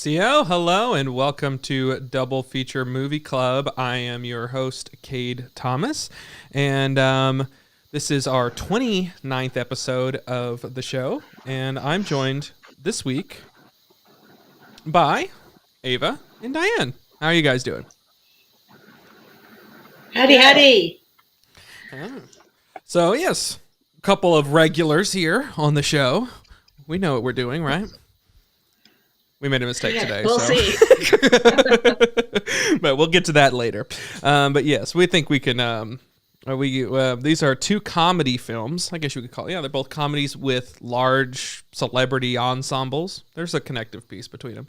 CO, hello, and welcome to Double Feature Movie Club. I am your host, Cade Thomas, and this is our 29th episode of the show, and I'm joined this week by Ava and Diane. How are you guys doing? Howdy, howdy. So, yes, a couple of regulars here on the show. We know what we're doing, right? We made a mistake today. We'll see. But we'll get to that later. But yes, we think we can. These are two comedy films. I guess you could call it. Yeah, they're both comedies with large celebrity ensembles. There's a connective piece between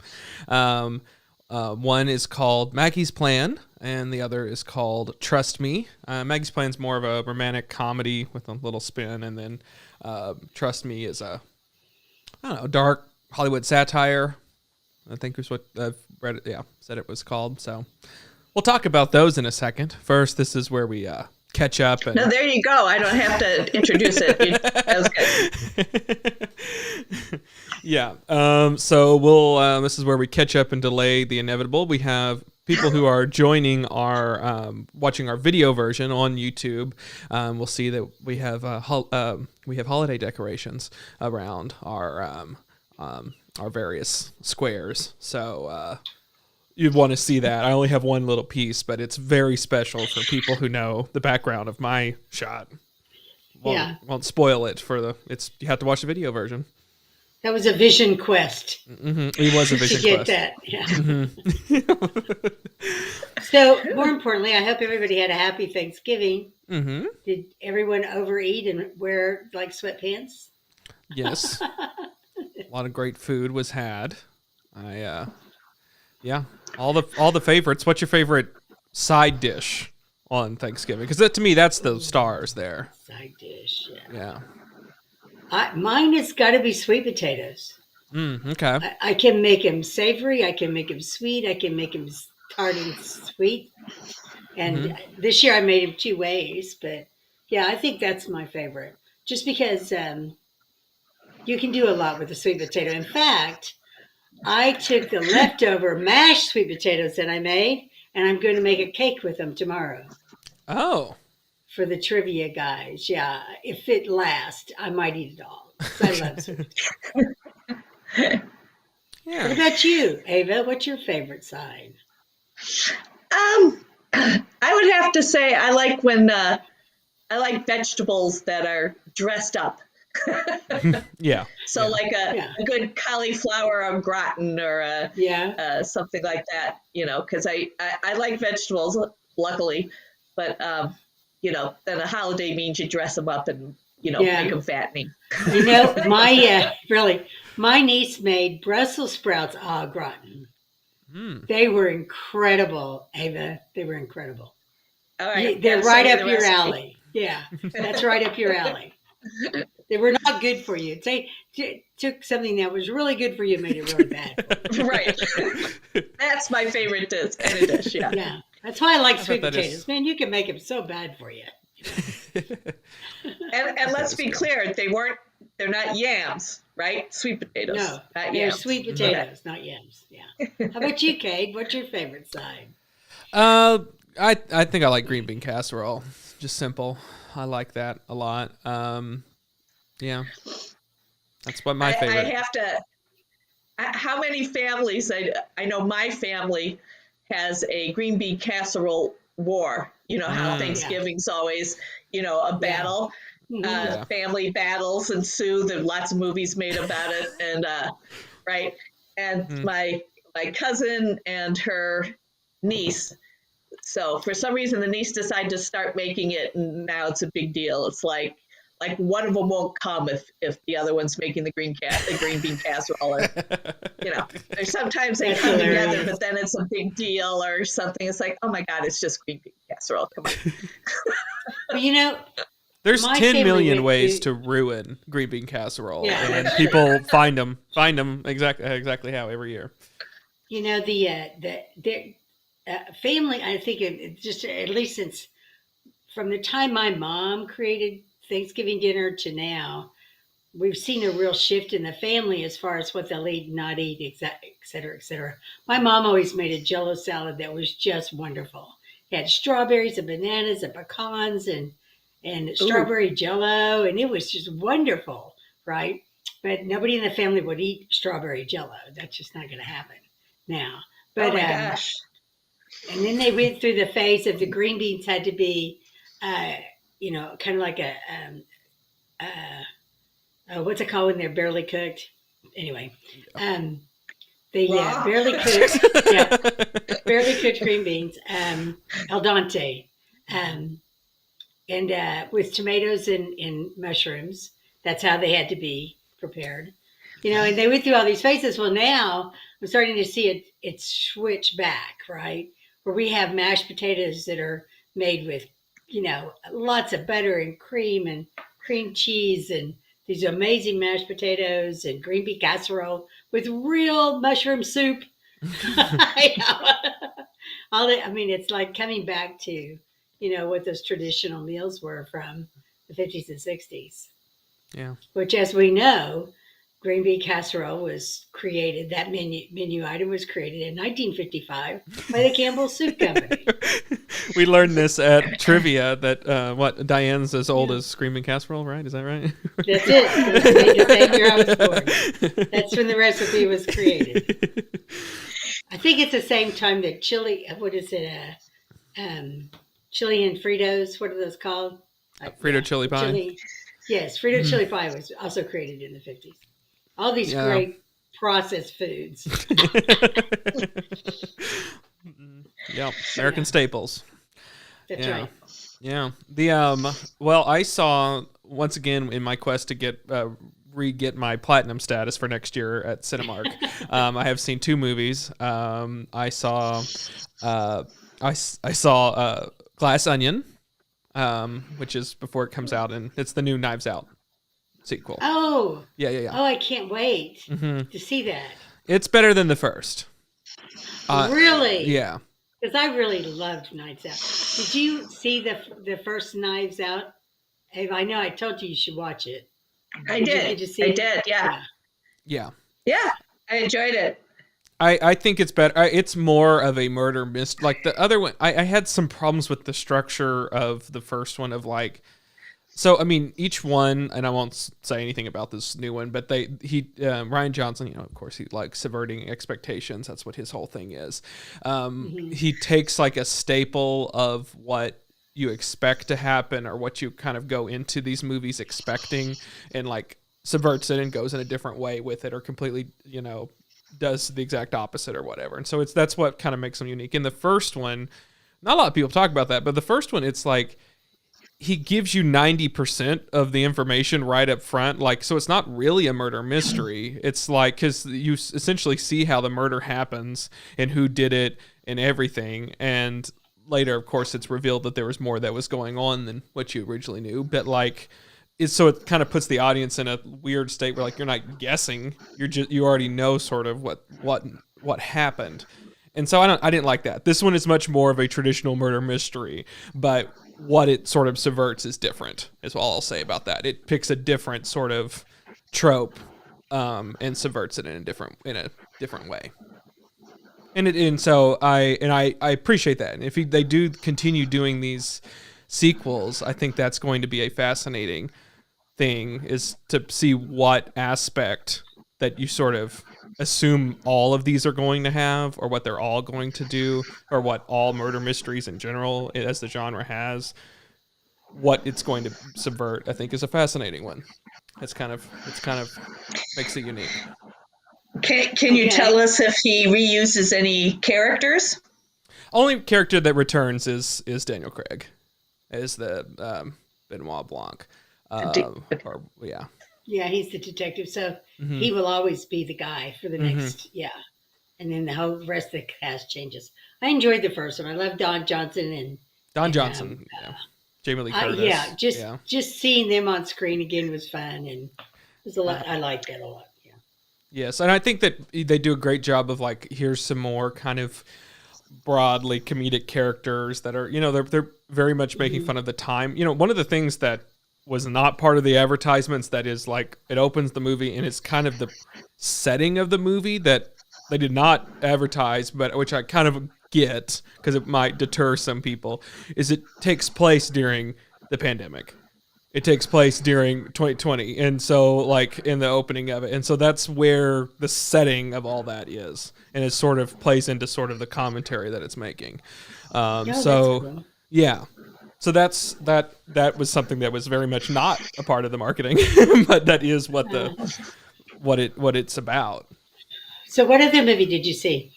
them. One is called Maggie's Plan, and the other is called Trust Me. Maggie's Plan is more of a romantic comedy with a little spin, and then Trust Me is dark Hollywood satire. I think is what I've read. Said it was called. So we'll talk about those in a second. First, this is where we catch up. No, there you go. I don't have to introduce it. That was good. Yeah. So we'll. This is where we catch up and delay the inevitable. We have people who are joining our watching our video version on YouTube. We'll see that we have holiday decorations around our various squares. So you'd want to see that. I only have one little piece, but it's very special for people who know the background of my shot. Won't spoil it you have to watch the video version. That was a vision quest. Mm-hmm. It was a vision quest. To get that. Yeah. Mm-hmm. So more importantly, I hope everybody had a happy Thanksgiving. Mm-hmm. Did everyone overeat and wear like sweatpants? Yes. A lot of great food was had. All the favorites. What's your favorite side dish on Thanksgiving? Because to me, that's the stars there. Side dish, yeah. Mine has got to be sweet potatoes. Okay. I can make them savory. I can make them sweet. I can make them tart and sweet. And this year I made them two ways. But yeah, I think that's my favorite. Just because you can do a lot with a sweet potato. In fact, I took the leftover mashed sweet potatoes that I made, and I'm going to make a cake with them tomorrow. Oh. For the trivia guys. Yeah. If it lasts, I might eat it all. I love sweet potatoes. Yeah. What about you, Ava? What's your favorite side? I would have to say I like when I like vegetables that are dressed up. Yeah. So like a good cauliflower au gratin or something like that, because I like vegetables, luckily, but then a holiday means you dress them up and make them fattening. My niece made Brussels sprouts au gratin. They were incredible, Ava. They were incredible. All right, they're right up your alley. Yeah, that's right up your alley. They were not good for you. They took something that was really good for you and made it really bad for you. Right. That's my favorite kind of dish, yeah. Yeah. That's why I like sweet potatoes. Man, you can make them so bad for you. And let's be clear, they're not yams, right? Sweet potatoes. No, they're sweet potatoes, not yams. Yeah. How about you, Cade? What's your favorite side? I think I like green bean casserole. Just simple. I like that a lot. Yeah. That's what my favorite. I have to. How many families? I know my family has a green bean casserole war. You know how Thanksgiving's always, a battle. Yeah. Family battles ensue. There are lots of movies made about it, and right. And my cousin and her niece. So for some reason, the niece decided to start making it, and now it's a big deal. It's like one of them won't come if the other one's making the green bean casserole. Or, sometimes they come together, but then it's a big deal or something. It's like, oh my God, it's just green bean casserole. Come on. Well, there's 10 million ways to ruin green bean casserole, and people find them exactly how every year. The family, I think it's just, at least since from the time my mom created Thanksgiving dinner to now, we've seen a real shift in the family as far as what they'll eat and not eat, et cetera, et cetera. My mom always made a Jello salad that was just wonderful. It had strawberries and bananas and pecans and Ooh. strawberry Jello, and it was just wonderful, right? But nobody in the family would eat strawberry Jello. That's just not going to happen now. Oh But my gosh. and then they went through the phase of the green beans had to be, kind of like a what's it called when they're barely cooked? Anyway, the Raw? barely cooked, yeah, barely cooked green beans, al dente, and with tomatoes and mushrooms. That's how they had to be prepared. And they went through all these phases. Well, now I'm starting to see it switch back, right? Where we have mashed potatoes that are made with, lots of butter and cream cheese and these amazing mashed potatoes and green bean casserole with real mushroom soup. It's like coming back to, what those traditional meals were from the 50s and 60s. Yeah. Which, as we know, green bean casserole was created, that menu item was created in 1955 by the Campbell Soup Company. We learned this at trivia that Diane's as old as Screaming Casserole, right? Is that right? That's it. It was made the same year I was born. That's when the recipe was created. I think it's the same time that chili, what is it? Chili and Fritos, what are those called? Frito chili pie. Yes, Frito chili pie was also created in the 50s. All these great processed foods. Yep, American staples. That's right. Yeah. I saw once again in my quest to get my platinum status for next year at Cinemark. I have seen 2 movies. I saw Glass Onion, which is before it comes out, and it's the new Knives Out sequel. Oh. Yeah. Oh, I can't wait to see that. It's better than the first. Really? Yeah. Because I really loved Knives Out. Did you see the first Knives Out? I know I told you should watch it. I did. I did, yeah. Yeah. Yeah, I enjoyed it. I think it's better. It's more of a murder mystery. Like the other one, I had some problems with the structure of the first one of like, so, I mean, each one, and I won't say anything about this new one, but Rian Johnson, of course, he likes subverting expectations. That's what his whole thing is. He takes like a staple of what you expect to happen or what you kind of go into these movies expecting and like subverts it and goes in a different way with it or completely, does the exact opposite or whatever. And so that's what kind of makes them unique. In the first one, not a lot of people talk about that, but the first one, it's like, he gives you 90% of the information right up front. Like, so it's not really a murder mystery. It's like, cause you essentially see how the murder happens and who did it and everything. And later, of course, it's revealed that there was more that was going on than what you originally knew. But like, so it kind of puts the audience in a weird state where like, you're not guessing, you already know sort of what happened. And so I didn't like that. This one is much more of a traditional murder mystery, but what it sort of subverts is different, is all I'll say about that. It picks a different sort of trope and subverts it in a different way. So I appreciate that. And if they do continue doing these sequels, I think that's going to be a fascinating thing, is to see what aspect that you sort of assume all of these are going to have, or what they're all going to do, or what all murder mysteries in general, as the genre has, what it's going to subvert, I think is a fascinating one. It's kind of makes it unique. Can you tell us if he reuses any characters? Only character that returns is Daniel Craig, as the Benoit Blanc. Yeah, he's the detective, so he will always be the guy for the next, and then the whole rest of the cast changes. I enjoyed the first one. I love Don Johnson. Jamie Lee Curtis. Just seeing them on screen again was fun, and there's a lot. I liked that a lot. Yeah. Yes, and I think that they do a great job of like, here's some more kind of broadly comedic characters that are, they're very much making fun of the time. One of the things that was not part of the advertisements. That is like, it opens the movie and it's kind of the setting of the movie that they did not advertise, but which I kind of get because it might deter some people, is it takes place during the pandemic. It takes place during 2020. And so like in the opening of it. And so that's where the setting of all that is. And it sort of plays into sort of the commentary that it's making. So cool. yeah. So that was something that was very much not a part of the marketing, but that is what it's about. So what other movie did you see?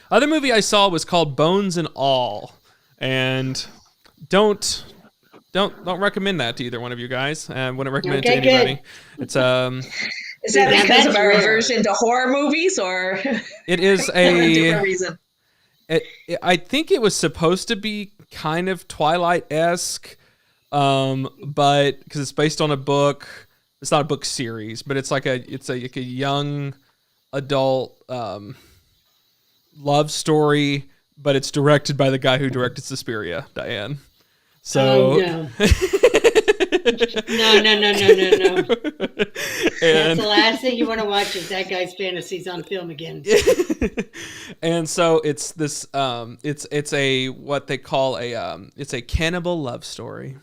Other movie I saw was called Bones and All, and don't recommend that to either one of you guys. I wouldn't recommend it to anybody. Good. It's Is that because of our aversion to horror movies, or it is a different reason? I think it was supposed to be kind of Twilight-esque, but because it's based on a book. It's not a book series, but it's like a young adult love story, but it's directed by the guy who directed Suspiria, Diane. So no. No. That's the last thing you want to watch is that guy's fantasies on film again. And so it's this it's a what they call it's a cannibal love story.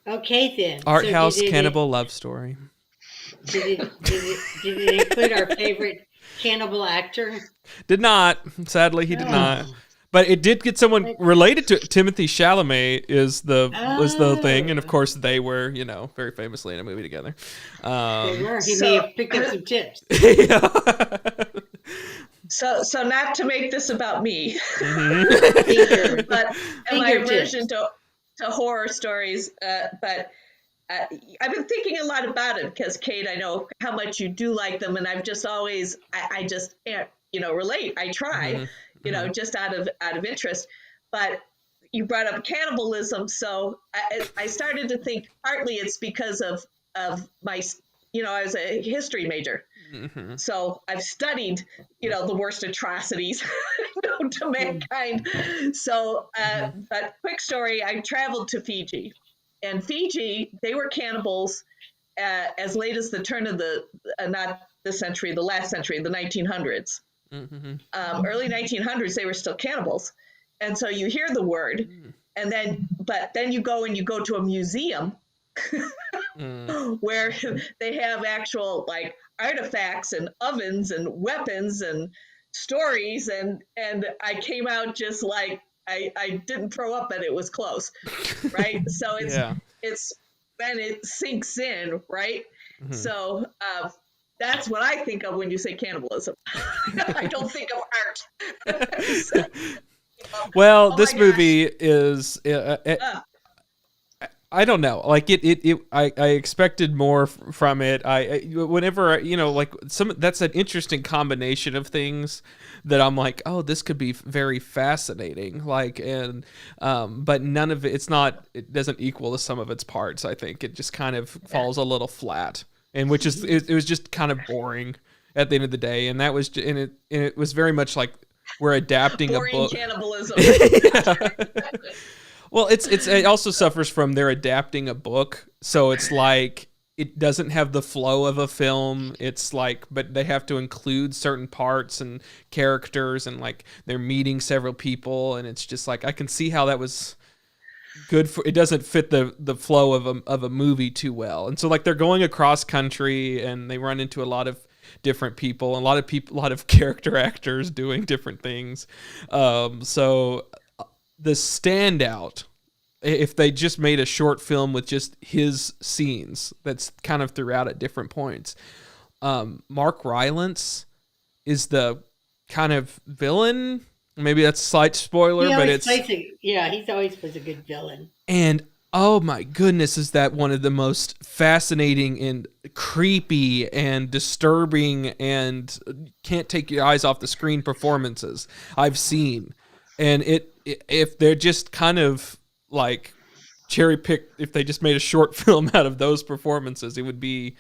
Okay then. Art house cannibal love story. Did it include our favorite cannibal actor? Did not. Sadly, he did not. But it did get someone related to it. Timothy Chalamet was the thing, and of course they were, very famously in a movie together. They were. He may have picked up some tips. Yeah. So not to make this about me, Mm-hmm. but my aversion to horror stories. But I've been thinking a lot about it because, Cade, I know how much you do like them, and I've just always, I just can't, relate. I try, just out of interest. But you brought up cannibalism, so I started to think partly it's because of my, I was a history major. Mm-hmm. So I've studied, the worst atrocities known to mankind. So, but quick story, I traveled to Fiji. And Fiji, they were cannibals as late as the turn of the, not the century, the last century, the 1900s. Mm-hmm. Early 1900s, they were still cannibals. And so you hear the word, and then you go to a museum where they have actual like artifacts and ovens and weapons and stories. And I came out just like, I didn't throw up, but it was close, right? So it's when it sinks in, right? Mm-hmm. So that's what I think of when you say cannibalism. I don't think of art. Well, this movie is. I don't know. Like I expected more from it. Whenever like that's an interesting combination of things that I'm like, oh, this could be very fascinating. Like, and but none of it. It doesn't equal the sum of its parts. I think it just kind of falls a little flat, and which is it was just kind of boring at the end of the day. And that was and it was very much like we're adapting boring a book. Cannibalism. Well, it also suffers from they're adapting a book, so it's like it doesn't have the flow of a film. It's like, but they have to include certain parts and characters, and like they're meeting several people, and it's just like I can see how that was good for. It doesn't fit the flow of a movie too well, and so like they're going across country, and they run into a lot of different people, and a lot of character actors doing different things. So. The standout, if they just made a short film with just his scenes that's kind of throughout at different points, Mark Rylance is the kind of villain. Maybe that's a slight spoiler, but he's always was a good villain. And oh my goodness, is that one of the most fascinating and creepy and disturbing and can't take your eyes off the screen performances I've seen. And if they're just kind of like cherry picked, if they just made a short film out of those performances, it would be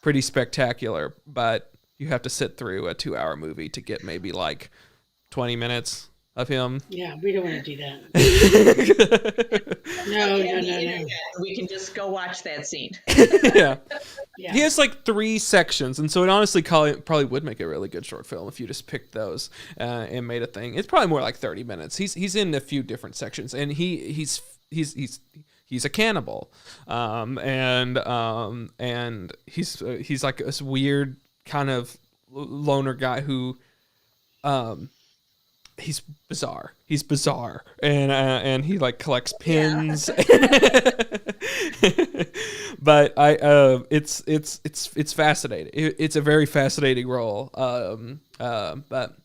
pretty spectacular. But you have to sit through a 2-hour movie to get maybe like 20 minutes of him. Yeah, we don't want to do that. No. We can just go watch that scene. Yeah. Yeah. He has like 3 sections, and so it honestly probably would make a really good short film if you just picked those and made a thing. It's probably more like 30 minutes. He's in a few different sections, and he's a cannibal, and he's like this weird kind of loner guy who, he's bizarre. He's bizarre, and he like collects pins. Yeah. But it's fascinating. It's a very fascinating role. But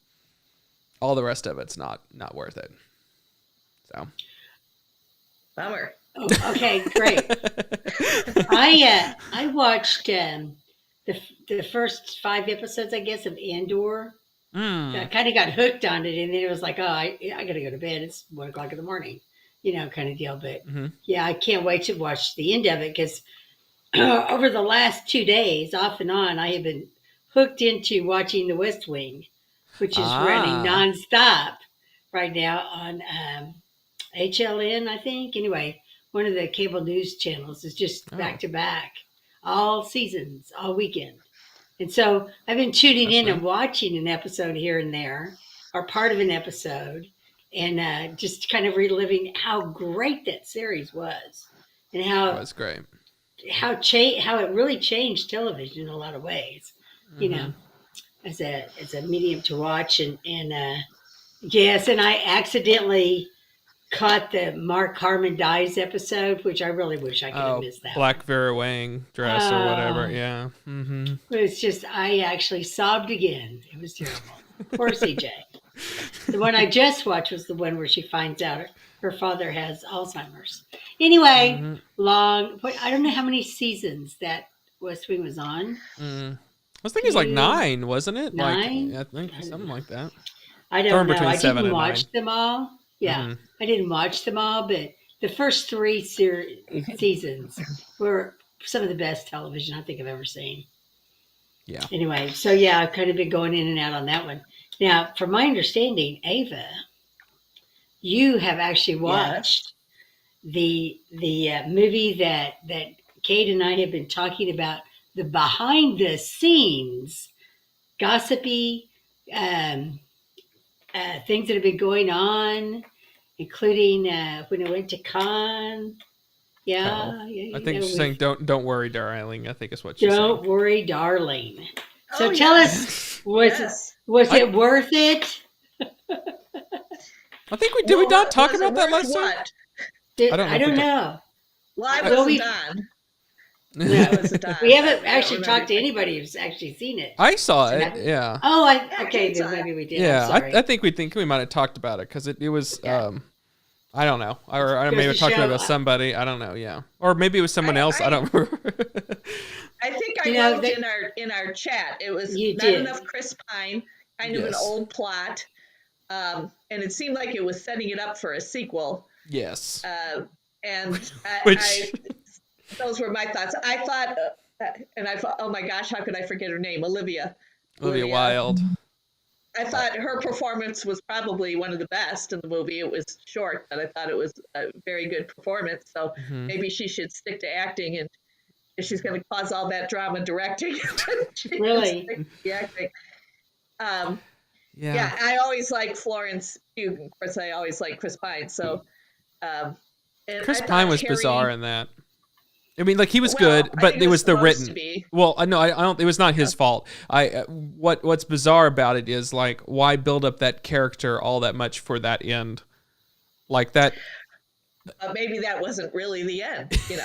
all the rest of it's not worth it. So, bummer. Oh, okay, great. I watched the first 5 episodes, I guess, of Andor. I kind of got hooked on it, and then it was like, oh, I got to go to bed. It's 1:00 in the morning, kind of deal. But yeah, I can't wait to watch the end of it because over the last 2 days, off and on, I have been hooked into watching The West Wing, which is running nonstop right now on HLN, I think. Anyway, one of the cable news channels is just back to back, all seasons, all weekend. And so I've been tuning in and watching an episode here and there, or part of an episode, and just kind of reliving how great that series was, and how it was great, how it really changed television in a lot of ways, as a medium to watch, and yes, and I accidentally caught the Mark Harmon Dies episode, which I really wish I could have missed that. Black Vera Wang dress or whatever. Yeah. Mm-hmm. It's just, I actually sobbed again. It was terrible. Poor CJ. The one I just watched was the one where she finds out her father has Alzheimer's. Anyway, I don't know how many seasons that West Wing was on. I was thinking it was like 9, wasn't it? 9? Like, I think something like that. I don't know. I 7 didn't and watch 9. them all. Yeah, I didn't watch them all, but the first 3 seasons were some of the best television I think I've ever seen. Yeah. Anyway, so yeah, I've kind of been going in and out on that one. Now, from my understanding, Ava, you have actually watched the movie that Cade and I have been talking about, the behind the scenes gossipy things that have been going on, including when I went to con. Yeah, I think she's saying, "Don't worry, darling." I think is what she's saying. Don't worry, darling. So tell us, was it worth it? I think we did. We not talk about that last time. I don't know. Well, I wasn't on. No, we haven't actually talked to anybody who's actually seen it. I saw it. Yeah. Oh, okay. Then maybe we did. Yeah, I think we might have talked about it because it was. I don't know, or I may have talked about somebody. I don't know. Yeah, or maybe it was someone else. I don't remember. I think I wrote in our chat. It was not enough Chris Pine, kind of an old plot, and it seemed like it was setting it up for a sequel. Yes. And Which... those were my thoughts. I thought, and I thought, oh my gosh, how could I forget her name? Olivia Wilde. I thought her performance was probably one of the best in the movie. It was short, but I thought it was a very good performance. So maybe she should stick to acting, and if she's going to cause all that drama directing. Really? Acting. Yeah, I always like Florence Pugh. Of course, I always like Chris Pine. So, Chris Pine was bizarre in that. I mean, like he was good, but it was the written. Well, no, I don't. It was not his fault. What's bizarre about it is like, why build up that character all that much for that end, like that. Maybe that wasn't really the end. You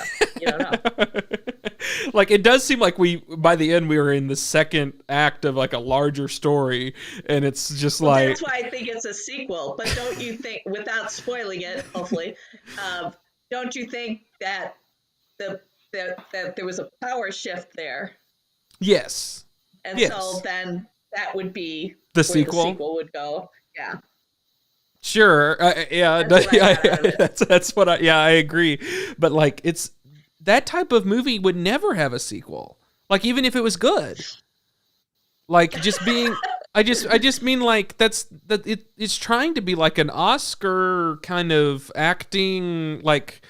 don't know. Like it does seem like by the end we were in the second act of like a larger story, and it's just like. That's why I think it's a sequel. But don't you think, without spoiling it, hopefully, don't you think that that there was a power shift there? Yes. And so then that would be the sequel. The sequel would go. Yeah. Sure. That's what I agree. But like it's that type of movie would never have a sequel. Like even if it was good. Like just being I just mean like it's trying to be like an Oscar kind of acting like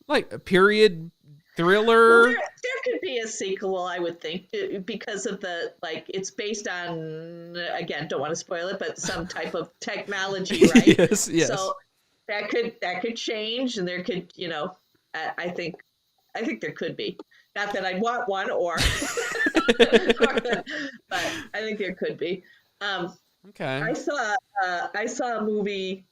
a period thriller. Well, there could be a sequel, I would think, because of it's based on, again, don't want to spoil it, but some type of technology, right? Yes. So that could change, and there could, I think there could be. Not that I'd want one, but I think there could be. Okay. I saw a movie.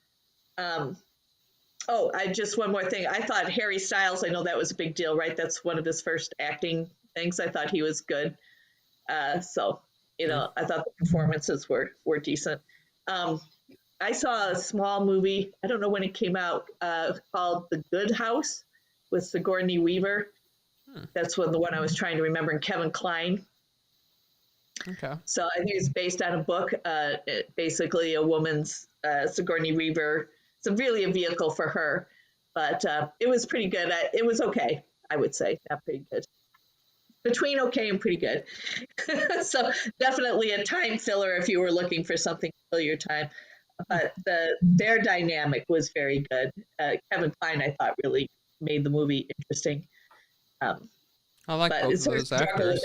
Just one more thing. I thought Harry Styles, I know that was a big deal, right? That's one of his first acting things. I thought he was good. I thought the performances were decent. I saw a small movie, I don't know when it came out, called The Good House with Sigourney Weaver. That's the one I was trying to remember, and Kevin Kline. Okay. So I think it's based on a book, basically a woman's, Sigourney Weaver. It's really a vehicle for her, but it was pretty good. It was okay, I would say, not pretty good. Between okay and pretty good. So definitely a time filler if you were looking for something to fill your time. But their dynamic was very good. Kevin Kline, I thought, really made the movie interesting. I like both of those actors.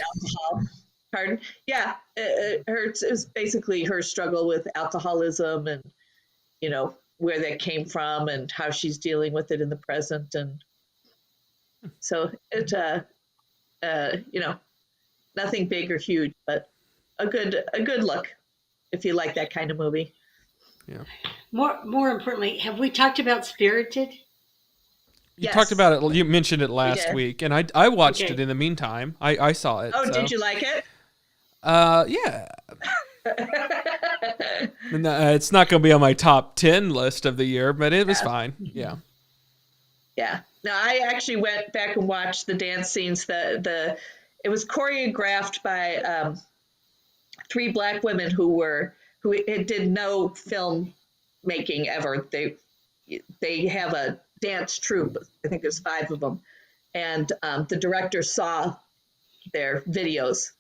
Pardon? Yeah, it was basically her struggle with alcoholism and, where that came from and how she's dealing with it in the present. And so it, nothing big or huge, but a good look if you like that kind of movie. Yeah. More importantly, have we talked about Spirited? You talked about it. You mentioned it last week, and I watched it in the meantime. I saw it. Oh, so. Did you like it? Yeah. It's not going to be on my top 10 list of the year, but it was fine. Yeah. Yeah. No, I actually went back and watched the dance scenes. It was choreographed by 3 Black women who did no film making ever. They have a dance troupe. I think there's 5 of them, and the director saw their videos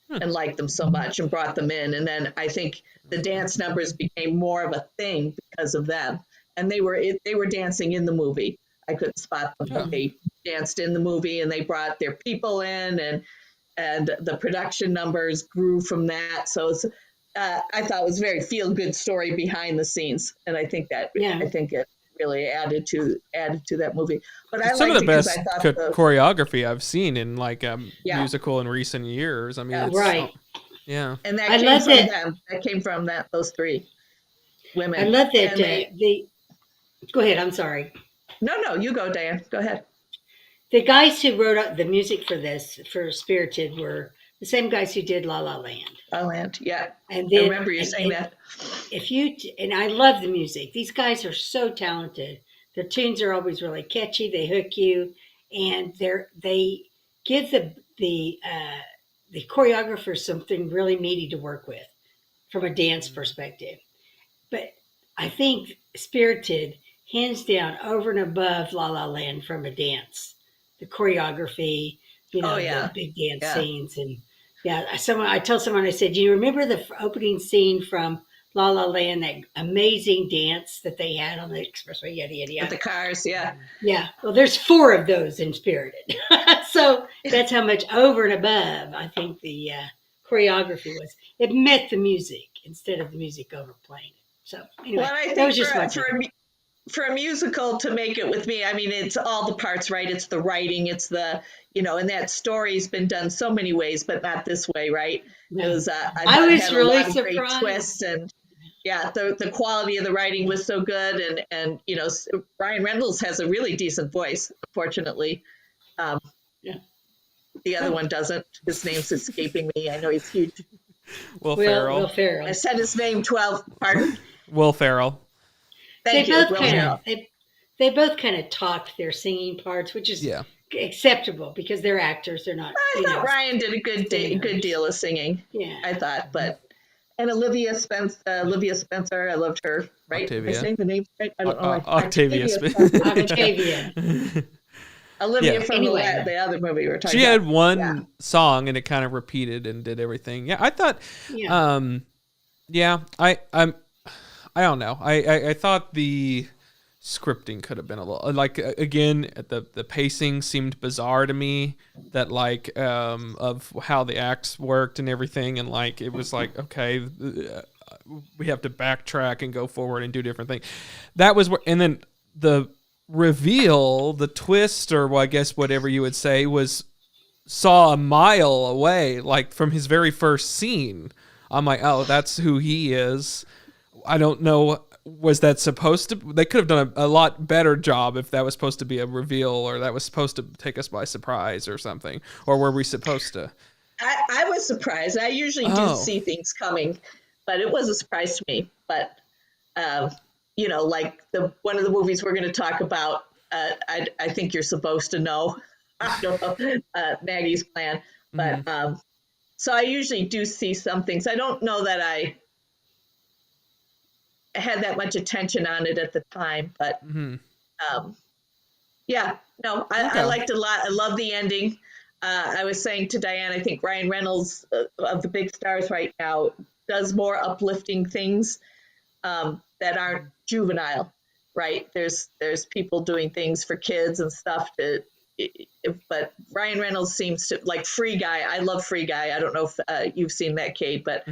and liked them so much and brought them in. And then I think the dance numbers became more of a thing because of them. And they were dancing in the movie. I couldn't spot them, but they danced in the movie, and they brought their people in, and the production numbers grew from that. So I thought it was a very feel good story behind the scenes. And I think it really added to that movie. But I some of the best choreography I've seen in musical in recent years. I mean, it's, right. Yeah. And that came from them. That came from those 3 women. I love that. Go ahead. I'm sorry. No, you go, Diane. Go ahead. The guys who wrote the music for Spirited were the same guys who did La La Land. La La Land, yeah. And then, I remember you saying that. And I love the music. These guys are so talented. Their tunes are always really catchy. They hook you, and they give the choreographers something really meaty to work with from a dance perspective. But I think Spirited, hands down, over and above La La Land from a dance, the choreography, the big dance scenes, and I told someone, I said, do you remember the opening scene from La La Land, that amazing dance that they had on the expressway, yada, yada, yada. With the cars, yeah. Yeah. Well, there's 4 of those in Spirited. So that's how much over and above I think the choreography was. It met the music instead of the music overplaying it. So anyway, well, I think that was just for a musical to make it with me, I mean, it's all the parts, right? It's the writing, it's the, and that story's been done so many ways, but not this way, right? It was, I was really surprised. Great twists, and the quality of the writing was so good, and Ryan Reynolds has a really decent voice, unfortunately. The other one doesn't. His name's escaping me. I know he's huge. Will Ferrell. I said his name 12. Pardon? Will Ferrell. Thank you. They both kind of talked their singing parts, which is acceptable because they're actors. They're not. I thought Ryan did a good deal of singing. Yeah, I thought, and Olivia Spencer, I loved her. Right? Octavia. Am I saying the name right? I don't know. Octavia. Octavia. Olivia from the other movie we were talking about. She had one song, and it kind of repeated and did everything. Yeah, I thought. Yeah, I don't know. I thought the scripting could have been a little like again the pacing seemed bizarre to me, that like of how the acts worked and everything, and like it was like okay, we have to backtrack and go forward and do different things. That was where, and then the reveal, the twist, or well, I guess whatever you would say, was saw a mile away, like from his very first scene. I'm like, oh, that's who he is. I don't know. Was that supposed to? They could have done a lot better job if that was supposed to be a reveal, or that was supposed to take us by surprise or something. Or were we supposed to? I was surprised. I usually do see things coming, but it was a surprise to me. But like one of the movies we're going to talk about, I think you're supposed to know. I don't know, Maggie's Plan, but so I usually do see some things. I don't know that I had that much attention on it at the time, but yeah, no, I liked it a lot. I love the ending. I was saying to Diane, I think Ryan Reynolds, of the big stars right now, does more uplifting things that aren't juvenile, right? There's people doing things for kids and stuff but Ryan Reynolds seems to, like Free Guy. I love Free Guy. I don't know if you've seen that, Cade, but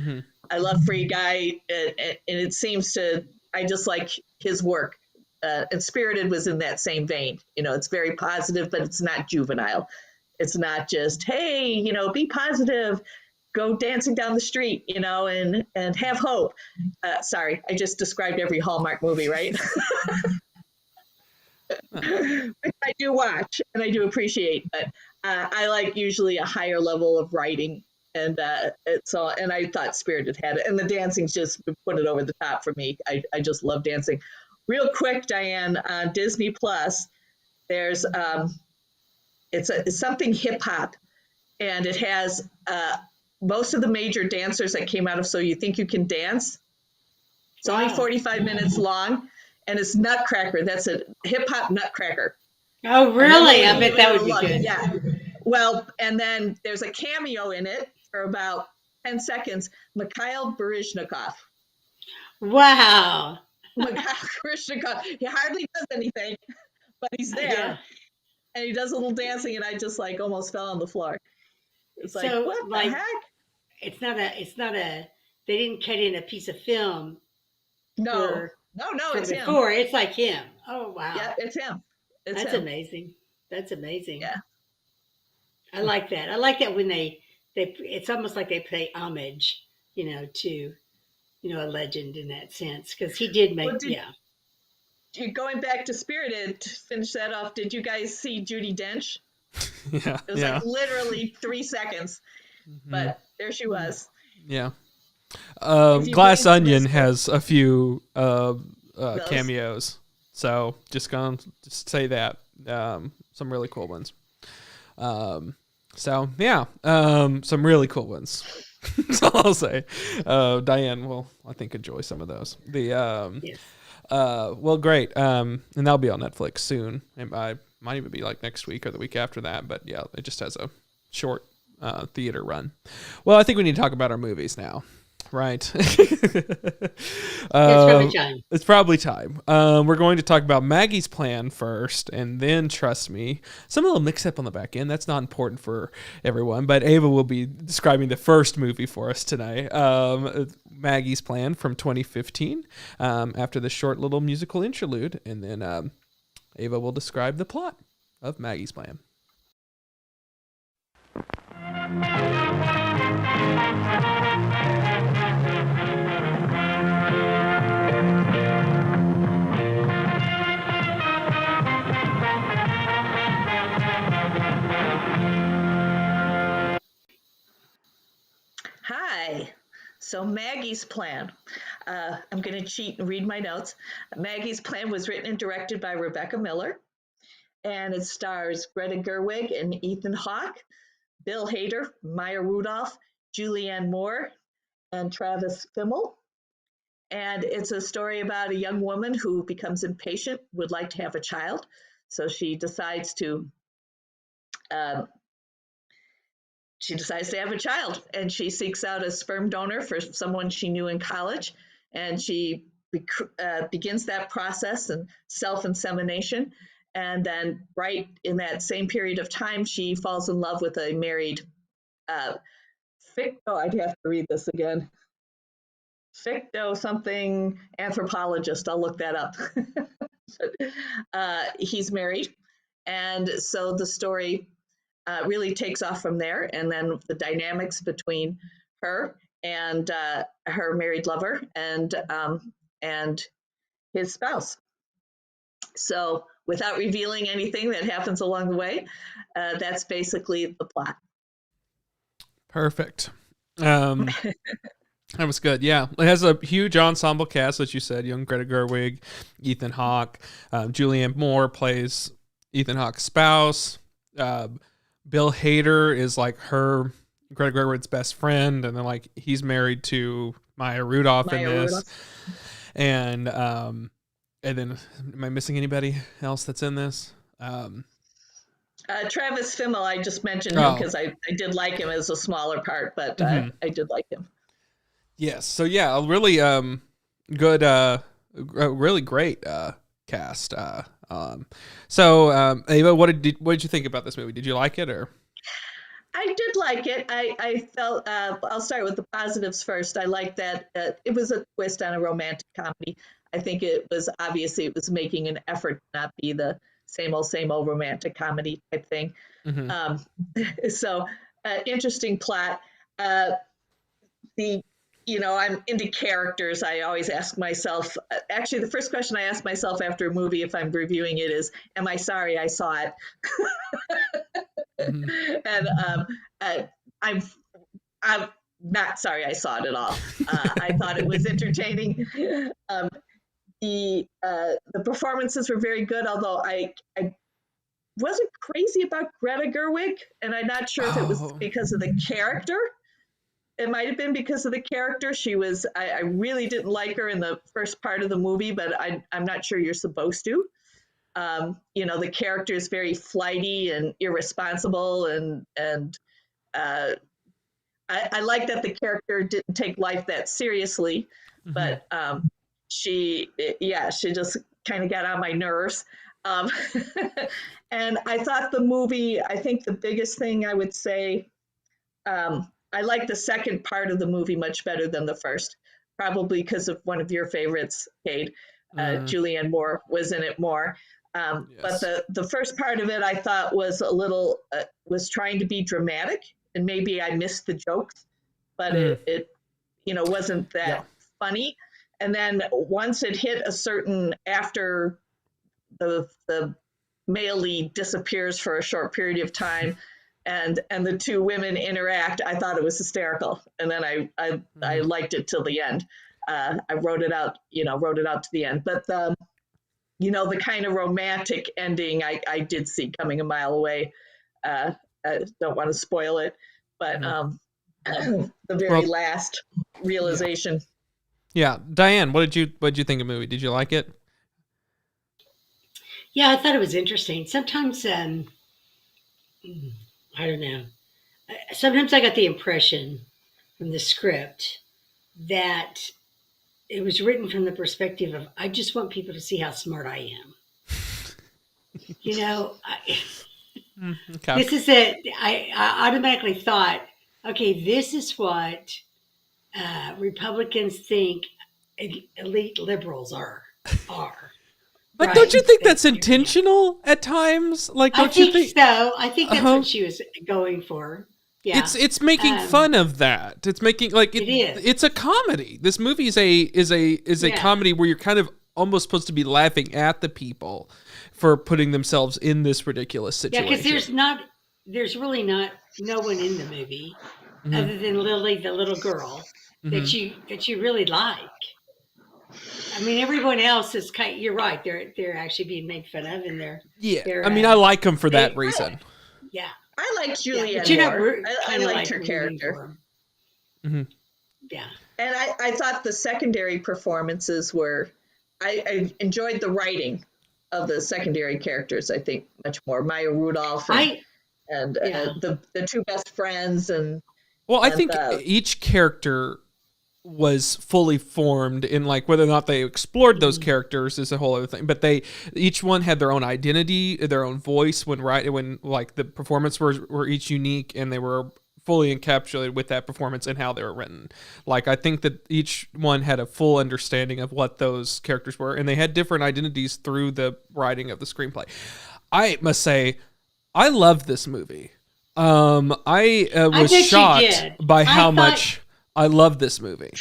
I love Free Guy, and it seems to, I just like his work. And Spirited was in that same vein. It's very positive, but it's not juvenile. It's not just, hey, be positive, go dancing down the street, and have hope. Sorry, I just described every Hallmark movie, right? Which I do watch and I do appreciate, but I like usually a higher level of writing, and and I thought Spirited had it, and the dancing's just put it over the top for me. I just love dancing. Real quick, Diane, on Disney Plus, there's it's something hip hop, and it has most of the major dancers that came out of So You Think You Can Dance. It's only 45 minutes long. And it's Nutcracker. That's a hip hop Nutcracker. Oh, really? I bet that would be good. Yeah. Well, and then there's a cameo in it for about 10 seconds. Mikhail Baryshnikov. Wow. Mikhail Baryshnikov. He hardly does anything, but he's there. And he does a little dancing, and I just like almost fell on the floor. It's like, so, what the heck? It's not a, they didn't cut in a piece of film. No, it's before. him. It's like him. Oh, wow. Yeah, it's him. That's amazing. That's amazing. Yeah. I like that. I like that when they it's almost like they pay homage, to, a legend in that sense. Because he did make, Going back to Spirited, to finish that off, did you guys see Judi Dench? Yeah. It was like literally 3 seconds. But there she was. Yeah. Glass Onion has a few cameos, so just say that some really cool ones. Some really cool ones. That's all I'll say. Diane will, I think, enjoy some of those. Well, great. And that'll be on Netflix soon. It might even be like next week or the week after that. But yeah, it just has a short theater run. Well, I think we need to talk about our movies now. Right. It's probably time. We're going to talk about Maggie's Plan first, and then, trust me, some little mix-up on the back end. That's not important for everyone, but Ava will be describing the first movie for us tonight, Maggie's Plan from 2015, after the short little musical interlude, and then Ava will describe the plot of Maggie's Plan. Hi. So Maggie's Plan. I'm going to cheat and read my notes. Maggie's Plan was written and directed by Rebecca Miller, and it stars Greta Gerwig and Ethan Hawke, Bill Hader, Maya Rudolph, Julianne Moore, and Travis Fimmel. And it's a story about a young woman who becomes impatient, would like to have a child. So she decides to she decides to have a child, and she seeks out a sperm donor for someone she knew in college, and she begins that process and self-insemination. And then right in that same period of time, she falls in love with a married, I'd have to read this again. Something anthropologist. I'll look that up. He's married. And so the story really takes off from there. And then the dynamics between her and her married lover and his spouse. So without revealing anything that happens along the way, that's basically the plot. Perfect. That was good. Yeah. It has a huge ensemble cast, as you said. Young Greta Gerwig, Ethan Hawke, Julianne Moore plays Ethan Hawke's spouse. Bill Hader is like her, Greta Gerwig's best friend, and then like he's married to Maya Rudolph in this. And then, am I missing anybody else that's in this? Travis Fimmel, I just mentioned him because I did like him as a smaller part, but I did like him. Yes. So yeah, a really good, really great cast. So Ava, what did you think about this movie? Did you like it or? I did like it. I felt I'll start with the positives first. I liked that it was a twist on a romantic comedy. I think it was making an effort to not be the same old romantic comedy type thing. So interesting plot. I'm into characters. I always ask myself, actually, the first question I ask myself after a movie, if I'm reviewing it, is, am I sorry I saw it? And I'm not sorry I saw it at all. I thought it was entertaining. The performances were very good, although I wasn't crazy about Greta Gerwig, and I'm not sure if it was because of the character. It might have been because of the character. I really didn't like her in the first part of the movie, but I'm not sure you're supposed to. The character is very flighty and irresponsible, and I like that the character didn't take life that seriously, but she just kind of got on my nerves. And I thought I think the biggest thing I would say, I like the second part of the movie much better than the first, probably because of one of your favorites, Cade. Julianne Moore was in it more. Yes. But the first part of it, I thought was a little, was trying to be dramatic, and maybe I missed the jokes, but it wasn't that funny. And then once it hit after the male lead disappears for a short period of time, and the two women interact, I thought it was hysterical. And then I liked it till the end. I wrote it out to the end. But the kind of romantic ending I did see coming a mile away. I don't want to spoil it, but the very last realization. Yeah. Diane, what did you think of the movie? Did you like it? Yeah, I thought it was interesting. Sometimes, I don't know. Sometimes I got the impression from the script that it was written from the perspective of, I just want people to see how smart I am. This is it. I automatically thought, okay, this is what Republicans think elite liberals are. But don't you think that's intentional at times? Like, don't you think so? I think that's what she was going for. Yeah. It's making fun of that. It's making it is. It's a comedy. This movie is a comedy where you're kind of almost supposed to be laughing at the people for putting themselves in this ridiculous situation. Yeah, because there's really no one in the movie other than Lily, the little girl that you really like. I mean, everyone else is you're right. They're actually being made fun of, and they're I mean, I like them for that reason. Yeah, I like Julianne Moore. I liked her character. Yeah, and I thought the secondary performances were. I enjoyed the writing of the secondary characters. I think much more. Maya Rudolph. and the two best friends Well, I think the, each character was fully formed in like whether or not they explored those characters is a whole other thing, but they each one had their own identity, their own voice when like the performance were each unique, and they were fully encapsulated with that performance and how they were written. Like I think that each one had a full understanding of what those characters were, and they had different identities through the writing of the screenplay. I must say I love this movie. I was shocked by how much I love this movie.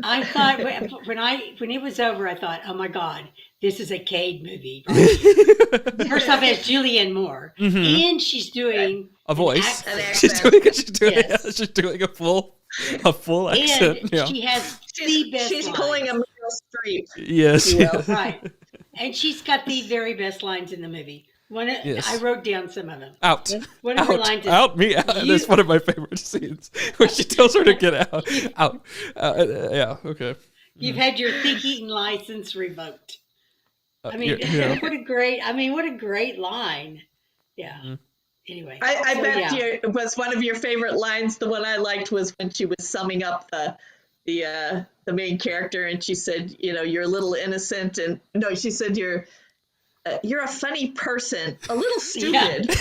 I thought when it was over, I thought, oh my God, this is a Cade movie. First off, it's Julianne Moore, and she's doing a voice. An She's accent. she's doing a full accent. And yeah. she has the best She's lines. pulling a Meryl Streep. Yes. Right. And she's got the very best lines in the movie. I wrote down some of them. Out. One of her lines is, That's one of my favorite scenes where she tells her to get out. Out. Yeah. Okay. You've had your think-eating license revoked. What a great line. Yeah. Anyway. I bet it was one of your favorite lines. The one I liked was when she was summing up the main character, and she said, you're a little innocent, and no, she said you're a funny person, a little stupid.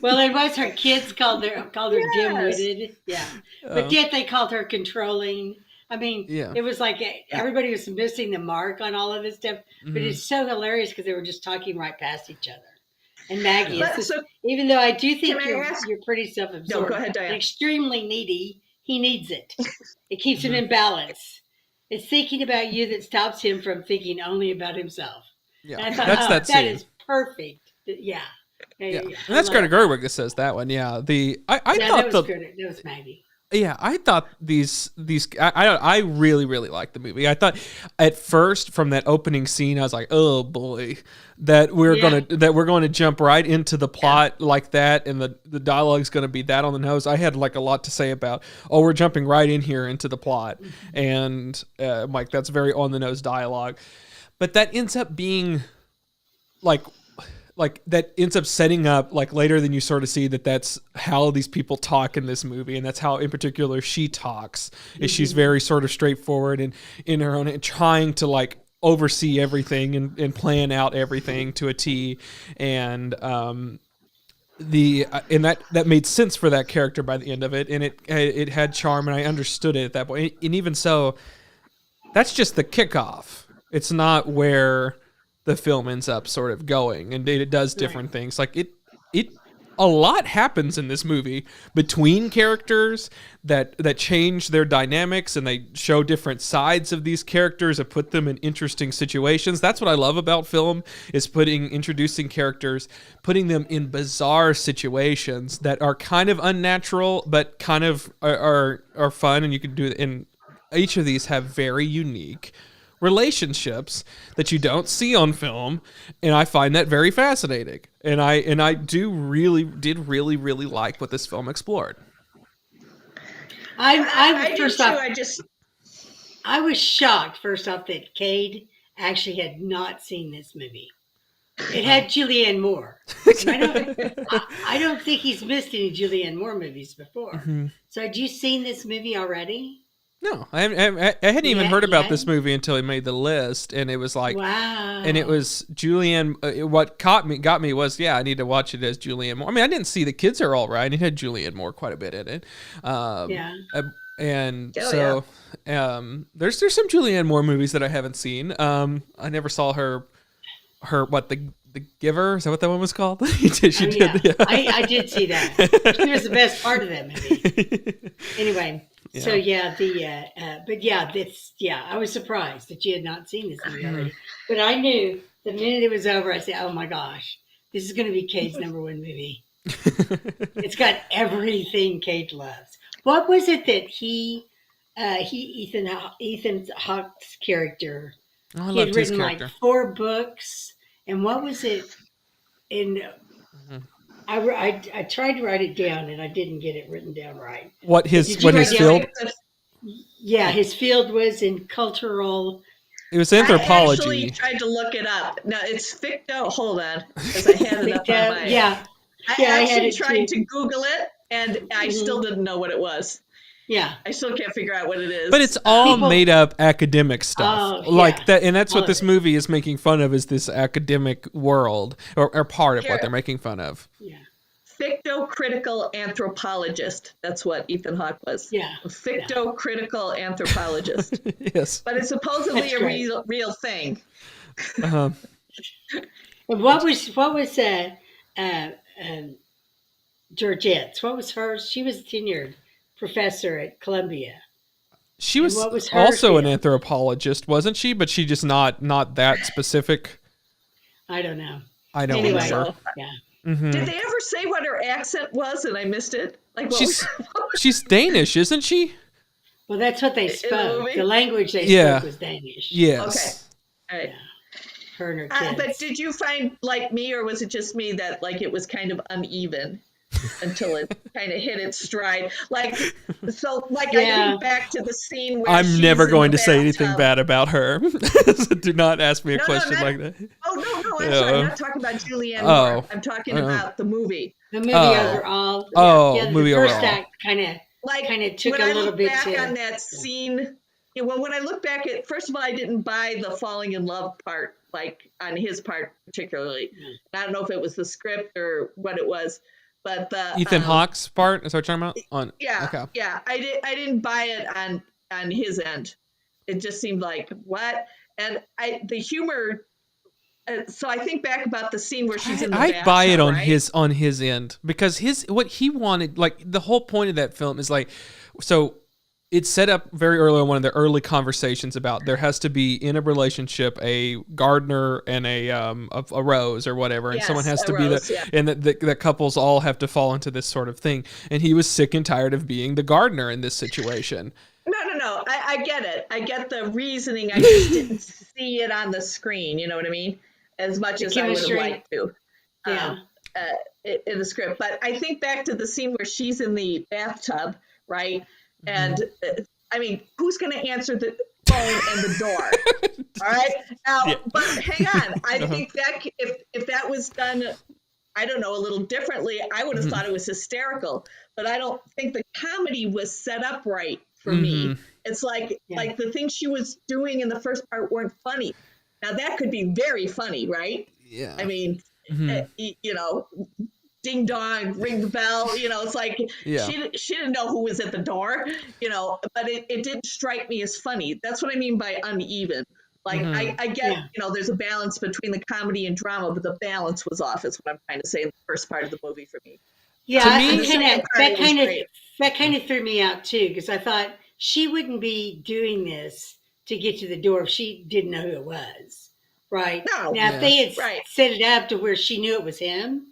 Well, it was her kids called her dim-witted. Yeah. But yet they called her controlling. I mean, it was like everybody was missing the mark on all of this stuff. But it's so hilarious because they were just talking right past each other. And Maggie, even though I do think you're pretty self-absorbed, no, go ahead, Diane. and extremely needy, he needs it. It keeps him in balance. It's thinking about you that stops him from thinking only about himself. Yeah, and I thought, that is perfect. Yeah. And that's Greta Gerwig that says that one. Yeah. I thought that was Maggie. Yeah, I thought these I really like the movie. I thought at first from that opening scene I was like, oh boy, that we're going to jump right into the plot like that, and the dialogue's going to be that on the nose. I had like a lot to say about, we're jumping right in here into the plot, and like that's very on the nose dialogue, but that ends up being like that ends up setting up like later than you sort of see that's how these people talk in this movie, and that's how in particular she talks. Is she's very sort of straightforward and in her own, and trying to like oversee everything and plan out everything to a T, and that made sense for that character by the end of it, and it had charm, and I understood it at that point. And even so, that's just the kickoff. It's not where the film ends up sort of going, and it does different things. Like a lot happens in this movie between characters that change their dynamics, and they show different sides of these characters and put them in interesting situations. That's what I love about film, is introducing characters, putting them in bizarre situations that are kind of unnatural, but kind of are fun, and you can do it. And each of these have very unique relationships that you don't see on film, and I find that very fascinating. And I did really like what this film explored. I was shocked first off that Cade actually had not seen this movie. It had Julianne Moore. I don't think he's missed any Julianne Moore movies before. So had you seen this movie already? No, I hadn't even heard about this movie until he made the list, and it was like, wow. And it was Julianne. What got me was, I need to watch it as Julianne Moore. I mean, I didn't see The Kids Are All Right. It had Julianne Moore quite a bit in it. There's some Julianne Moore movies that I haven't seen. I never saw her The Giver, is that what that one was called? I did see that. She was the best part of that movie. Anyway. Yeah. So I was surprised that you had not seen this movie already. But I knew the minute it was over, I said, "Oh my gosh, this is going to be Cade's number one movie." It's got everything Cade loves. What was it that Ethan Hawke's character? He had written like 4 books, and what was it? I tried to write it down, and I didn't get it written down right. His field? Yeah, his field was in cultural It was I anthropology. actually tried to look it up. No, it's ficto. Hold on, because I had it up on my. Yeah. I Yeah, I had actually it tried too. to Google it, and I still didn't know what it was. Yeah. I still can't figure out what it is. But it's all People- made up academic stuff, Oh, like yeah. that, and that's what All this of it. movie is making fun of. Is this academic world, or part of what Here. they're making fun of? Yeah. Fictocritical anthropologist. That's what Ethan Hawke was. Yeah. Fictocritical anthropologist. Yes. But it's supposedly That's a great. real thing. Uh-huh. And what was Georgette's? What was hers? She was a tenured professor at Columbia. She was, what was her also an field? anthropologist, wasn't she? But she just not that specific. I don't know. I don't Anyway, remember. yeah. Mhm. Did they ever say what her accent was and I missed it? Like what She's was she's Danish, isn't she? Well, that's what they the spoke. movie? The language they Yeah. spoke was Danish. Yes. All right. Yeah. Her and her kids. But did you find, like me, or was it just me, that like it was kind of uneven until it kind of hit its stride? Like, so like I Yeah. think back to the scene where I'm she's never in going the to say anything bathtub. bad about her. Do not ask me a No, question not- like that. Oh no, I'm Yeah. sorry. I'm not talking about Julianne Oh. Moore. I'm talking about the movie. the movie Oh. overall. Oh, yeah, the movie first overall. act kind of Like took when a I little look bit back to. on that scene. Yeah, well, when I look back at, first of all, I didn't buy the falling in love part, like on his part particularly. I don't know if it was the script or what it was, but the Ethan Hawke's part is what you're talking about? Yeah, Okay. yeah. I didn't buy it on his end. It just seemed like what, and the humor. So I think back about the scene where she's in the bathtub, I buy it on right? his end, because what he wanted, like the whole point of that film is like, so it's set up very early on, one of the early conversations about there has to be in a relationship a gardener and a rose or whatever, and Yes, someone has a to be rose, the yeah. and the couples all have to fall into this sort of thing, and he was sick and tired of being the gardener in this situation. No. I get it. I get the reasoning. I just didn't see it on the screen. You know what I mean? As much The as I would have chemistry. liked to. Yeah. In the script. But I think back to the scene where she's in the bathtub, right? And I mean, who's going to answer the phone and the door? All right. Now, but hang on. I think that if that was done, I don't know, a little differently, I would have thought it was hysterical. But I don't think the comedy was set up right for me. It's like the things she was doing in the first part weren't funny. Now that could be very funny, right? Yeah. I mean, you know, ding dong, ring the bell. You know, it's like she didn't know who was at the door. You know, but it didn't strike me as funny. That's what I mean by uneven. Like I get, you know, there's a balance between the comedy and drama, but the balance was off. Is what I'm trying to say in the first part of the movie for me. Yeah, To me- that kind of threw me out too, because I thought she wouldn't be doing this to get to the door if she didn't know who it was, right? No. Now, if they had Right. set it up to where she knew it was him,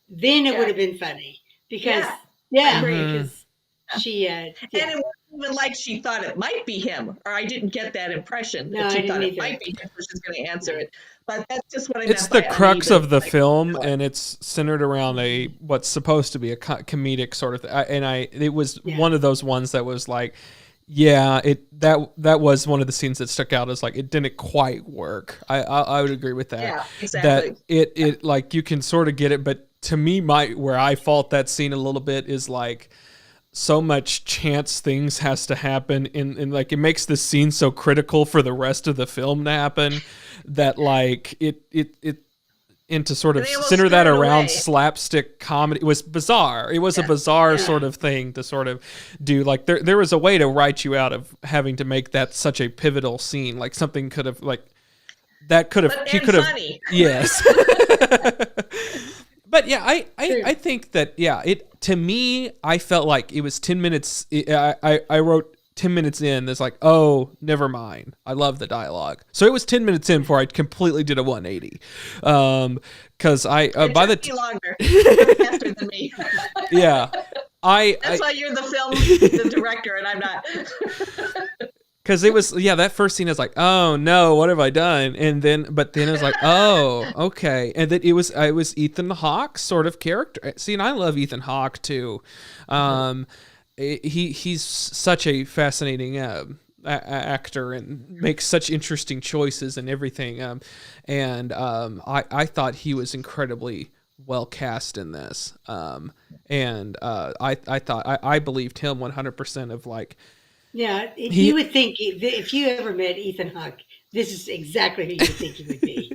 then it would have been funny because I agree. because she And it wasn't even like she thought it might be him, or I didn't get that impression No, that I she didn't thought it either. might be him, so she's going to answer it. But that's just what I It's meant the by crux uneven. of the Like, film, and it's centered around what's supposed to be a comedic sort of thing. It was one of those ones that was like, that was one of the scenes that stuck out as like it didn't quite work. I would agree with that. Yeah, exactly. That it like you can sort of get it, but to me, where I fault that scene a little bit is like, so much chance things has to happen and like it makes the scene so critical for the rest of the film to happen that like it and to sort of They almost center that threw it around away. slapstick comedy was bizarre. It was a bizarre sort of thing to sort of do. Like there was a way to write you out of having to make that such a pivotal scene. Like something could have like that could have he could have funny. yes. But yeah, I think that it to me I felt like it was 10 minutes. I wrote 10 minutes in. There's like, oh, never mind. I love the dialogue. So it was 10 minutes in before I completely did a 180. Because I by the took me longer, You're faster than me. yeah, That's why you're the director and I'm not. because it was that first scene is like, oh no, what have I done? And then it was like, oh okay, and then it was Ethan Hawke's sort of character. See, and I love Ethan Hawke too. He's such a fascinating actor and makes such interesting choices and everything. I thought he was incredibly well cast in this. I believed him 100% of like. Yeah, you would think if you ever met Ethan Hawke, this is exactly who you would think he would be.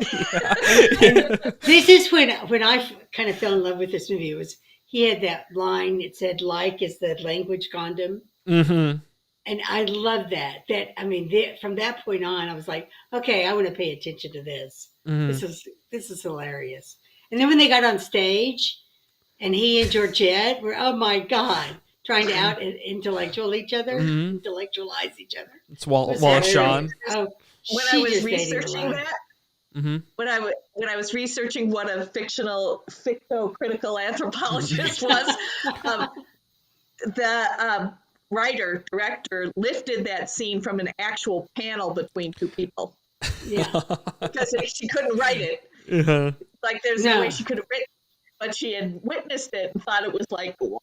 And this is when I kind of fell in love with this movie. It was he had that line. It said "like is the language condom," and I love that. From that point on, I was like, okay, I want to pay attention to this. This is hilarious. And then when they got on stage, and he and Georgette were, oh my God, trying to intellectualize each other. It's Wallace Shawn. Oh, when I was researching that, when I was researching what a fictocritical anthropologist was, the director lifted that scene from an actual panel between two people. Yeah, because she couldn't write it. Like there's no way she could have written. But she had witnessed it and thought it was like, what?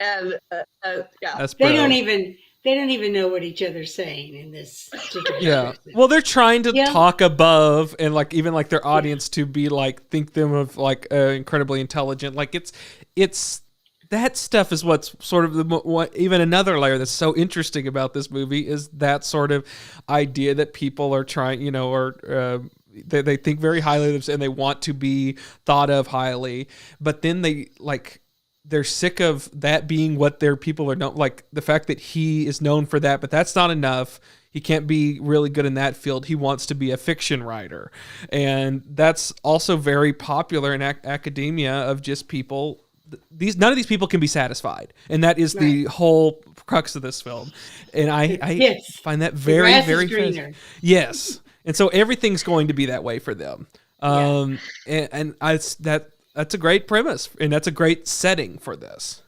And That's they don't even know what each other's saying in this particular person. Well, they're trying to talk above and like even like their audience to be like think them of like incredibly intelligent. Like it's that stuff is what's sort of what even another layer that's so interesting about this movie is that sort of idea that people are trying, or they think very highly of and they want to be thought of highly, but then they're sick of that being what their people are known, like the fact that he is known for that, but that's not enough. He can't be really good in that field. He wants to be a fiction writer. And that's also very popular in academia of just people. None of these people can be satisfied. And that is the whole crux of this film. And I find that very, very fascinating. Yes. And so everything's going to be that way for them. That's a great premise, and that's a great setting for this.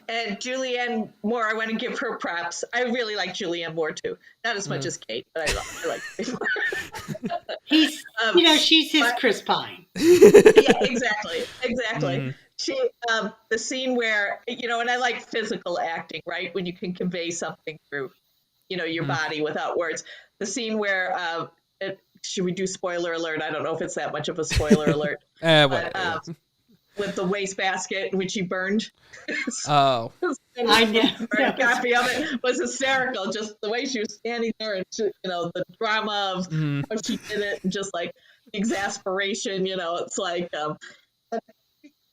And Julianne Moore, I want to give her props. I really like Julianne Moore too. Not as much as Cade, but I like Cade more. He's, she's his Chris Pine. Yeah, exactly. She, the scene where, and I like physical acting, right? When you can convey something through, your body without words. The scene where, should we do spoiler alert? I don't know if it's that much of a spoiler alert. With the wastebasket, which he burned. Oh. I know. A copy of it was hysterical. Just the way she was standing there and, the drama of how she did it and just like exasperation, it's like,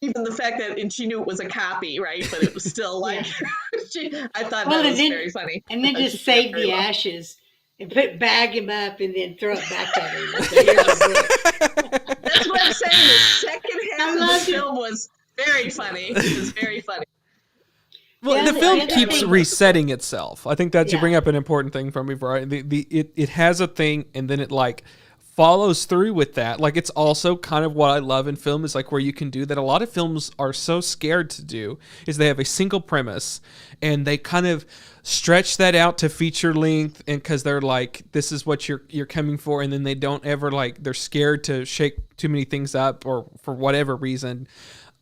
even the fact that, and she knew it was a copy, right? But it was still like, I thought that was very funny. And then just save the ashes and bag him up and then throw it back at him. That's what I'm saying. The second half of the film was very funny. It was very funny. Well, the film keeps resetting itself. I think that you bring up an important thing for me, Brian. It has a thing, and then it like follows through with that. Like it's also kind of what I love in film is like where you can do that. A lot of films are so scared to do is they have a single premise, and they kind of stretch that out to feature length, and because they're like, this is what you're coming for, and then they don't ever like they're scared to shake too many things up or for whatever reason.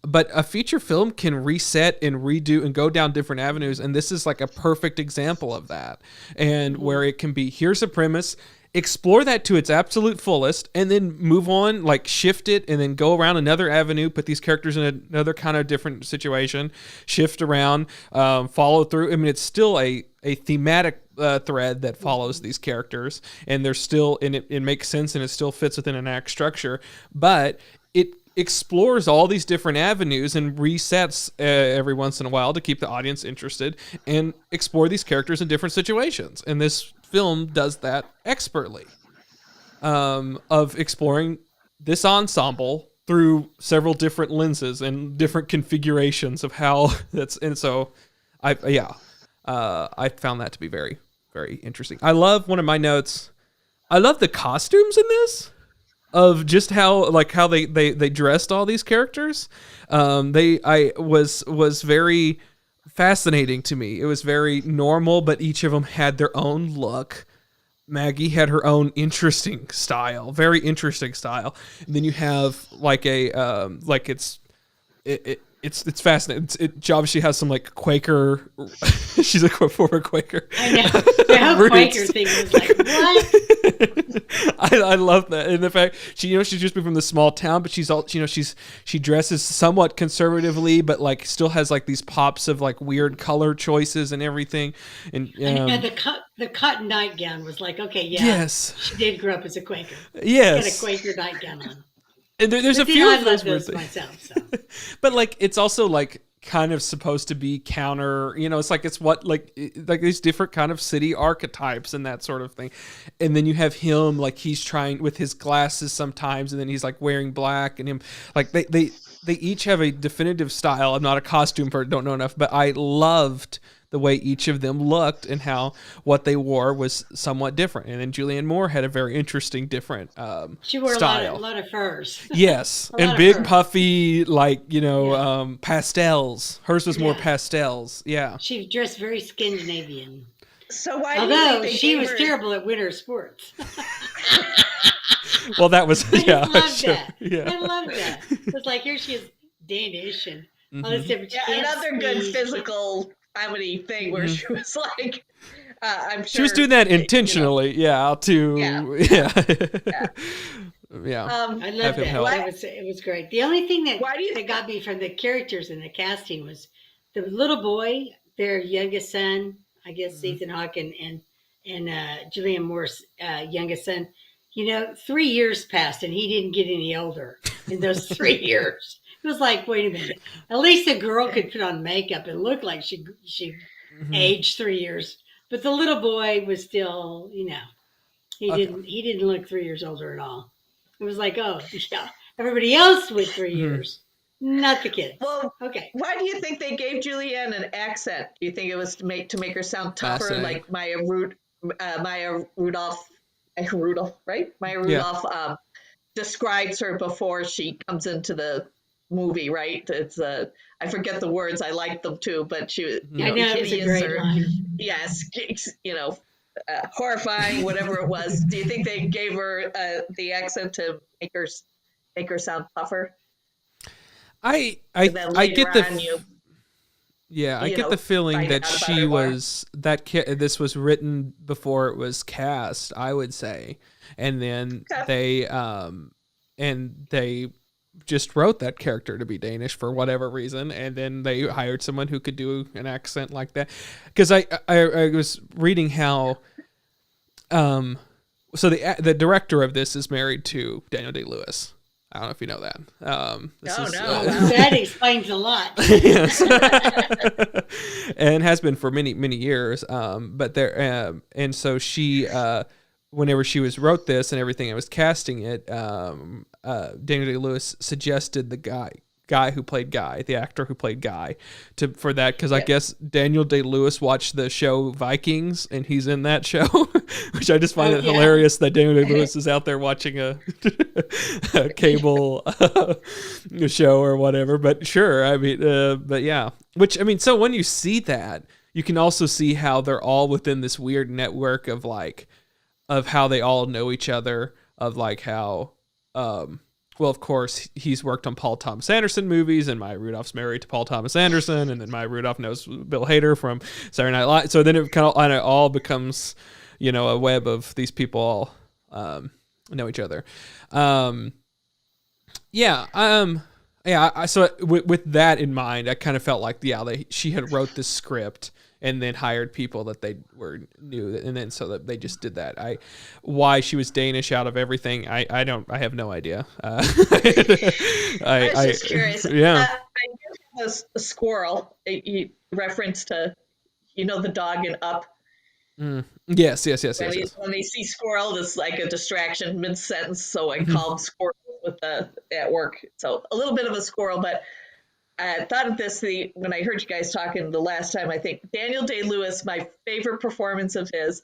But a feature film can reset and redo and go down different avenues, and this is like a perfect example of that. And where it can be, here's a premise, explore that to its absolute fullest, and then move on, like shift it, and then go around another avenue, put these characters in another kind of different situation, shift around, follow through. I mean, it's still a thematic thread that follows these characters, and they're still, and it makes sense, and it still fits within an act structure, but it explores all these different avenues and resets every once in a while to keep the audience interested and explore these characters in different situations. And this film does that expertly, of exploring this ensemble through several different lenses and different configurations of how that's. And so I found that to be very, very interesting. I love one of my notes. I love the costumes in this. Of just how they dressed all these characters, was very fascinating to me. It was very normal, but each of them had their own look. Maggie had her own interesting style, very interesting style. And then you have like It's fascinating. It obviously has some like Quaker. She's a former Quaker. I know the whole Quaker thing was like what? I love that, and the fact she's just been from the small town, but she's all she dresses somewhat conservatively, but like still has like these pops of like weird color choices and everything. And the cotton nightgown was like, okay, yeah, yes, she did grow up as a Quaker. Yes, She had a Quaker nightgown on. And there's a few of those weird things. Myself, so. But like it's also like kind of supposed to be counter, it's what like these different kind of city archetypes and that sort of thing. And then you have him like he's trying with his glasses sometimes, and then he's like wearing black, and him like they each have a definitive style. I'm not a costume person, don't know enough, but I loved the way each of them looked and how what they wore was somewhat different. And then Julianne Moore had a very interesting, different she wore style. a lot of furs. Yes, and big puffy, like pastels. Hers was more pastels. Yeah, she dressed very Scandinavian. So why? Although she was terrible at winter sports. Well, that was I loved that. Yeah, I loved that. It was like here she is Danish and all this different. Another good physical comedy thing where she was like, I'm sure she was doing that intentionally. Yeah. I love that. It was great. The only thing that got me from the characters and the casting was the little boy, their youngest son, I guess Ethan Hawke and Julianne Moore's youngest son. 3 years passed and he didn't get any older in those 3 years. It was like, wait a minute. At least a girl could put on makeup and look like she aged 3 years. But the little boy was still, he didn't look 3 years older at all. It was like, oh, yeah, everybody else with 3 years, not the kids. Well, okay. Why do you think they gave Julianne an accent? Do you think it was to make her sound tougher, like Maya Rudolph, right? Maya Rudolph describes her before she comes into the movie, right? It's I forget the words. I like them too, but she, I know it was a great line. Yes, horrifying, whatever it was. Do you think they gave her the accent to make her sound tougher? I get the I get the feeling that she was this was written before it was cast, I would say, and then they just wrote that character to be Danish for whatever reason, and then they hired someone who could do an accent like that. Because I was reading how so the director of this is married to Daniel Day-Lewis. I don't know if you know that. That explains a lot. Yes. And has been for many, many years. But there, and so she, whenever she wrote this and everything, and was casting it, Daniel Day-Lewis suggested the guy who played Guy, the actor who played Guy, for that, because I guess Daniel Day-Lewis watched the show Vikings, and he's in that show, which I just find it hilarious that Daniel Day-Lewis is out there watching a cable show or whatever. But sure, I mean, but yeah, which I mean, so when you see that, you can also see how they're all within this weird network of how they all know each other, of like how. Well, of course, he's worked on Paul Thomas Anderson movies, and Maya Rudolph's married to Paul Thomas Anderson, and then Maya Rudolph knows Bill Hader from Saturday Night Live. So then it kind of all becomes, a web of these people all know each other. So with that in mind, I kind of felt like she had wrote this script and then hired people that they knew, and then so that they just did that. Why she was Danish out of everything, I have no idea. I was just curious. Yeah, I do have a squirrel. A reference to, the dog in Up. Yes. When they see squirrel, it's like a distraction mid sentence, so I call them squirrel at work. So a little bit of a squirrel, but. I thought of this when I heard you guys talking the last time. I think Daniel Day-Lewis, my favorite performance of his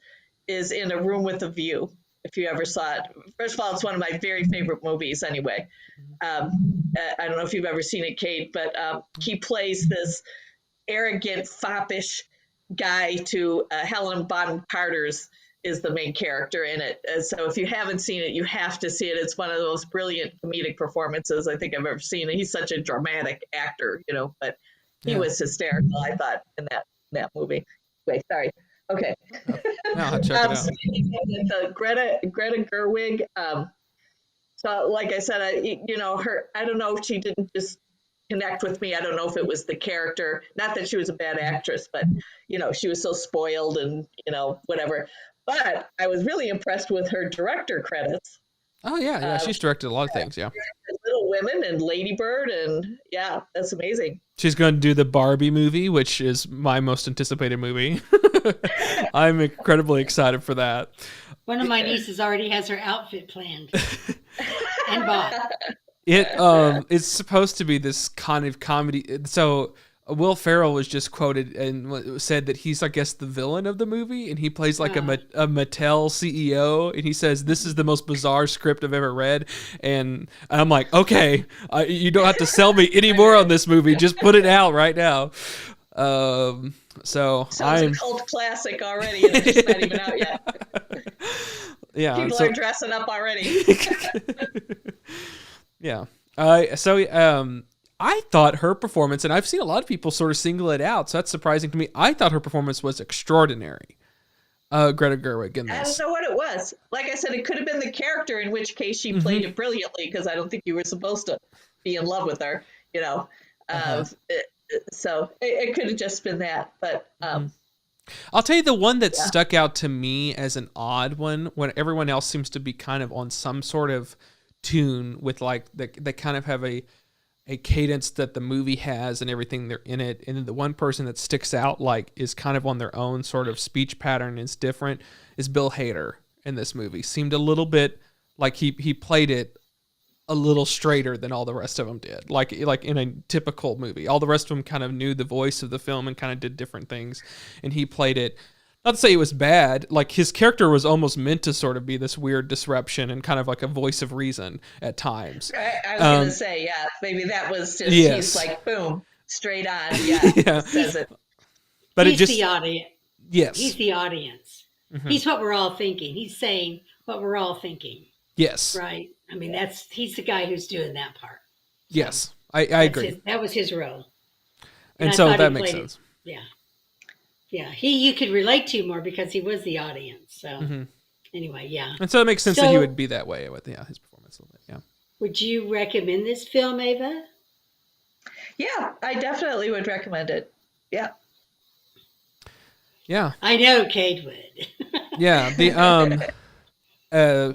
is in A Room with a View, if you ever saw it. First of all, it's one of my very favorite movies anyway. I don't know if you've ever seen it, Cade, but he plays this arrogant, foppish guy to Helen Bonham Carter's is the main character in it. And so if you haven't seen it, you have to see it. It's one of the most brilliant comedic performances I think I've ever seen. And he's such a dramatic actor, but he was hysterical, I thought, in that movie. Wait, sorry. Okay. I'll check it out. So Greta Gerwig. So like I said, I don't know if she didn't just connect with me. I don't know if it was the character. Not that she was a bad actress, but she was so spoiled and whatever. But I was really impressed with her director credits. Oh yeah, she's directed a lot of things. Yeah, Little Women and Lady Bird, and yeah, that's amazing. She's going to do the Barbie movie, which is my most anticipated movie. I'm incredibly excited for that. One of my nieces already has her outfit planned and bought. It's supposed to be this kind of comedy. So Will Ferrell was just quoted and said that he's, I guess, the villain of the movie, and he plays like a Mattel CEO, and he says, "This is the most bizarre script I've ever read," and I'm like, okay, you don't have to sell me any more on this movie. Just put it out right now. So sounds a cult classic already, and it's just not even out yet. Yeah, people are dressing up already. Yeah. I thought her performance, and I've seen a lot of people sort of single it out, so that's surprising to me. I thought her performance was extraordinary. Greta Gerwig in this. I don't know what it was. Like I said, it could have been the character, in which case she played it brilliantly, because I don't think you were supposed to be in love with her, so it could have just been that. But I'll tell you the one that stuck out to me as an odd one, when everyone else seems to be kind of on some sort of tune with like they kind of have a cadence that the movie has and everything, they're in it, and then the one person that sticks out like is kind of on their own sort of speech pattern, is different, is Bill Hader in this movie. Seemed a little bit like he played it a little straighter than all the rest of them did, like in a typical movie. All the rest of them kind of knew the voice of the film and kind of did different things, and he played it, not to say it was bad, like his character was almost meant to sort of be this weird disruption and kind of like a voice of reason at times. I was going to say, maybe that was just, he's like, boom, straight on, says it. But he's the audience. Yes. He's the audience. Mm-hmm. He's what we're all thinking. He's saying what we're all thinking. Yes. Right? I mean, he's the guy who's doing that part. Yes, I agree. That was his role. And so that makes sense. Yeah. Yeah, you could relate to more because he was the audience. So anyway, yeah. And so it makes sense that he would be that way with his performance a little bit. Yeah. Would you recommend this film, Ava? Yeah, I definitely would recommend it. Yeah. Yeah. I know Cade would. Yeah. The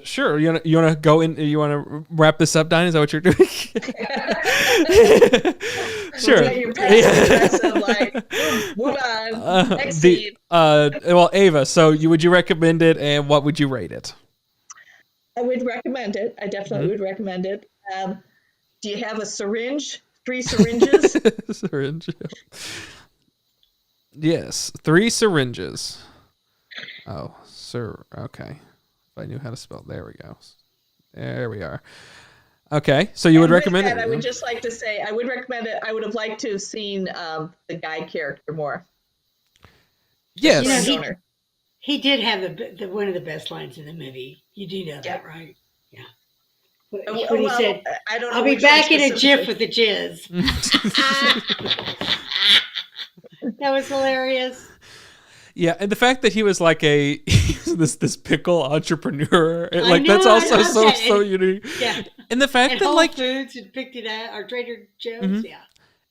sure. You want to go in? You want to wrap this up, Diane? Is that what you're doing? Sure. Move on. Next scene. Well, Ava. So would you recommend it, and what would you rate it? I would recommend it. I definitely would recommend it. Do you have a syringe? 3 syringes? Syringe. Yes, 3 syringes. Oh, sir. Okay. If I knew how to spell. There we go. There we are. Okay, so you would recommend it? I would just like to say I would recommend it. I would have liked to have seen the guy character more. Yes. He did have one of the best lines in the movie. You do know that, right? Yeah. When he said, I don't know, "I'll be back in a jiff with the jizz." That was hilarious. Yeah, and the fact that he was like this pickle entrepreneur, that's also so unique. Yeah, and the fact that Whole Foods had picked it out, or Trader Joe's, yeah.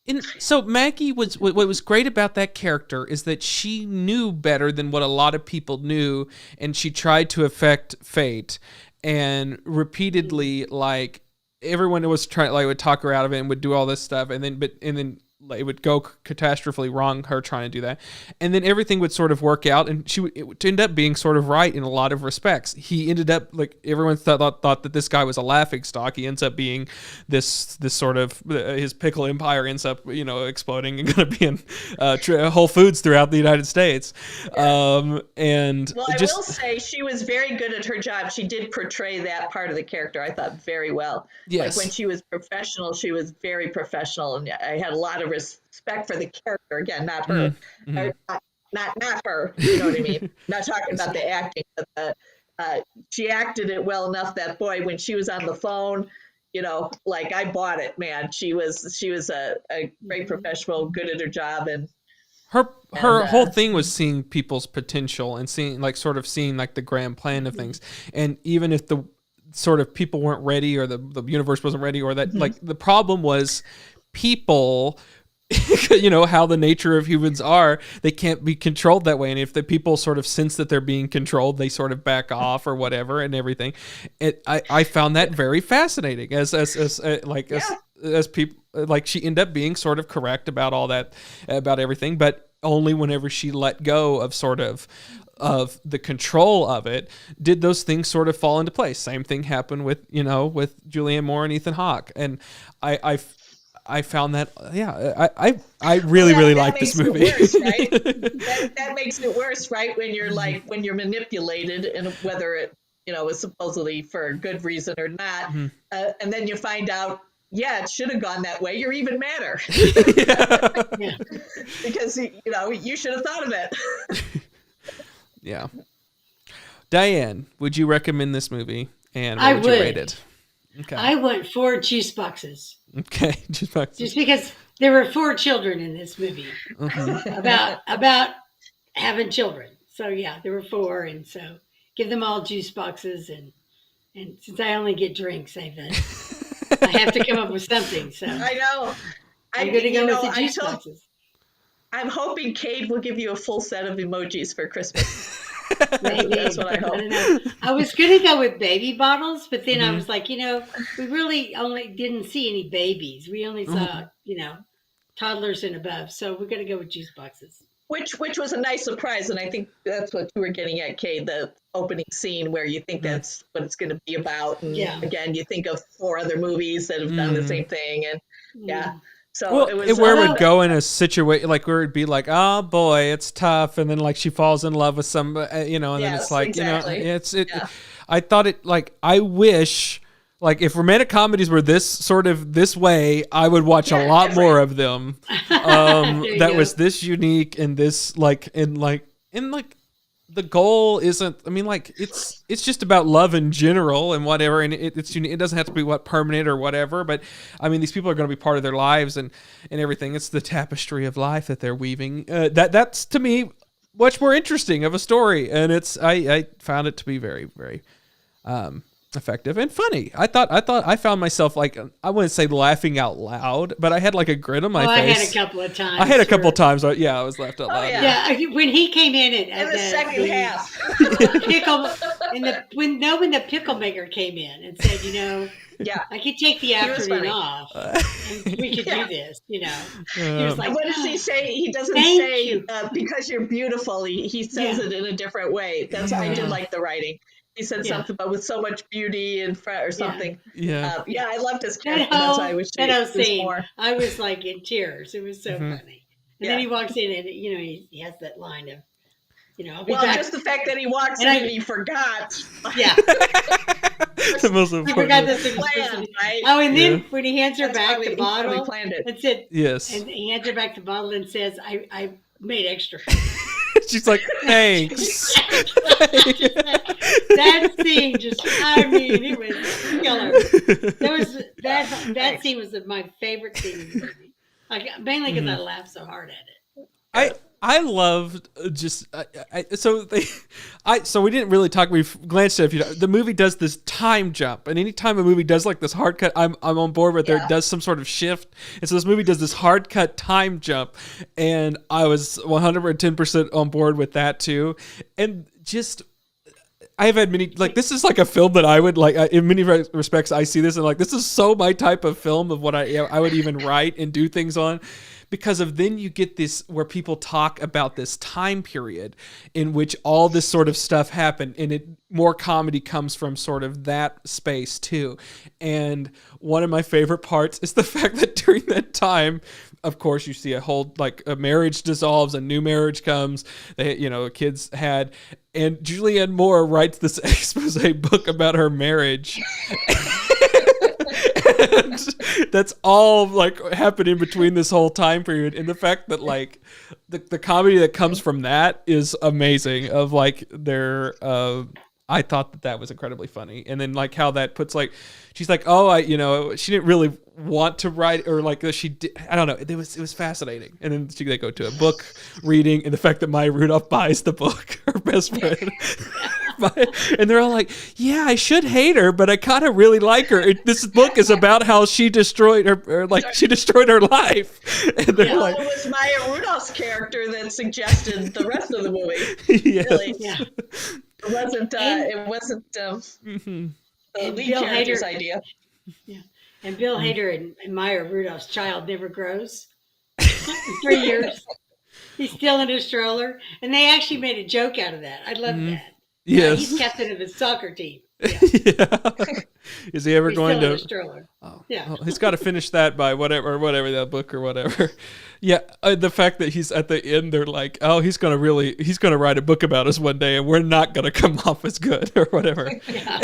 And so Maggie what was great about that character is that she knew better than what a lot of people knew, and she tried to affect fate, and repeatedly like everyone was trying would talk her out of it and would do all this stuff, and then it would go catastrophically wrong, her trying to do that. And then everything would sort of work out, and it would end up being sort of right in a lot of respects. He ended up, everyone thought that this guy was a laughingstock. He ends up being this sort of, his pickle empire ends up, exploding and going to be in Whole Foods throughout the United States. I will say she was very good at her job. She did portray that part of the character, I thought, very well. Yes. Like when she was professional, she was very professional, and I had a lot of respect for the character. Again, not her. not her, you know what I mean? Not talking about the acting, but she acted it well enough that, boy, when she was on the phone, you know, like, I bought it, man. She was a great professional, good at her job, and her whole thing was seeing people's potential and seeing like the grand plan of things. And even if the sort of people weren't ready, or the universe wasn't ready, or that like the problem was people, you know, how the nature of humans are, they can't be controlled that way. And if the people sort of sense that they're being controlled, they sort of back off or whatever and everything. I found that very fascinating as people, like, she ended up being sort of correct about all that, about everything, but only whenever she let go of sort of the control of it did those things sort of fall into place. Same thing happened with, you know, with Julianne Moore and Ethan Hawke. And I found that, I really like this movie. Worse, right? that makes it worse, right? When you're like, when you're manipulated, and whether it, you know, is supposedly for a good reason or not, and then you find out, yeah, it should have gone that way. You're even madder. Yeah. Because, you know, you should have thought of it. Yeah. Diane, would you recommend this movie? And I what would you rate it? Okay. I want 4 juice boxes. Okay, juice boxes. Just because there were 4 children in this movie about having children. So yeah, there were 4, and so give them all juice boxes, and since I only get drinks, I have to come up with something. So I know. I'm going to go with the juice boxes. I'm hoping Cade will give you a full set of emojis for Christmas. Maybe. That's what I hope. I don't know. I was going to go with baby bottles, but then I was like, you know, we really only didn't see any babies. We only saw, you know, toddlers and above. So we're going to go with juice boxes. Which was a nice surprise, and I think that's what you were getting at, Cade, the opening scene where you think that's what it's going to be about. And again, you think of 4 other movies that have done the same thing, and so it was. Where it would go in a situation like where it'd be like, oh boy, it's tough, and then like she falls in love with some, you know, and then it's like, exactly. you know, I thought it, like, I wish, like, if romantic comedies were this way, I would watch a lot more of them. That was this unique, and this the goal isn't, I mean, like, it's just about love in general and whatever, and it's unique. It doesn't have to be permanent or whatever, but I mean, these people are going to be part of their lives and everything. It's the tapestry of life that they're weaving. That's to me much more interesting of a story, and I found it to be very, very effective and funny. I found myself, like, I wouldn't say laughing out loud, but I had like a grin on my face. I had a couple of times. I was laughed out loud. Yeah, when he came in in the second half, when the pickle maker came in and said, you know, I could take the afternoon off, and we could do this, you know. He was like, what does he say? He doesn't say because you're beautiful. He says it in a different way. That's I did like the writing. He said something about with so much beauty and or something. I loved his character. That's why I wish he was more. I was like in tears. It was so funny. And then he walks in, and you know, he has that line of, you know, I'll be back. Just the fact that he walks in and he forgot. Yeah. The most important. I forgot this plan, right? Oh, and then when he hands her back the bottle, and said, yes, and he hands her back the bottle and says, "I made extra." She's like, thanks. That scene just, I mean, it was killer. That scene was my favorite scene in the movie. Like, mainly because I laughed so hard at it. I loved just so we didn't really talk. We've glanced at it. The movie does this time jump, and anytime a movie does like this hard cut, I'm on board with. There does some sort of shift, and so this movie does this hard cut time jump, and I was 110% on board with that too. And just, I have had many, like, this is like a film that I would like, in many respects. I see this and like, this is so my type of film of what I would even write and do things on. Because of then you get this where people talk about this time period in which all this sort of stuff happened, and more comedy comes from sort of that space too. And one of my favorite parts is the fact that during that time, of course, you see a whole, like, a marriage dissolves, a new marriage comes, kids had, and Julianne Moore writes this expose book about her marriage. That's all like happened in between this whole time period, and the fact that like the comedy that comes from that is amazing. Of like their I thought that was incredibly funny, and then like how that puts like she's like, oh, she didn't really want to write, or like she did, I don't know, it was fascinating. And then they go to a book reading, and the fact that Maya Rudolph buys the book, her best friend. And they're all like, yeah, I should hate her, but I kind of really like her. This book is about how she destroyed her, or like she destroyed her life. And they're like, it was Maya Rudolph's character that suggested the rest of the movie. Yes. Really. Yeah. It wasn't the lead Bill character's Hader, idea. Yeah. And Bill Hader and Maya Rudolph's child never grows. 3 years. He's still in a stroller. And they actually made a joke out of that. I love that. Yes. He's captain of his soccer team. Yeah. Yeah. Is he ever going still to? In a stroller. Oh, yeah. Well, he's got to finish that by whatever that book or whatever. Yeah, the fact that he's at the end, they're like, oh, he's gonna write a book about us one day, and we're not gonna come off as good or whatever. Yeah.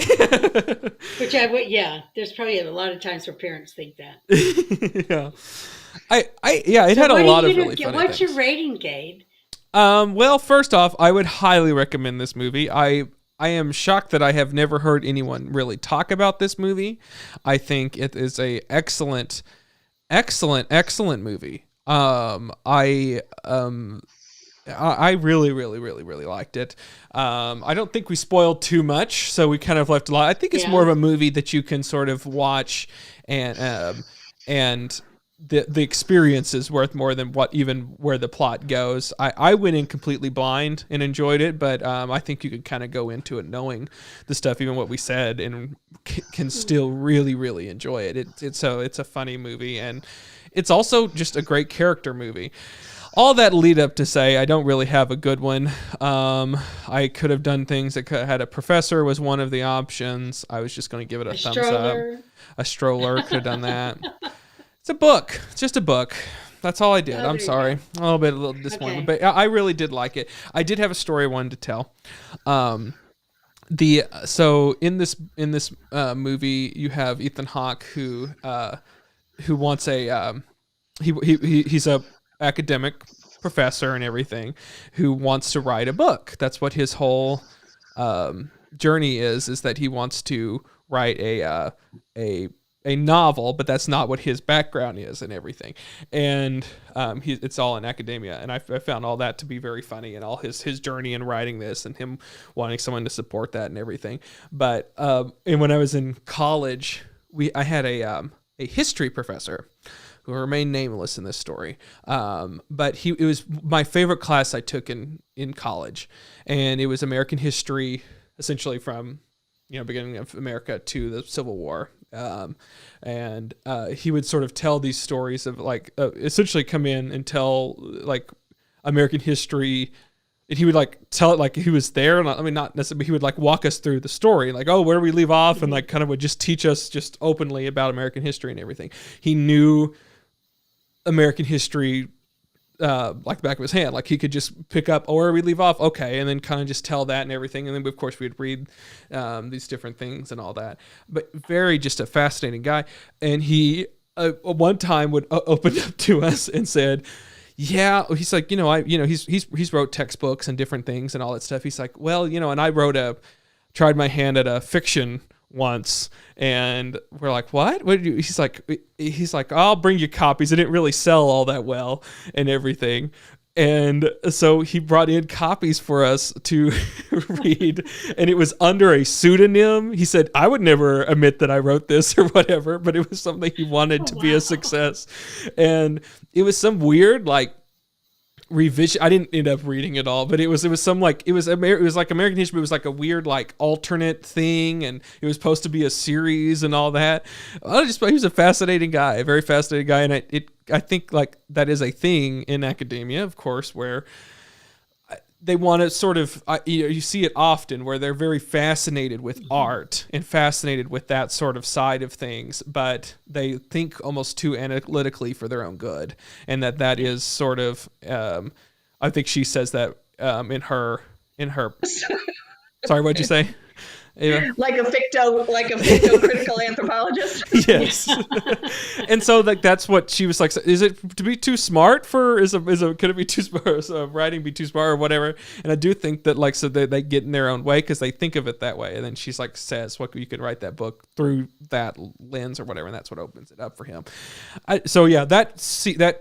Which I would. Yeah. There's probably a lot of times where parents think that. Yeah. It had a lot of really funny What's things. your rating, Cade? Well, first off, I would highly recommend this movie. I am shocked that I have never heard anyone really talk about this movie. I think it is a excellent movie. I really, really, really, really liked it. I don't think we spoiled too much, so we kind of left a lot. I think it's more of a movie that you can sort of watch, and the experience is worth more than where the plot goes. I went in completely blind and enjoyed it, but I think you could kind of go into it knowing the stuff, even what we said, and can still really, really enjoy it. It's a funny movie, and it's also just a great character movie. All that lead up to say I don't really have a good one. I could have done things that had a professor was one of the options. I was just going to give it a thumbs stroller. up. A stroller, could have done that. It's a book. It's just a book. That's all I did. I'm sorry. A little disappointed, but I really did like it. I did have a story I wanted to tell. So in this movie, you have Ethan Hawke who wants he's a academic professor and everything who wants to write a book. That's what his whole journey is that he wants to write a novel, but that's not what his background is and everything. And it's all in academia. And I found all that to be very funny, and all his journey in writing this and him wanting someone to support that and everything. But and when I was in college, I had a history professor who remained nameless in this story. But it was my favorite class I took in college. And it was American history, essentially from beginning of America to the Civil War. And he would sort of tell these stories of essentially come in and tell like American history. And he would like tell it like he was there. I mean, not necessarily, but he would like walk us through the story, like, oh, where do we leave off? And like kind of would just teach us just openly about American history and everything. He knew American history like the back of his hand. Like he could just pick up, oh, where do we leave off? Okay. And then kind of just tell that and everything. And then of course we'd read these different things and all that, but very just a fascinating guy. And he one time would open up to us and said, yeah, he's like, he's wrote textbooks and different things and all that stuff. He's like, well, and I tried my hand at a fiction once, and we're like, what did you? He's like, I'll bring you copies. It didn't really sell all that well and everything. And so he brought in copies for us to read, and it was under a pseudonym. He said, I would never admit that I wrote this or whatever, but it was something he wanted to be a success. And it was some weird, like, revision. I didn't end up reading it all, but it was some like it was like American history. But it was like a weird like alternate thing, and it was supposed to be a series and all that. He was a fascinating guy, a very fascinating guy, and I think like that is a thing in academia, of course, where they want to sort of you see it often where they're very fascinated with art and fascinated with that sort of side of things, but they think almost too analytically for their own good, and that is sort of I think she says that in her sorry, what'd you say? Yeah. Like a ficto anthropologist. Yes. And so like that's what she was like, is it to be too smart for could it be too smart, writing be too smart or whatever? And I do think that like so they get in their own way because they think of it that way, and then she's like says what you can write that book through that lens or whatever, and that's what opens it up for him. So yeah, that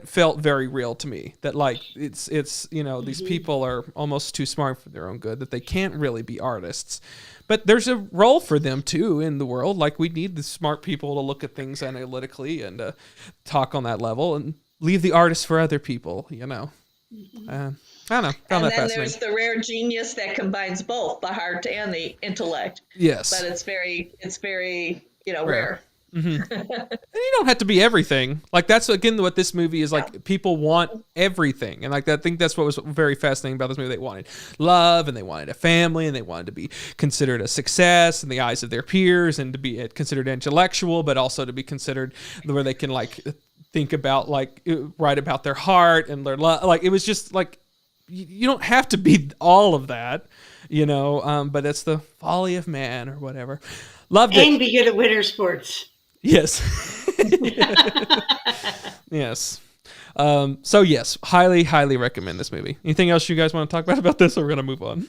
felt very real to me, that like it's these people are almost too smart for their own good, that they can't really be artists. But there's a role for them, too, in the world. Like, we need the smart people to look at things analytically and talk on that level and leave the artists for other people, I don't know. And then there's the rare genius that combines both the heart and the intellect. Yes. But it's very rare. Mm-hmm. And you don't have to be everything. Like, that's again what this movie is like. People want everything, and like I think that's what was very fascinating about this movie. They wanted love, and they wanted a family, and they wanted to be considered a success in the eyes of their peers, and to be considered intellectual, but also to be considered where they can like think about like write about their heart and their love. Like it was just like you don't have to be all of that, but it's the folly of man or whatever. Loved it. And be good at winter sports. Yes. Yes. So yes, highly, highly recommend this movie. Anything else you guys want to talk about this, or we're going to move on?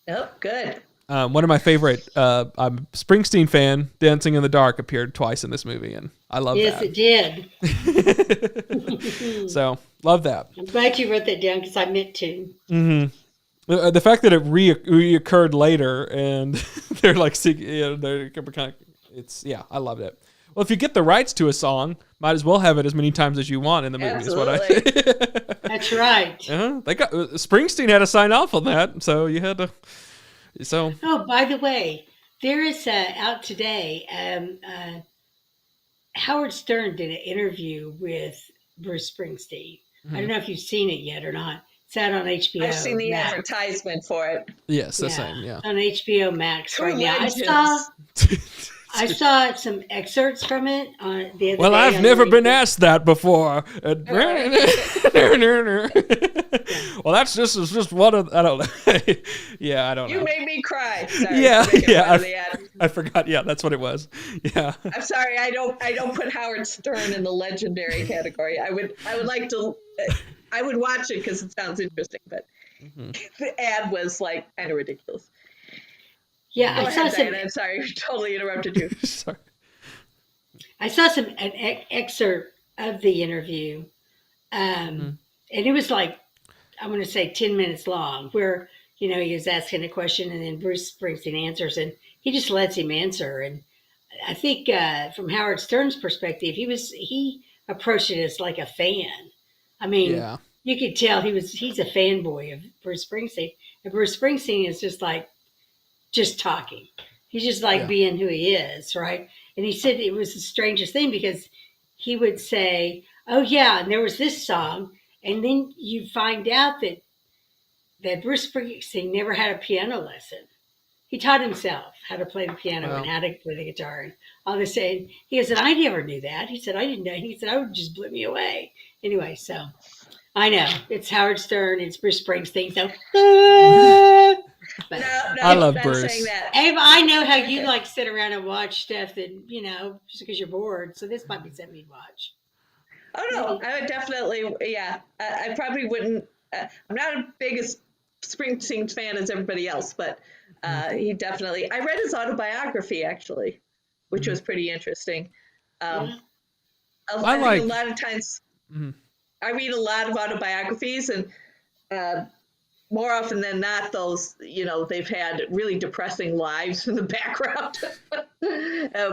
Nope, good. One of my favorite, I'm a Springsteen fan, Dancing in the Dark appeared twice in this movie, and I love that. Yes, it did. So, love that. I'm glad you wrote that down because I meant to. Mm-hmm. The fact that it reoccurred later, and they're like, they're kind of, I loved it. Well, if you get the rights to a song, might as well have it as many times as you want in the movie. Absolutely. Is what I think. That's right. They got Springsteen had to sign off on that, so you had to. So. Oh, by the way, there is out today. Howard Stern did an interview with Bruce Springsteen. I don't know if you've seen it yet or not. It's out on HBO. I've seen the Max. advertisement for it. Yes, the same. Yeah, on HBO Max True right now. legends. I saw some excerpts from it the other day. Well, I've never been asked that before. Well, that's just one of, I don't know. Yeah, I don't know. You made me cry. Sorry, yeah. I forgot. Yeah, that's what it was. Yeah. I'm sorry. I don't put Howard Stern in the legendary category. I would like to. I would watch it because it sounds interesting, but the ad was like kind of ridiculous. Yeah, I saw some. I'm sorry, I totally interrupted you. Sorry. I saw an excerpt of the interview, and it was like, I'm going to say 10 minutes long, where he was asking a question and then Bruce Springsteen answers, and he just lets him answer. And I think from Howard Stern's perspective, he approached it as like a fan. I mean, you could tell he's a fanboy of Bruce Springsteen, and Bruce Springsteen is just talking. He's just like being who he is, right? And he said it was the strangest thing because he would say, "Oh yeah, and there was this song," and then you find out that Bruce Springsteen never had a piano lesson. He taught himself how to play the piano and how to play the guitar and all this. And he goes, "And I never knew that." He said, "I didn't know." He said, "I would just blew me away." Anyway, so I know it's Howard Stern, it's Bruce Springsteen, so. But I love Bruce. Abe, I know how you like sit around and watch stuff that, just because you're bored. So this might be something you'd watch. Oh, no, I would definitely, I probably wouldn't, I'm not as big a Springsteen fan as everybody else, but he definitely, I read his autobiography, actually, which was pretty interesting. A lot of times, I read a lot of autobiographies, and more often than not, those, they've had really depressing lives in the background,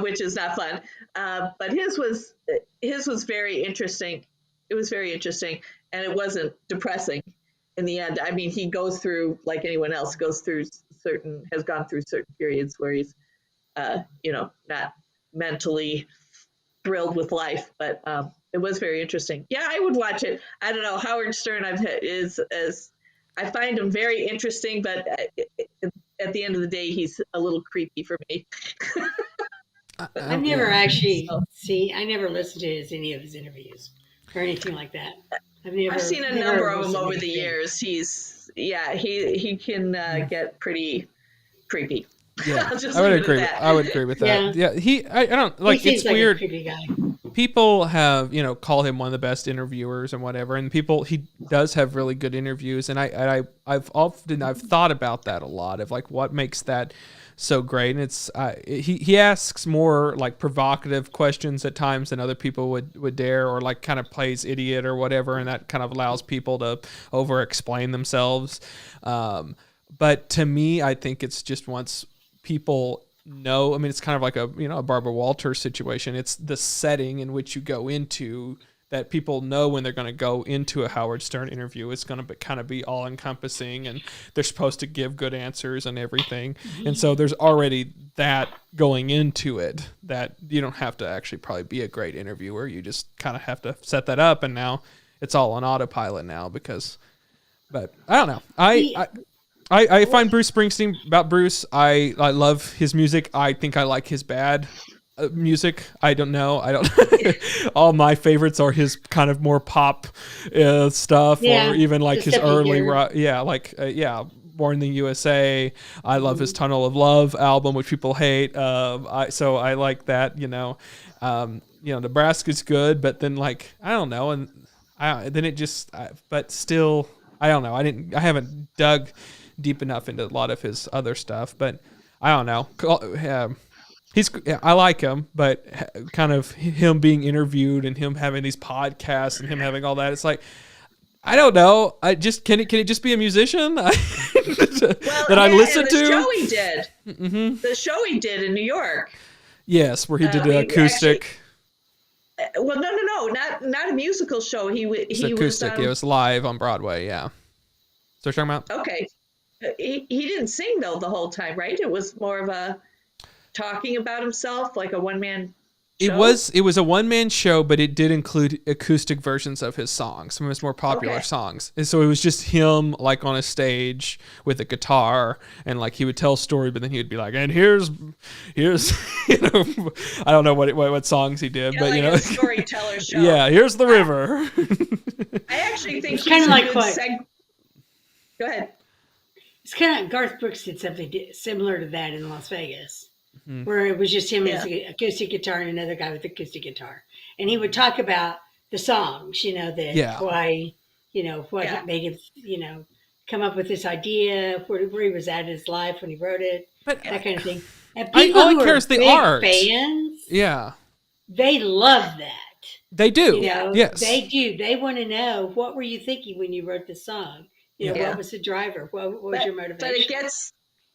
which is not fun. But his was very interesting. It was very interesting, and it wasn't depressing in the end. I mean, he goes through, like anyone else, has gone through certain periods where he's, not mentally thrilled with life, but it was very interesting. Yeah, I would watch it. I don't know. Howard Stern I find him very interesting, but at the end of the day, he's a little creepy for me. I've never actually I never listened to any of his interviews or anything like that. I've seen a number of them over the years. He can get pretty creepy. Yeah, I'll just I would leave it agree. at that. I would agree with that. Yeah. Yeah, I don't like. He It's seems like weird. a creepy guy. People have call him one of the best interviewers and whatever, and he does have really good interviews, and I've thought about that a lot of like what makes that so great, and it's he asks more like provocative questions at times than other people would dare, or like kind of plays idiot or whatever, and that kind of allows people to over explain themselves. But to me, I think it's just once people know, I mean, it's kind of like a Barbara Walters situation. It's the setting in which you go into that people know when they're going to go into a Howard Stern interview. It's going to kind of be all encompassing, and they're supposed to give good answers and everything. And so there's already that going into it, that you don't have to actually probably be a great interviewer. You just kind of have to set that up, and now it's all on autopilot now but I don't know. I find Bruce Springsteen, about Bruce, I love his music. I think I like his bad music. I don't know. All my favorites are his kind of more pop stuff, or even like his early rock. Born in the USA. I love his Tunnel of Love album, which people hate. So I like that. Nebraska's good, but then like I don't know, and then it just. But still, I don't know. I haven't dug deep enough into a lot of his other stuff, but I don't know. I like him, but kind of him being interviewed and him having these podcasts and him having all that, it's like, I don't know. Can it just be a musician I listen to? The show he did. Mm-hmm. The show he did in New York. Yes, where he did the acoustic. No, not a musical show. He acoustic. It was live on Broadway. Yeah. So you're talking about? Okay. He didn't sing though the whole time, right? It was more of a talking about himself, like a one-man show. It was a one-man show, but it did include acoustic versions of his songs, some of his more popular songs. And so it was just him like on a stage with a guitar, and like he would tell a story, but then he would be like, and here's I don't know what songs he did, but like a storyteller show. Yeah, here's the river. I actually think it's kind of like what. Go ahead. It's kind of like Garth Brooks did something similar to that in Las Vegas, where it was just him as an acoustic guitar and another guy with acoustic guitar. And he would talk about the songs, why, what made him, come up with this idea, where he was at in his life when he wrote it, that kind of thing. And people all who I care is the art. Fans, they love that. They do. Yes. They do. They want to know, what were you thinking when you wrote the song? What was the driver? What was your motivation? But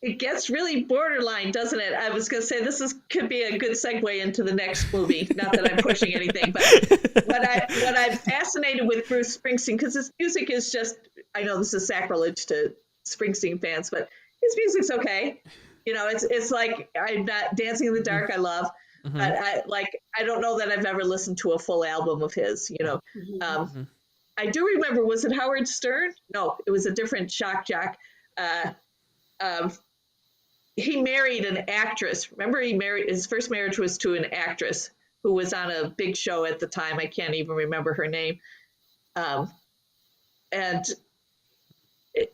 it gets really borderline, doesn't it? I was going to say could be a good segue into the next movie. Not that I'm pushing anything, but what I'm fascinated with Bruce Springsteen, because his music is just, I know this is sacrilege to Springsteen fans, but his music's okay. It's like, I'm not Dancing in the Dark. I love, but I don't know that I've ever listened to a full album of his. I do remember, was it Howard Stern? No, it was a different shock jock. He married an actress. Remember, his first marriage was to an actress who was on a big show at the time. I can't even remember her name. And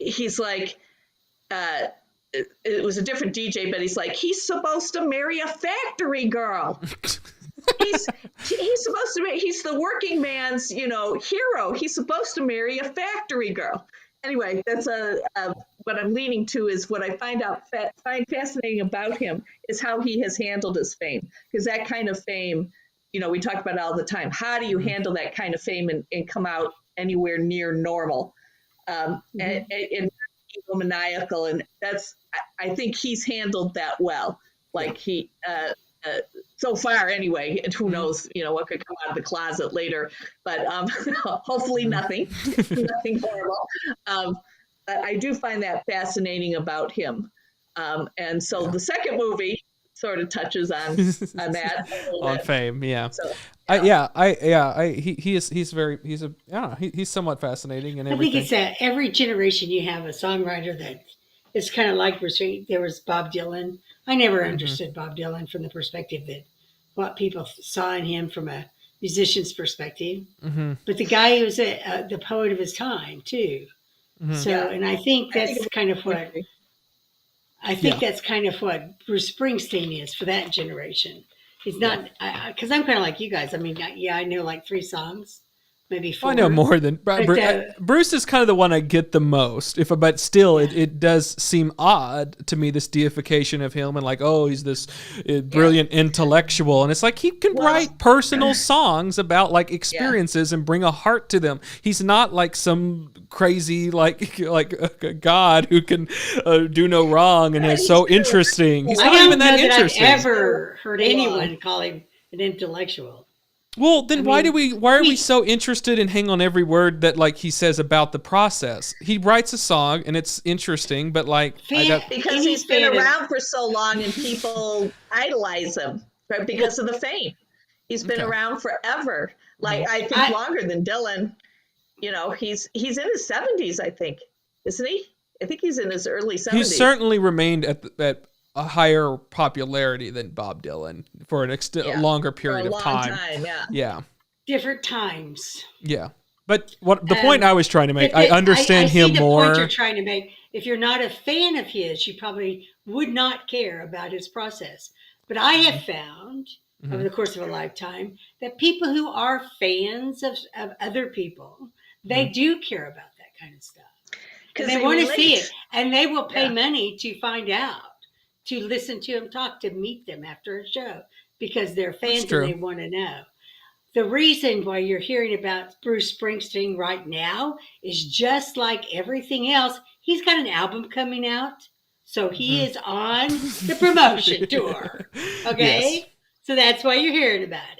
he's like, it was a different DJ, but he's like, he's supposed to marry a factory girl. He's supposed to be, he's the working man's, hero. He's supposed to marry a factory girl. Anyway, that's what I'm leaning to is what I find fascinating about him is how he has handled his fame. Because that kind of fame, we talk about it all the time. How do you handle that kind of fame and come out anywhere near normal? And maniacal, and I think he's handled that well. Like he so far anyway, and who knows, what could come out of the closet later, but hopefully nothing horrible. I do find that fascinating about him. And so the second movie sort of touches on that on fame. Yeah. So, he's somewhat fascinating, and everything. I think it's that every generation you have a songwriter that is kind of like there was Bob Dylan. I never understood Bob Dylan from the perspective that what people saw in him from a musician's perspective. But the guy was the poet of his time too. So, and I think that's kind of what I think that's kind of what Bruce Springsteen is for that generation. He's not, because I'm kind of like you guys. I mean, I know like 3 songs, maybe 4. I know more than But, Bruce is kind of the one I get the most. But still, it does seem odd to me, this deification of him, and like, oh, he's this brilliant intellectual, and it's like he can write personal songs about like experiences and bring a heart to them. He's not like some crazy like a god who can do no wrong and is so interesting. He's not even that interesting. I've ever heard anyone call him an intellectual. Well, then why are we so interested in hang on every word that like he says about the process? He writes a song and it's interesting, but like because he's been around for so long and people idolize him because of the fame. He's been around forever. Like I think longer than Dylan. You know, he's in his 70s, I think, isn't he? I think he's in his early 70s. He's certainly remained at a higher popularity than Bob Dylan for a longer period of time. Yeah. Different times. Yeah. But the point I was trying to make, I understand him more. The point you're trying to make. If you're not a fan of his, you probably would not care about his process. But I have found over the course of a lifetime that people who are fans of other people, they do care about that kind of stuff. Because they want to see it. And they will pay money to find out, to listen to him talk, to meet them after a show, because they're fans and they want to know. The reason why you're hearing about Bruce Springsteen right now is just like everything else. He's got an album coming out, so he is on the promotion tour. Okay? Yes. So that's why you're hearing about him.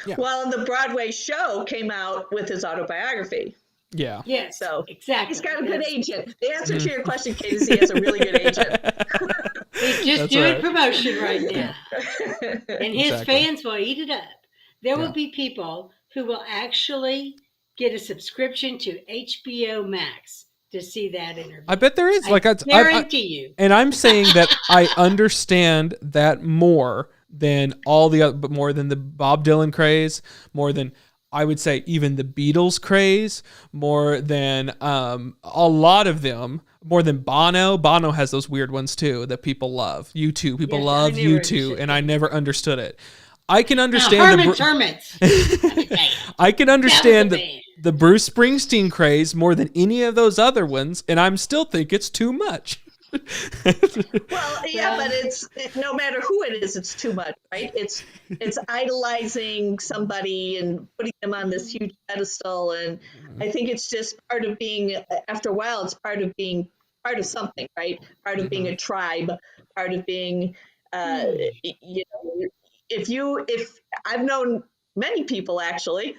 Yeah. Well, the Broadway show came out with his autobiography. Yeah. Yes. So exactly. He's got a good agent. The answer to your question, Cade, is he has a really good agent. He's just doing promotion right now. And his fans will eat it up. There will be people who will actually get a subscription to HBO Max to see that interview. I bet there is. I guarantee you. And I'm saying that I understand that more than all the other, but more than the Bob Dylan craze, more than I would say even the Beatles craze, more than a lot of them, more than Bono. Bono has those weird ones too that people love. U2, people love U2, and I never understood it. I can understand I can understand the Bruce Springsteen craze more than any of those other ones, and I'm still think it's too much. Well, yeah, but it's no matter who it is, it's too much, right? It's idolizing somebody and putting them on this huge pedestal, and I think it's just part of being. After a while, it's part of being part of something, right? Part of being a tribe, part of being, you know. If I've known many people actually,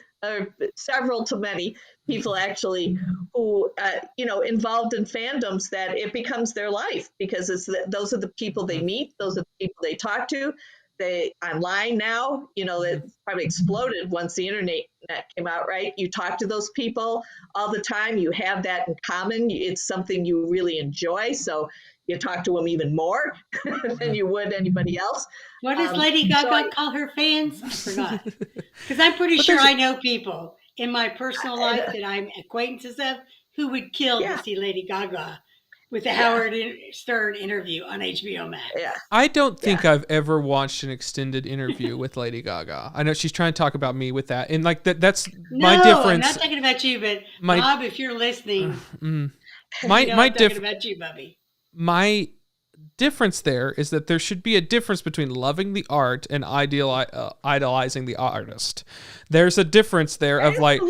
several to many people actually, who involved in fandoms, that it becomes their life because those are the people they meet, those are the people they talk to. They online now, it probably exploded once the internet came out, right? You talk to those people all the time. You have that in common. It's something you really enjoy. So you talk to them even more than you would anybody else. What does Lady Gaga call her fans? I forgot. Because I'm pretty sure I know people in my personal life that I'm acquaintances of who would kill to see Lady Gaga with the Howard Stern interview on HBO Max. Yeah. I don't think I've ever watched an extended interview with Lady Gaga. I know she's trying to talk about me with that. And like that's my difference. No, I'm not talking about you, but Bob, if you're listening, my talking about you, Bubby. My difference there is that there should be a difference between loving the art and idolizing the artist. There's a difference there of like,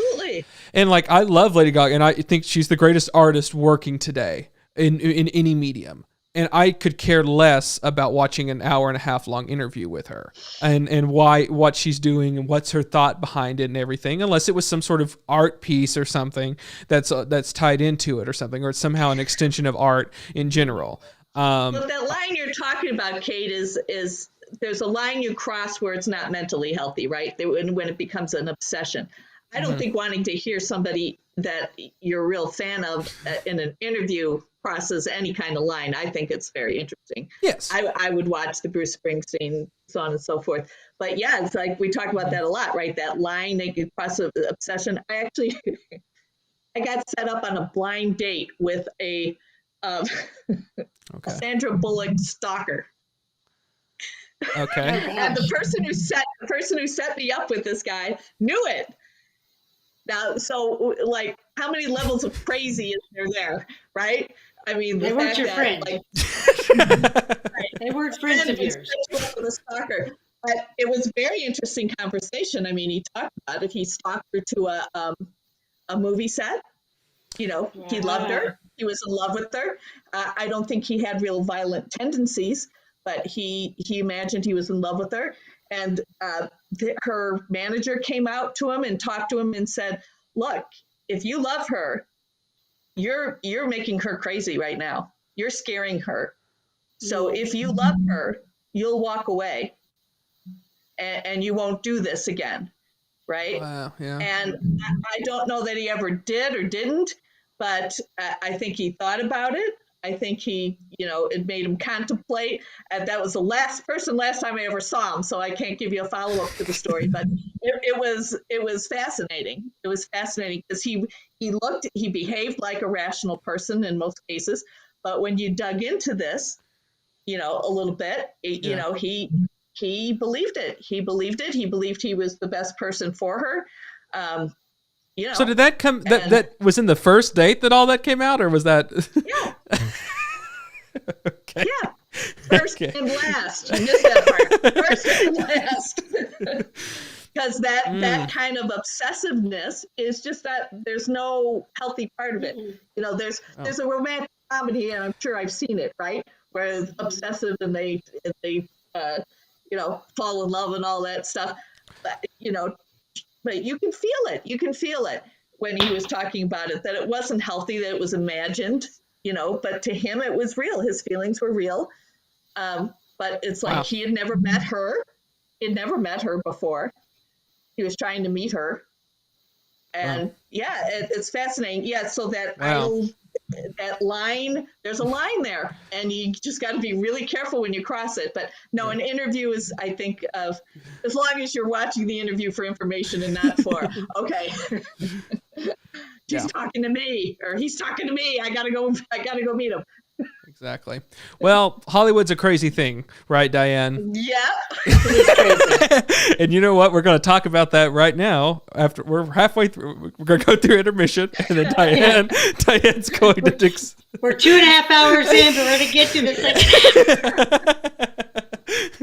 and like I love Lady Gaga and I think she's the greatest artist working today in any medium. And I could care less about watching an hour and a half long interview with her and what she's doing and what's her thought behind it and everything, unless it was some sort of art piece or something that's tied into it or something, or it's somehow an extension of art in general. But that line you're talking about, Cade, is there's a line you cross where it's not mentally healthy, right? When it becomes an obsession. I don't think wanting to hear somebody that you're a real fan of in an interview crosses any kind of line. I think it's very interesting. Yes. I would watch the Bruce Springsteen, so on and so forth. But yeah, it's like we talk about that a lot, right? That line that you cross an obsession. I got set up on a blind date with a a Okay. Sandra Bullock stalker. Okay. And the person who set me up with this guy knew it. Now, so like, how many levels of crazy is there, right? I mean, They weren't your friend. Like, they weren't friends of yours. With a stalker. But it was a very interesting conversation. I mean, he talked about it. He stalked her to a movie set. You know, he loved her. He was in love with her. I don't think he had real violent tendencies, but he imagined he was in love with her. And her manager came out to him and talked to him and said, "Look, if you love her, you're making her crazy right now. You're scaring her. So if you love her, you'll walk away, and you won't do this again." Right? Wow. Yeah. And I don't know that he ever did or didn't, but I think he thought about it. I think he, it made him contemplate. And that was the last time I ever saw him. So I can't give you a follow-up to the story, but it was fascinating. It was fascinating because he behaved like a rational person in most cases. But when you dug into this, a little bit, he believed it. He believed it. He believed he was the best person for her. So did that come? That was in the first date that all that came out, or was that? Yeah. Okay. Yeah. First and last. You missed that part. First and last. Because that kind of obsessiveness is just that there's no healthy part of it. There's a romantic comedy, and I'm sure I've seen it, right? Where it's obsessive and they fall in love and all that stuff. But you can feel it. You can feel it when he was talking about it, that it wasn't healthy, that it was imagined, but to him it was real. His feelings were real. But it's like he had never met her. He had never met her before. He was trying to meet her. And it's fascinating. Yeah, so that that line, there's a line there, and you just got to be really careful when you cross it. But no, an interview is, I think, of as long as you're watching the interview for information and not for she's talking to me, or he's talking to me, I gotta go meet him. Exactly. Well, Hollywood's a crazy thing, right, Diane? Yeah. And you know what? We're going to talk about that right now. After we're halfway through, we're going to go through intermission, and then Diane's going to. We're 2.5 hours in, but we're going to get to the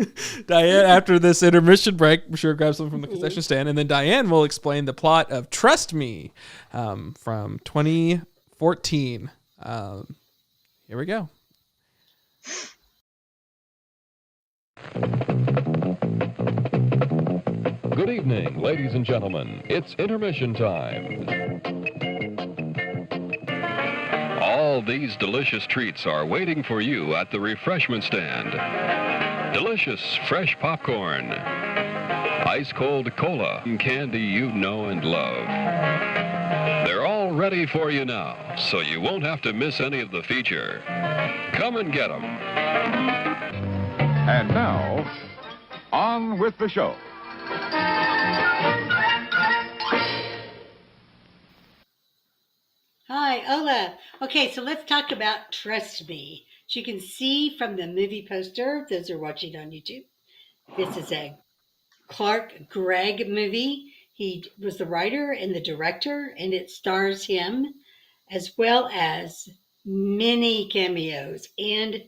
second. Diane, after this intermission break, I'm sure grab something from the concession stand, and then Diane will explain the plot of Trust Me from 2014. Here we go. Good evening, ladies and gentlemen. It's intermission time. All these delicious treats are waiting for you at the refreshment stand. Delicious fresh popcorn, ice-cold cola, and candy you know and love. They're all ready for you now, so you won't have to miss any of the feature. Come and get them. And now, on with the show. Hi, Ola. Okay, so let's talk about Trust Me. As you can see from the movie poster, those are watching on YouTube, this is a Clark Gregg movie. He was the writer and the director, and it stars him, as well as many cameos and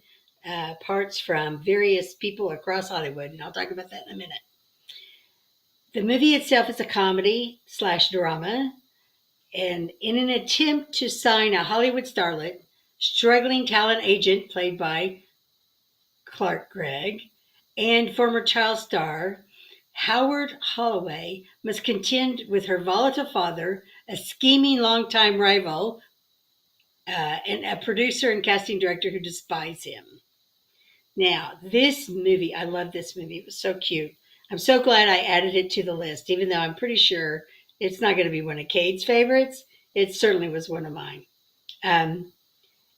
parts from various people across Hollywood, and I'll talk about that in a minute. The movie itself is a comedy/drama, and in an attempt to sign a Hollywood starlet, struggling talent agent played by Clark Gregg and former child star Howard Holloway must contend with her volatile father, a scheming longtime rival, and a producer and casting director who despise him. Now, this movie, I love this movie. It was so cute. I'm so glad I added it to the list, even though I'm pretty sure it's not going to be one of Cade's favorites. It certainly was one of mine.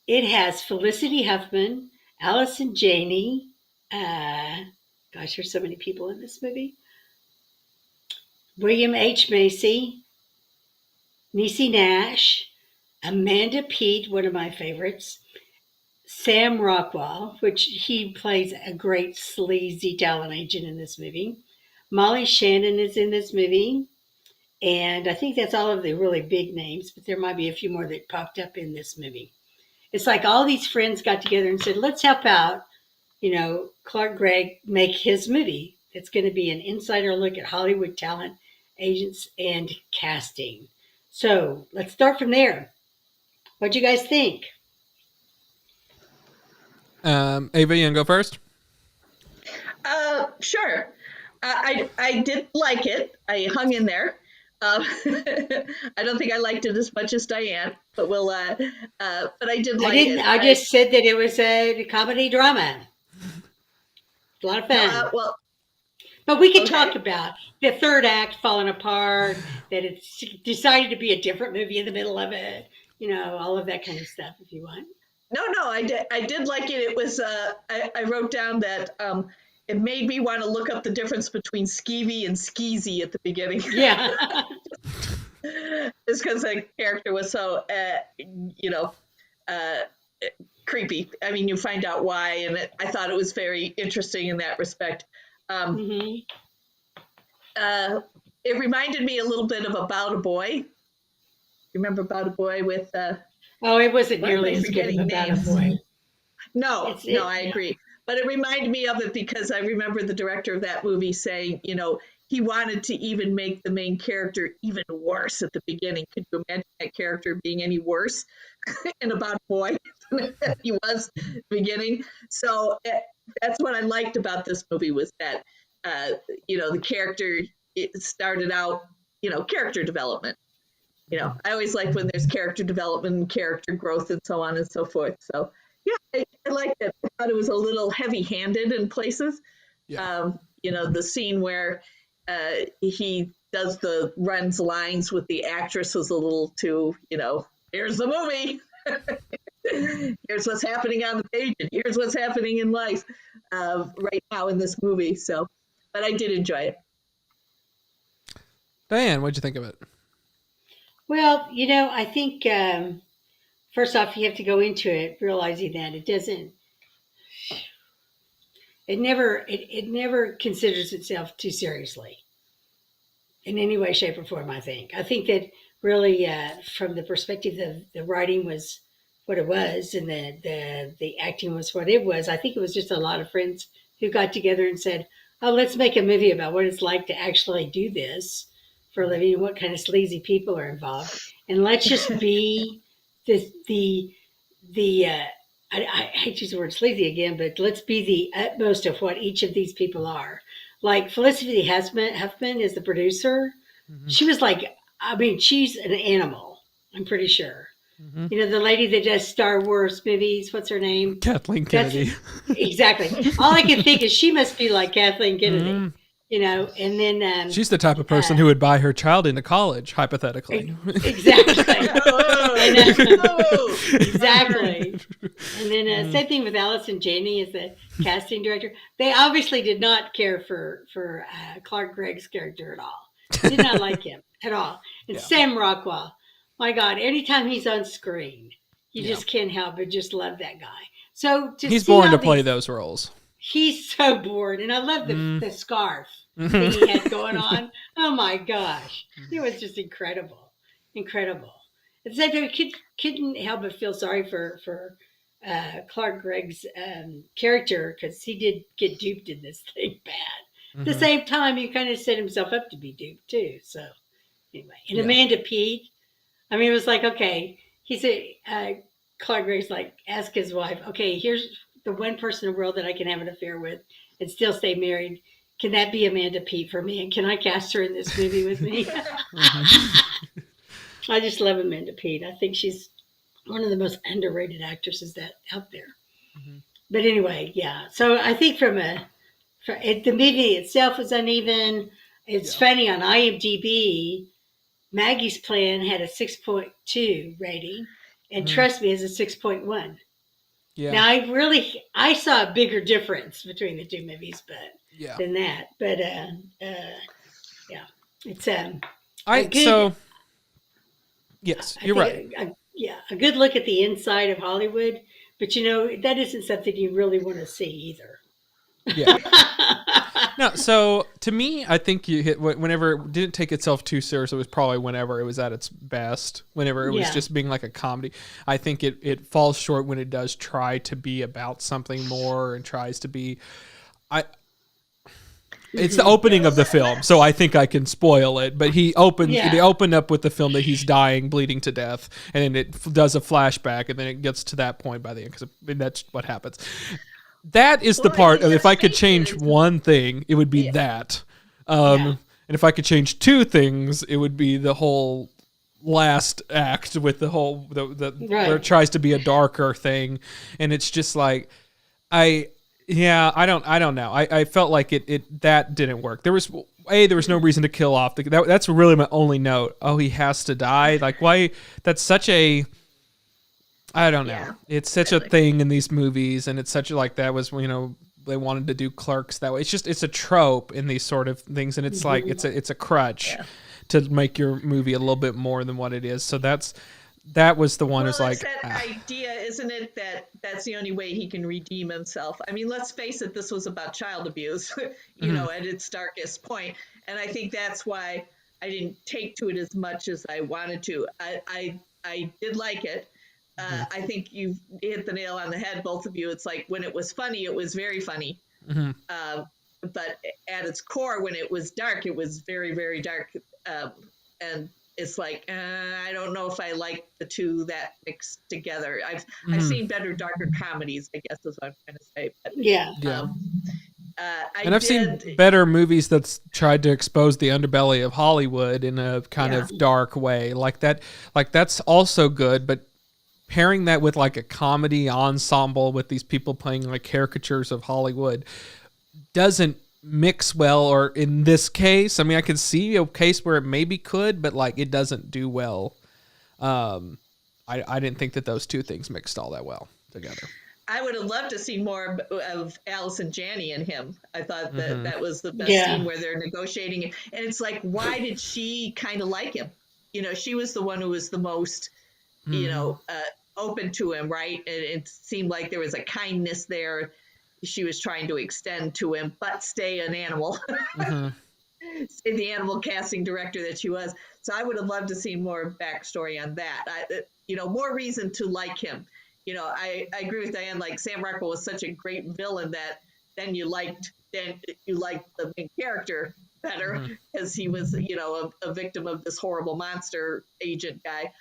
It has Felicity Huffman, Allison Janney. There's so many people in this movie. William H. Macy, Niecy Nash, Amanda Peet, one of my favorites, Sam Rockwell, which he plays a great sleazy talent agent in this movie. Molly Shannon is in this movie. And I think that's all of the really big names, but there might be a few more that popped up in this movie. It's like all these friends got together and said, let's help out, Clark Gregg make his movie. It's going to be an insider look at Hollywood talent, agents, and casting. So let's start from there. What do you guys think? Ava, you want to go first? Sure. I did like it. I hung in there. I don't think I liked it as much as Diane, but but I did like it. I just said that it was a comedy drama. A lot of fun. But we could talk about the third act falling apart, that it's decided to be a different movie in the middle of it, all of that kind of stuff if you want. No, I did like it. It was, I wrote down that it made me want to look up the difference between skeevy and skeezy at the beginning. Yeah. Just because the character was so, creepy. I mean, you find out why, and I thought it was very interesting in that respect. It reminded me a little bit of About a Boy. Remember About a Boy with? It wasn't nearly as good as About a Boy. No, I agree. But it reminded me of it because I remember the director of that movie saying, he wanted to even make the main character even worse at the beginning. Could you imagine that character being any worse in About a Boy than he was at the beginning? So that's what I liked about this movie was that, the character, it started out, character development. I always like when there's character development and character growth and so on and so forth. So, yeah, I liked it. I thought it was a little heavy-handed in places. Yeah. The scene where he runs lines with the actress was a little too, here's the movie. Here's what's happening on the page, and here's what's happening in life right now in this movie. So, but I did enjoy it. Diane, what'd you think of it? Well, I think first off, you have to go into it realizing that it never considers itself too seriously in any way, shape, or form. I think that really, from the perspective of the writing was what it was, and the acting was what it was. I think it was just a lot of friends who got together and said, "Oh, let's make a movie about what it's like to actually do this for a living, and what kind of sleazy people are involved, and let's just be I hate to use the word sleazy again, but let's be the utmost of what each of these people are." Like Felicity Huffman is the producer. Mm-hmm. She was like, she's an animal, I'm pretty sure. Mm-hmm. The lady that does Star Wars movies, what's her name? Kathleen Kennedy. Exactly. All I can think is she must be like Kathleen Kennedy. Mm-hmm. And then she's the type of person who would buy her child into college, hypothetically. Exactly. Exactly. And then same thing with Allison Janney as the casting director. They obviously did not care for Clark Gregg's character at all. Did not like him at all. And Sam Rockwell, my God, anytime he's on screen, you just can't help but just love that guy. So he's born to play those roles. He's so bored, and I love the scarf that he had going on. Oh my gosh, it was just incredible. At the same time, couldn't help but feel sorry for Clark Gregg's character, because he did get duped in this thing bad. Mm-hmm. At the same time, he kind of set himself up to be duped too. So anyway, and Amanda Peet, it was like, okay, he said Clark Gregg's like, ask his wife, okay, here's the one person in the world that I can have an affair with and still stay married. Can that be Amanda Peet for me? And can I cast her in this movie with me? I just love Amanda Peet. I think she's one of the most underrated actresses out there. Mm-hmm. But anyway, yeah. So I think the movie itself was uneven. It's funny, on IMDb, Maggie's Plan had a 6.2 rating, and Trust Me is a 6.1. Yeah. Now I saw a bigger difference between the two movies, than that. But it's yes, you're right. A good look at the inside of Hollywood. But that isn't something you really want to see either. Yeah. No, so to me, I think you hit whenever it didn't take itself too serious. It was probably whenever it was at its best. Whenever it was just being like a comedy. I think it falls short when it does try to be about something more and tries to be. It's the opening of the film, so I think I can spoil it. But they opened up with the film that he's dying, bleeding to death, and then it does a flashback, and then it gets to that point by the end because that's what happens. That is the part of, if I could change one thing, it would be that. And if I could change two things, it would be the whole last act with the whole where it tries to be a darker thing, and it's just like I don't know. I felt like it that didn't work. There was no reason to kill off that's really my only note. Oh, he has to die. Like, why? That's such a, I don't know. Yeah, it's such a thing in these movies, and it's such a, like, that was, they wanted to do Clerks that way. It's a trope in these sort of things, and it's like it's a crutch to make your movie a little bit more than what it is. So that was the one who's like, that idea, isn't it, that's the only way he can redeem himself. I mean, let's face it, this was about child abuse, at its darkest point. And I think that's why I didn't take to it as much as I wanted to. I did like it. I think you've hit the nail on the head, both of you. It's like, when it was funny, it was very funny. But at its core, when it was dark, it was very, very dark. And it's like, I don't know if I like the two that mixed together. I've seen better, darker comedies, I guess is what I'm trying to say. But, I've seen better movies that's tried to expose the underbelly of Hollywood in a kind of dark way. Like that. Like, that's also good, but pairing that with like a comedy ensemble with these people playing like caricatures of Hollywood doesn't mix well. Or in this case, I mean, I could see a case where it maybe could, but like, it doesn't do well. I didn't think that those two things mixed all that well together. I would have loved to see more of Allison Janney and him. I thought that was the best scene where they're negotiating. And it's like, why did she kind of like him? She was the one who was the most, open to him, right? And it seemed like there was a kindness there she was trying to extend to him, but stay an animal. Stay the animal casting director that she was. So I would have loved to see more backstory on that. More reason to like him. I agree with Diane. Like, Sam Rockwell was such a great villain that then you liked the main character better because he was, a victim of this horrible monster agent guy.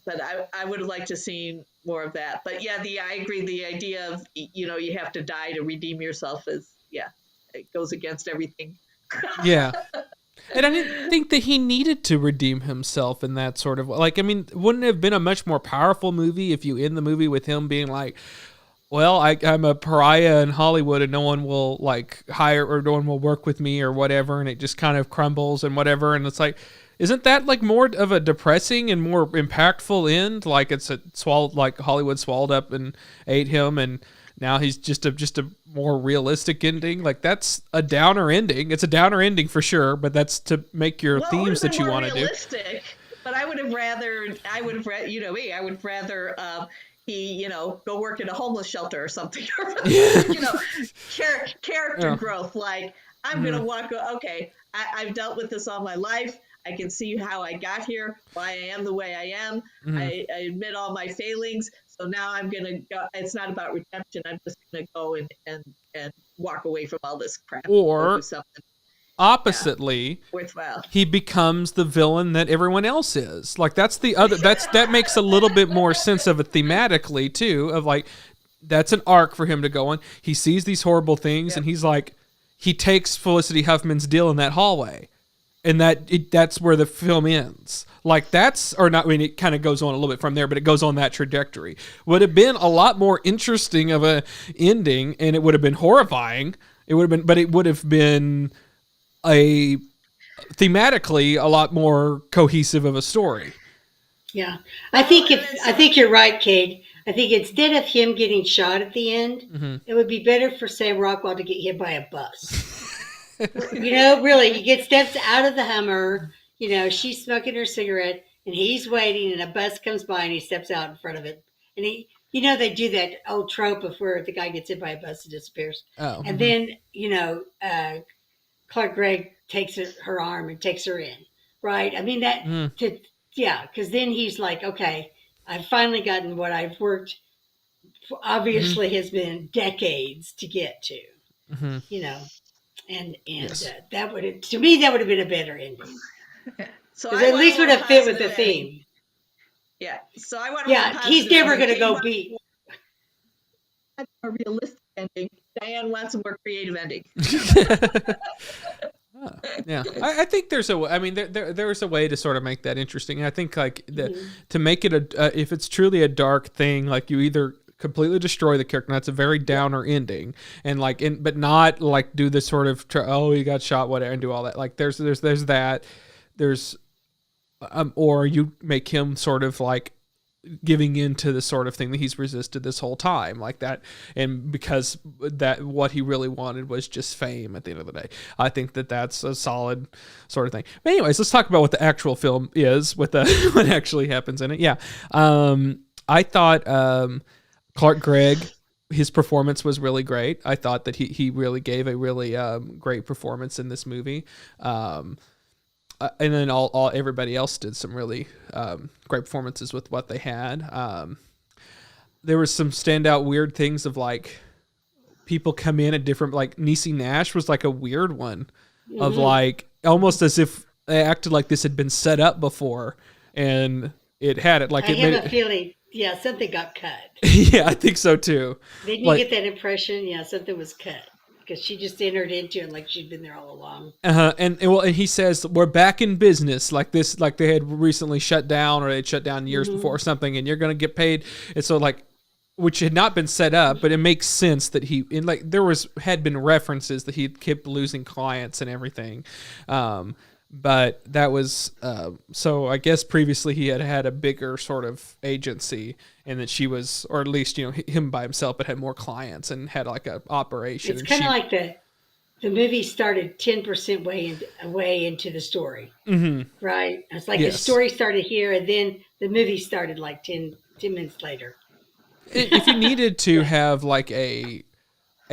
But I would have liked to see more of that. But I agree. The idea of, you have to die to redeem yourself it goes against everything. Yeah. And I didn't think that he needed to redeem himself in that sort of, like, I mean, wouldn't it have been a much more powerful movie if you end the movie with him being like, well, I'm a pariah in Hollywood and no one will like hire, or no one will work with me or whatever. And it just kind of crumbles and whatever. And it's like, isn't that like more of a depressing and more impactful end? Like, it's like Hollywood swallowed up and ate him, and now he's just a more realistic ending. Like, that's a downer ending. It's a downer ending for sure, but that's to make your themes that you want to do. But I would have rather, he, go work at a homeless shelter or something. Character growth. Like, I'm going to walk, okay, I've dealt with this all my life. I can see how I got here, why I am the way I am. I admit all my failings. So now I'm going to go. It's not about redemption. I'm just going to go and walk away from all this crap. Or oppositely, worthwhile. He becomes the villain that everyone else is. Like, that's the other, that makes a little bit more sense of it thematically too, of like, that's an arc for him to go on. He sees these horrible things and he's like, he takes Felicity Huffman's deal in that hallway. And that's where the film ends. Like, that's, or not, I mean, it kind of goes on a little bit from there, but it goes on that trajectory. Would have been a lot more interesting of a ending, and it would have been horrifying. It would have been, but it would have been thematically a lot more cohesive of a story. Yeah. I think you're right, Cade. I think instead of him getting shot at the end, it would be better for Sam Rockwell to get hit by a bus. Really, he steps out of the Hummer, she's smoking her cigarette and he's waiting, and a bus comes by and he steps out in front of it. And You know, they do that old trope of where the guy gets hit by a bus and disappears. Oh, And then, Clark Gregg takes her arm and takes her in, right? I mean, because then he's like, okay, I've finally gotten what I've worked, obviously has been decades to get to, and Yes. that would, to me, that would have been a better ending. So Because at want least a would more have fit with the positive ending. theme. Yeah. So I want a Yeah, more he's positive never ending. going to go Cade beat. wants a more realistic ending. Diane wants a more creative ending. Yeah, I think there's a. I mean, there's a way to sort of make that interesting. I think like to make it if it's truly a dark thing, like you either completely destroy the character, and that's a very downer ending, and like but not like do this sort of he got shot, whatever, and do all that. Like there's that, or you make him sort of like giving into the sort of thing that he's resisted this whole time, like that, and because that what he really wanted was just fame at the end of the day. I think that's a solid sort of thing. But anyways, let's talk about what the actual film is, with what actually happens in it. Yeah, I thought Clark Gregg, his performance was really great. I thought that he really gave a really great performance in this movie. And then everybody else did some really great performances with what they had. There was some standout weird things of like people come in at different, like Niecy Nash was like a weird one of like almost as if they acted like this had been set up before, and it had it like I it have made a feeling, something got cut. Yeah, I think so too. Didn't you get that impression? Yeah, something was cut. Because she just entered into it like she'd been there all along. And he says we're back in business, like this, like they had recently shut down, or they'd shut down years before or something, and you're going to get paid. And so like, which had not been set up, but it makes sense that had been references that he kept losing clients and everything. But that was so I guess previously he had a bigger sort of agency, and that she was, or at least him by himself, but had more clients and had like a operation. It's kind of like the movie started 10% way into the story, right? It's like the story started here, and then the movie started like 10 minutes later. If you needed to have like a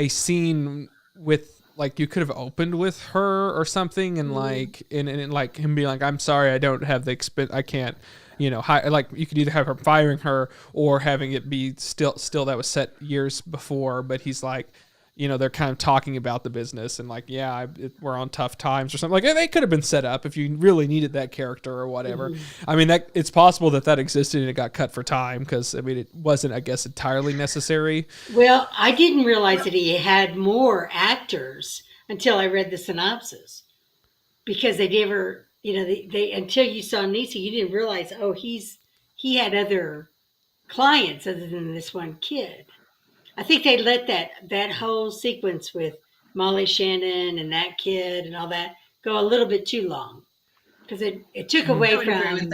scene with, like, you could have opened with her or something, and like and like him being like, I'm sorry, I don't have the expense, I can't, like you could either have her firing her or having it be still that was set years before, but he's like, they're kind of talking about the business and like, we're on tough times or something. Like, they could have been set up if you really needed that character or whatever. I mean, that it's possible that existed and it got cut for time, because I mean, it wasn't, I guess, entirely necessary. Well, I didn't realize that he had more actors until I read the synopsis, because they never, they until you saw Niecy, you didn't realize, he had other clients other than this one kid. I think they let that whole sequence with Molly Shannon and that kid and all that go a little bit too long, because it took away from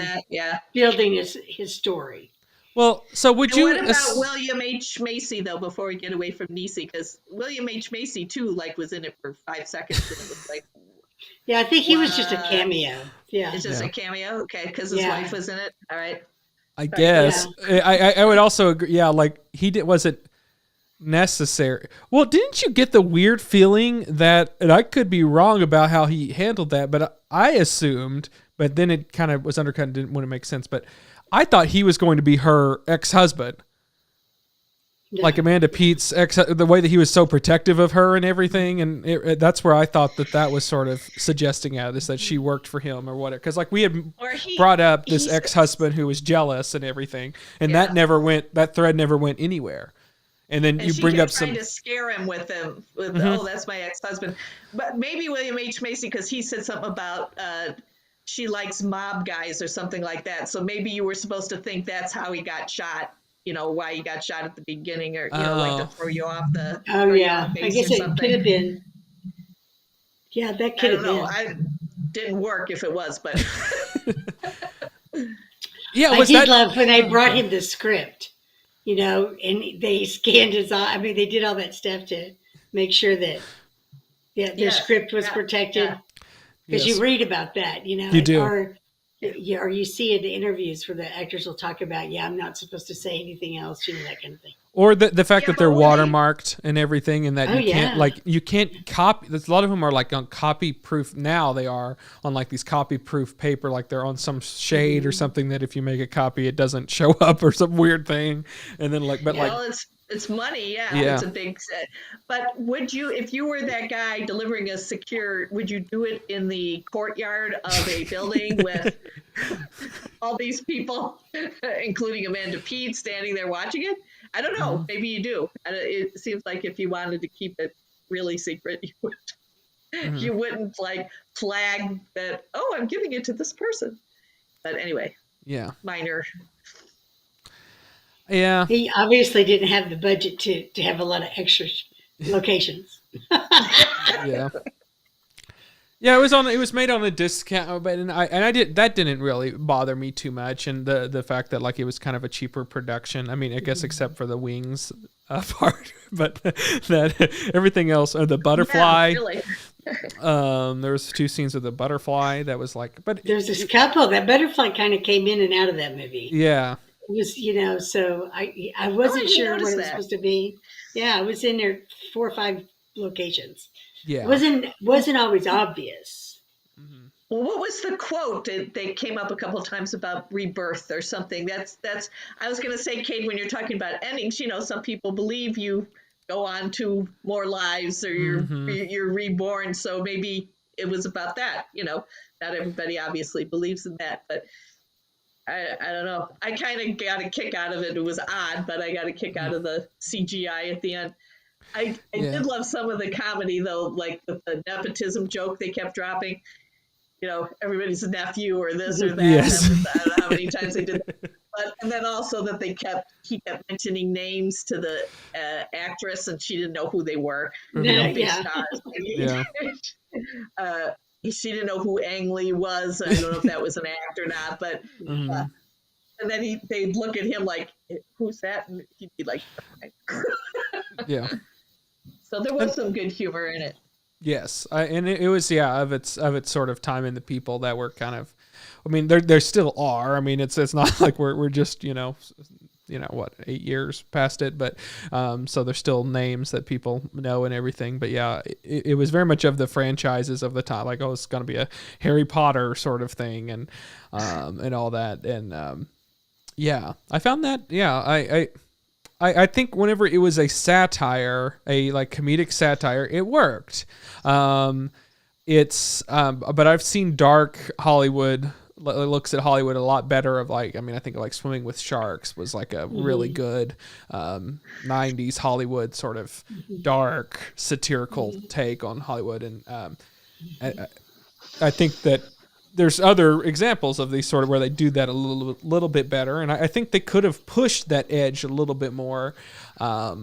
building his story. Well, so would you? What about William H. Macy though? Before we get away from Niecy, because William H. Macy too, like, was in it for 5 seconds. And it was like, yeah, I think he was just a cameo. Yeah, it's just a cameo. Okay, because his wife was in it. All right. I guess I would also agree. Yeah, like wasn't necessary. Well, didn't you get the weird feeling that, and I could be wrong about how he handled that, but I assumed, but then it kind of was undercut and didn't want to make sense, but I thought he was going to be her ex-husband. Yeah. Like Amanda Pete's ex, the way that he was so protective of her and everything, and that's where I thought that was sort of suggesting out is that she worked for him or whatever. Because like we had brought up this ex-husband who was jealous and everything, and that thread never went anywhere. And then you bring up trying to scare him with oh, that's my ex-husband. But maybe William H. Macy, because he said something about she likes mob guys or something like that. So maybe you were supposed to think that's how he got shot. Why he got shot at the beginning, or like to throw you off the. Oh yeah, I guess it could have been. Yeah, that could have been. I didn't work if it was, but. Yeah, I did love when they brought him the script. And they scanned his eye. I mean, they did all that stuff to make sure that their script was protected. Because you read about that, You do. or you see in the interviews where the actors will talk about, I'm not supposed to say anything else, that kind of thing. Or the fact Yeah, that they're but when they- watermarked and everything, and that Oh, you can't yeah. you can't copy. There's a lot of them are like on copy proof now. They are on like these copy proof paper, like they're on some shade or something that if you make a copy, it doesn't show up or some weird thing. And then Well, it's money, yeah. Yeah. It's a big set. But would you, if you were that guy delivering a secure, would you do it in the courtyard of a building with all these people, including Amanda Peet, standing there watching it? I don't know. Maybe you do. It seems like if you wanted to keep it really secret, you would. You wouldn't like flag that. Oh, I'm giving it to this person. But anyway, yeah, minor. yeah, He obviously didn't have the budget to have a lot of extra locations. yeah. Yeah, it was made on a discount, but that didn't really bother me too much, and the fact that like it was kind of a cheaper production. I mean, I guess except for the wings part, but that everything else, the butterfly. Yeah, really. There was 2 scenes of the butterfly that was like, but There's this couple. That butterfly kind of came in and out of that movie. yeah, It was, so I wasn't didn't sure what notice it was that. supposed to be. Yeah, I was in there 4 or 5 locations. yeah. It wasn't always obvious. Well, what was the quote that they came up a couple of times about rebirth or something? That's. I was going to say, Cade, when you're talking about endings, some people believe you go on to more lives or you're reborn. So maybe it was about that. Not everybody obviously believes in that, but I don't know. I kind of got a kick out of it. It was odd, but I got a kick out of the CGI at the end. I did love some of the comedy though, like the nepotism joke they kept dropping. Everybody's a nephew or this or that. Yes. I don't know how many times they did that. But, and then also that he kept mentioning names to the actress and she didn't know who they were. Big Yeah. stars. Yeah. She didn't know who Ang Lee was. I don't know if that was an act or not, but and then they'd look at him like, who's that? And he'd be like, Yeah. So there was some good humor in it. Yes, and it was of its sort of time in the people that were kind of, I mean there still are. I mean it's not like we're just 8 years past it, but so there's still names that people know and everything. But yeah, it was very much of the franchises of the time, like it's going to be a Harry Potter sort of thing and all that, and yeah, I found that I think whenever it was a satire, a like comedic satire, it worked. But I've seen dark Hollywood looks at Hollywood a lot better of like, I think like Swimming with Sharks was like a really good 90s Hollywood sort of dark satirical take on Hollywood. And I think that there's other examples of these sort of where they do that a little bit better. And I think they could have pushed that edge a little bit more. I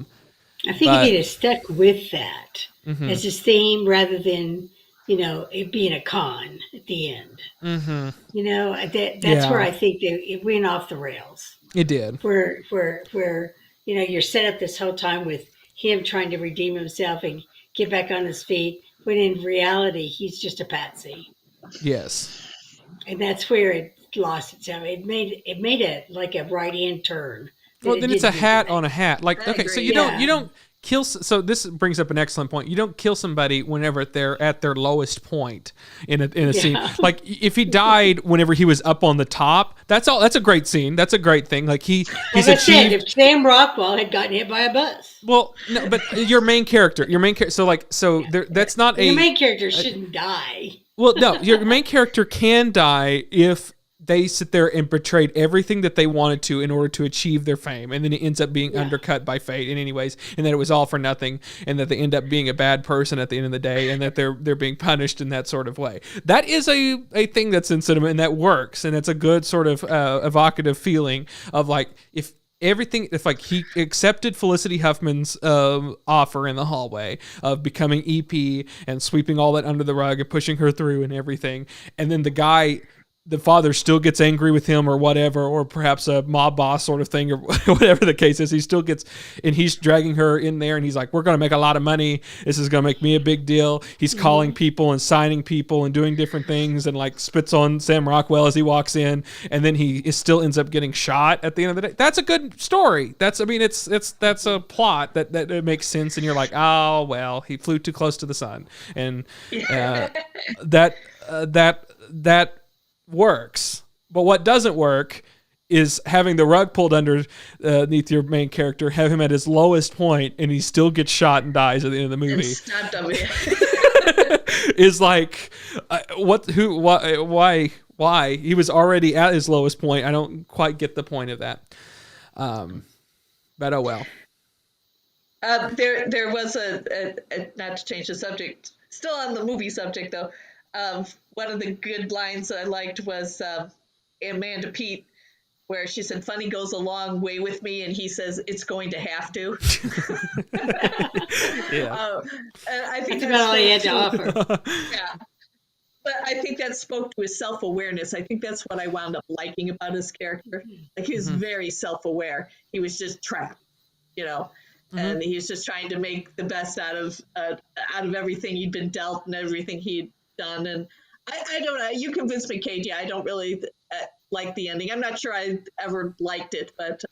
think if he'd have stuck with that as his theme rather than, it being a con at the end. That's where I think it went off the rails. It did. Where you're set up this whole time with him trying to redeem himself and get back on his feet, when in reality he's just a patsy. Yes. And that's where it lost itself. It made a right-hand turn. Well, then it's a hat on a hat. Like, I okay, agree. so you don't kill. So this brings up an excellent point. You don't kill somebody whenever they're at their lowest point in a scene. Like if he died whenever he was up on the top, that's all. That's a great scene. That's a great thing. Like he's achieved. If Sam Rockwell had gotten hit by a bus, Well, no, but your main character. That's not your main character shouldn't die. Well, no, your main character can die if they sit there and betrayed everything that they wanted to in order to achieve their fame, and then it ends up being undercut by fate in any ways, and that it was all for nothing, and that they end up being a bad person at the end of the day, and that they're being punished in that sort of way. That is a thing that's in cinema, and that works, and it's a good sort of evocative feeling of like if like he accepted Felicity Huffman's offer in the hallway of becoming EP and sweeping all that under the rug and pushing her through and everything, and then the guy the father still gets angry with him or whatever, or perhaps a mob boss sort of thing or whatever the case is. He still gets, and he's dragging her in there and he's like, we're going to make a lot of money. This is going to make me a big deal. He's calling people and signing people and doing different things and like spits on Sam Rockwell as he walks in. And then he still ends up getting shot at the end of the day. That's a good story. That's a plot that it makes sense. And you're like, oh, well, he flew too close to the sun. And that works. But what doesn't work is having the rug pulled underneath your main character, have him at his lowest point, and he still gets shot and dies at the end of the movie. Is like, why? He was already at his lowest point. I don't quite get the point of that. But oh well. There was a not to change the subject, still on the movie subject though. One of the good lines that I liked was Amanda Peet, where she said, "Funny goes a long way with me," and he says, "It's going to have to." Yeah. And I think that's about all he had to offer. Yeah. But I think that spoke to his self-awareness. I think that's what I wound up liking about his character. Like, he was very self-aware. He was just trapped, and he was just trying to make the best out of everything he'd been dealt and everything he'd done. And I don't know. You convinced me, Cade. I don't really like the ending. I'm not sure I ever liked it, but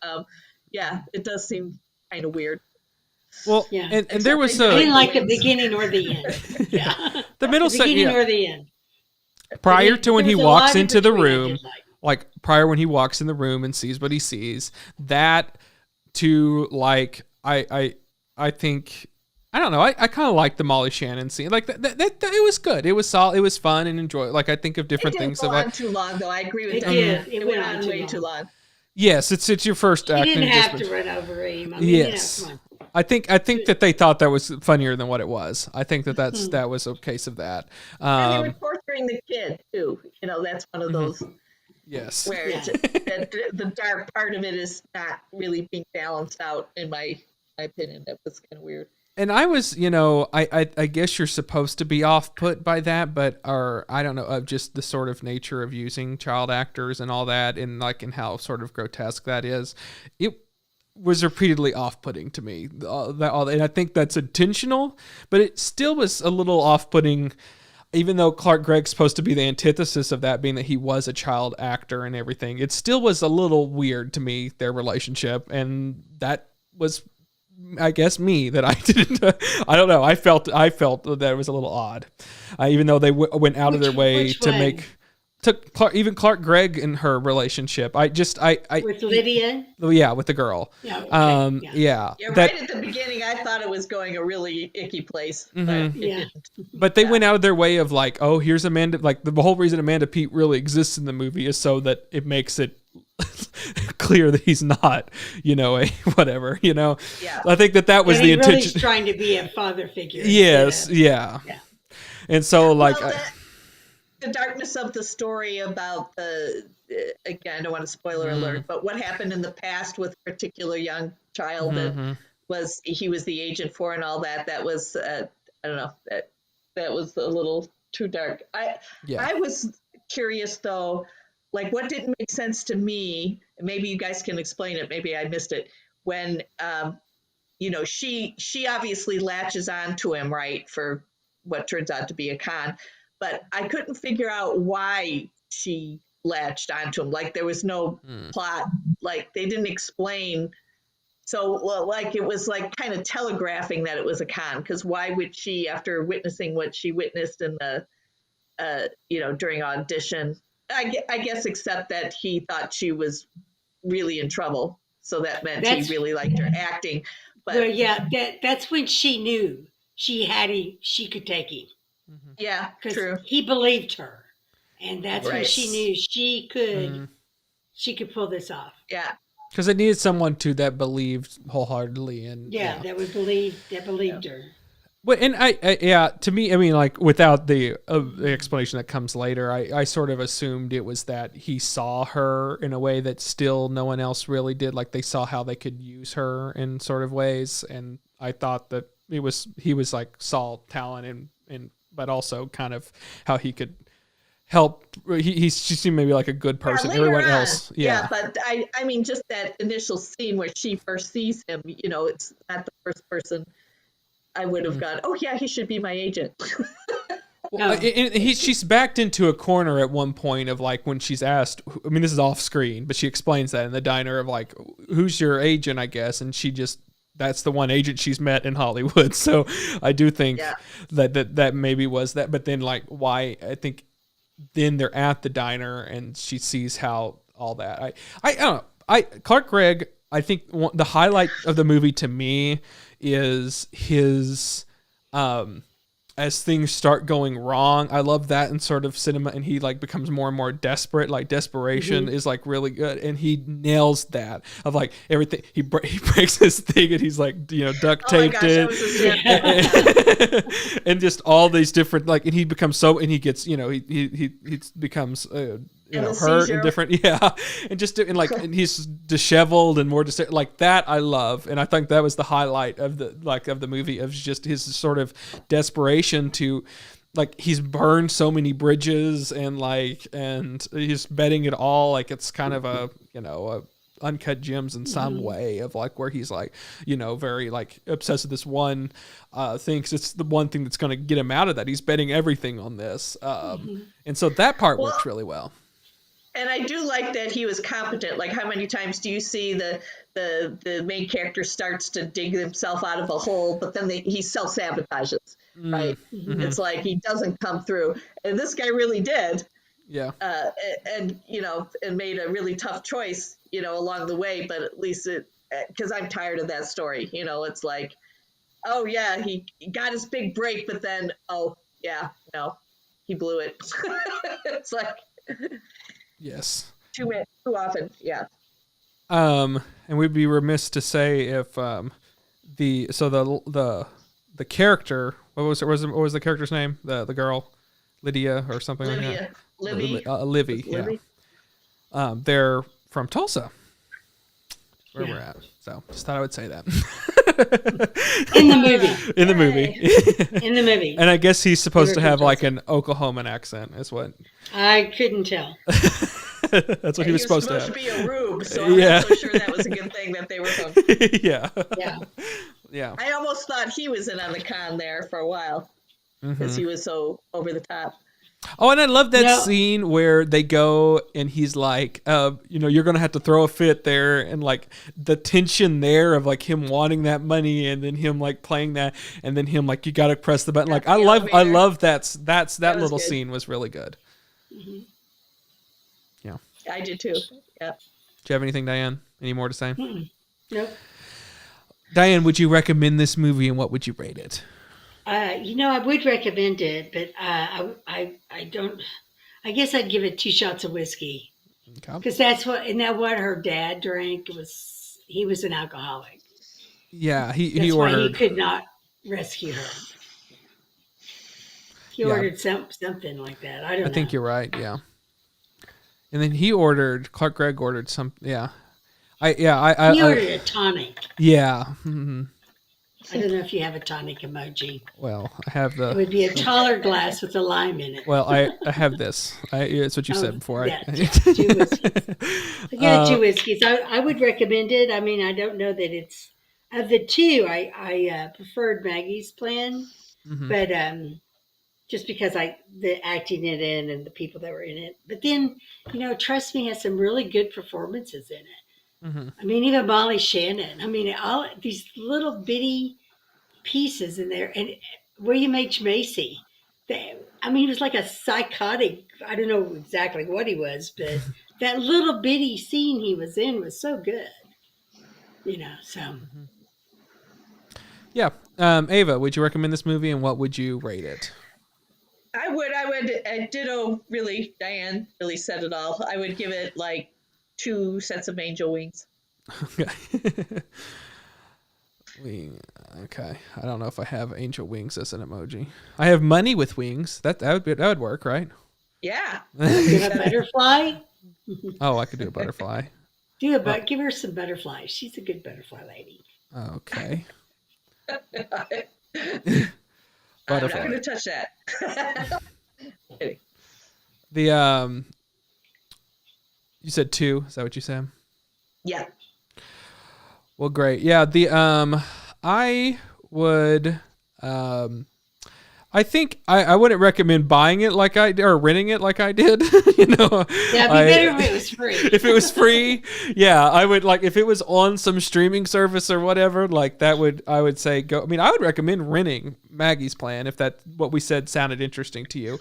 it does seem kind of weird. Well, yeah. and there was I didn't like the beginning or the end. Yeah. The middle beginning or the end. Prior to when he walks into the room, like prior when he walks in the room and sees what he sees, that to like I think. I don't know. I kind of like the Molly Shannon scene. Like that it was good. It was solid. It was fun and enjoyable. Like I think of different things. It didn't go on too long, though. I agree with that. It went on way too long. Yes, it's your first act. He didn't have to run over him. I mean, yes, come on. I think that they thought that was funnier than what it was. I think that was a case of that. And they were torturing the kid too. That's one of those. Yes. Where the dark part of it is not really being balanced out, in my opinion. That was kind of weird. And I was, I guess you're supposed to be off-put by that, but I don't know, of just the sort of nature of using child actors and all that, and how sort of grotesque that is. It was repeatedly off-putting to me, and I think that's intentional, but it still was a little off-putting, even though Clark Gregg's supposed to be the antithesis of that, being that he was a child actor and everything. It still was a little weird to me, their relationship, and that was, I guess, me, that I didn't. I don't know. I felt that it was a little odd, even though they went out of their way to make even Clark Gregg and her relationship. With Lydia. Yeah, with the girl. Yeah. Okay. Yeah. Right at the beginning, I thought it was going a really icky place. But they went out of their way of like, oh, here's Amanda. Like the whole reason Amanda Peet really exists in the movie is so that it makes it clear that he's not, whatever, Yeah. I think that was the intention. Really trying to be a father figure. Yes. Yeah. And so the darkness of the story about again, I don't want to spoiler alert, but what happened in the past with a particular young child that he was the agent for and all that, that was, I don't know, that was a little too dark. I was curious though, like what didn't make sense to me, maybe you guys can explain it, maybe I missed it, when, she obviously latches on to him, right, for what turns out to be a con, but I couldn't figure out why she latched onto him. Like there was no plot, like they didn't explain. So it was like kind of telegraphing that it was a con, because why would she, after witnessing what she witnessed in the, during audition, I guess except that he thought she was really in trouble. So that meant he really liked her acting. But that's when she knew she could take him. Yeah, true. He believed her, and that's when she knew she could pull this off. Yeah, because it needed someone that believed wholeheartedly, and that believed her. But and to me, I mean, like without the explanation that comes later, I sort of assumed it was that he saw her in a way that still no one else really did. Like they saw how they could use her in sort of ways, and I thought that he was like saw talent and but also kind of how he could help. She seemed maybe like a good person. later Everyone on, else, yeah. but I mean, just that initial scene where she first sees him, it's not the first person I would have gone, oh yeah, he should be my agent. Well, she's backed into a corner at one point of like when she's asked. I mean, this is off screen, but she explains that in the diner of like, "Who's your agent?" I guess, and that's the one agent she's met in Hollywood. So I do think that maybe was that. But then like why? I think then they're at the diner and she sees how all that. I don't know. Clark Gregg. I think the highlight of the movie to me is his. As things start going wrong, I love that in sort of cinema, and he like becomes more and more desperate. Like desperation is like really good, and he nails that of like everything. He breaks his thing, and he's like duct taped it, and just all these different like, and he becomes and he gets he becomes hurt and different, and just and he's disheveled and more like that. I love, and I think that was the highlight of the movie of just his sort of desperation to like he's burned so many bridges and he's betting it all like it's kind of a uncut gems in some way of like where he's like very like obsessed with this one thing because it's the one thing that's going to get him out of that. He's betting everything on this, and so that part works really well. And I do like that he was competent. Like, how many times do you see the main character starts to dig himself out of a hole, but then he self-sabotages, right? It's like he doesn't come through. And this guy really did. Yeah. And made a really tough choice, along the way. But at least because I'm tired of that story. It's like, oh, yeah, he got his big break, but then, oh, yeah, no, he blew it. It's like... Yes. Too often, yeah. And we'd be remiss to say if the character, what was the character's name? The girl, Lydia or something like that. Livy. Yeah. They're from Tulsa, where we're at. So just thought I would say that. In the movie. In the movie. In the movie. And I guess he's supposed to have like an Oklahoman accent, is what. I couldn't tell. That's what he was supposed to have. He was supposed to be a rube, so I'm not so sure that was a good thing that they were from. Yeah. I almost thought he was in on the con there for a while because he was so over the top. Oh, and I love that scene where they go and he's like, you're going to have to throw a fit there. And like the tension there of like him wanting that money and then him like playing that and then him like, you got to press the button. Like I love that little scene was really good. Mm-hmm. Yeah. I did too. Yeah. Do you have anything, Diane? Any more to say? Nope. Diane, would you recommend this movie and what would you rate it? I would recommend it, but I don't. I guess I'd give it 2 shots of whiskey because that's what her dad drank. He was an alcoholic. Yeah, he ordered. Why he could not rescue her. He ordered something like that. I don't know. I think you're right. Yeah. And then Clark Gregg ordered some. Yeah. He ordered a tonic. Yeah. Mm-hmm. I don't know if you have a tonic emoji. Well, I have the... It would be a taller glass with a lime in it. Well, I have this. It's what you said before. Yeah, 2 whiskeys. I got 2 whiskeys. I would recommend it. I mean, I don't know that it's... Of the 2, I preferred Maggie's plan. But just because the acting in it and the people that were in it. But then, Trust Me has some really good performances in it. I mean, even Molly Shannon. I mean, all these little bitty pieces in there. And William H. Macy. He was like a psychotic. I don't know exactly what he was, but that little bitty scene he was in was so good. So. Yeah. Ava, would you recommend this movie and what would you rate it? I would. Ditto, really. Diane really said it all. I would give it like 2 sets of angel wings. Okay. I don't know if I have angel wings as an emoji. I have money with wings. That would work, right? Yeah. A butterfly? Oh, I could do a butterfly. Give her some butterflies. She's a good butterfly lady. Okay. I'm not going to touch that. The you said 2. Is that what you said? Yeah. Well, great. Yeah. I would. I think I wouldn't recommend buying it like I or renting it like I did. You know, Yeah, it'd be better if it was free. If it was free, yeah, I would like if it was on some streaming service or whatever. Like I would say go. I mean, I would recommend renting Maggie's Plan if that what we said sounded interesting to you.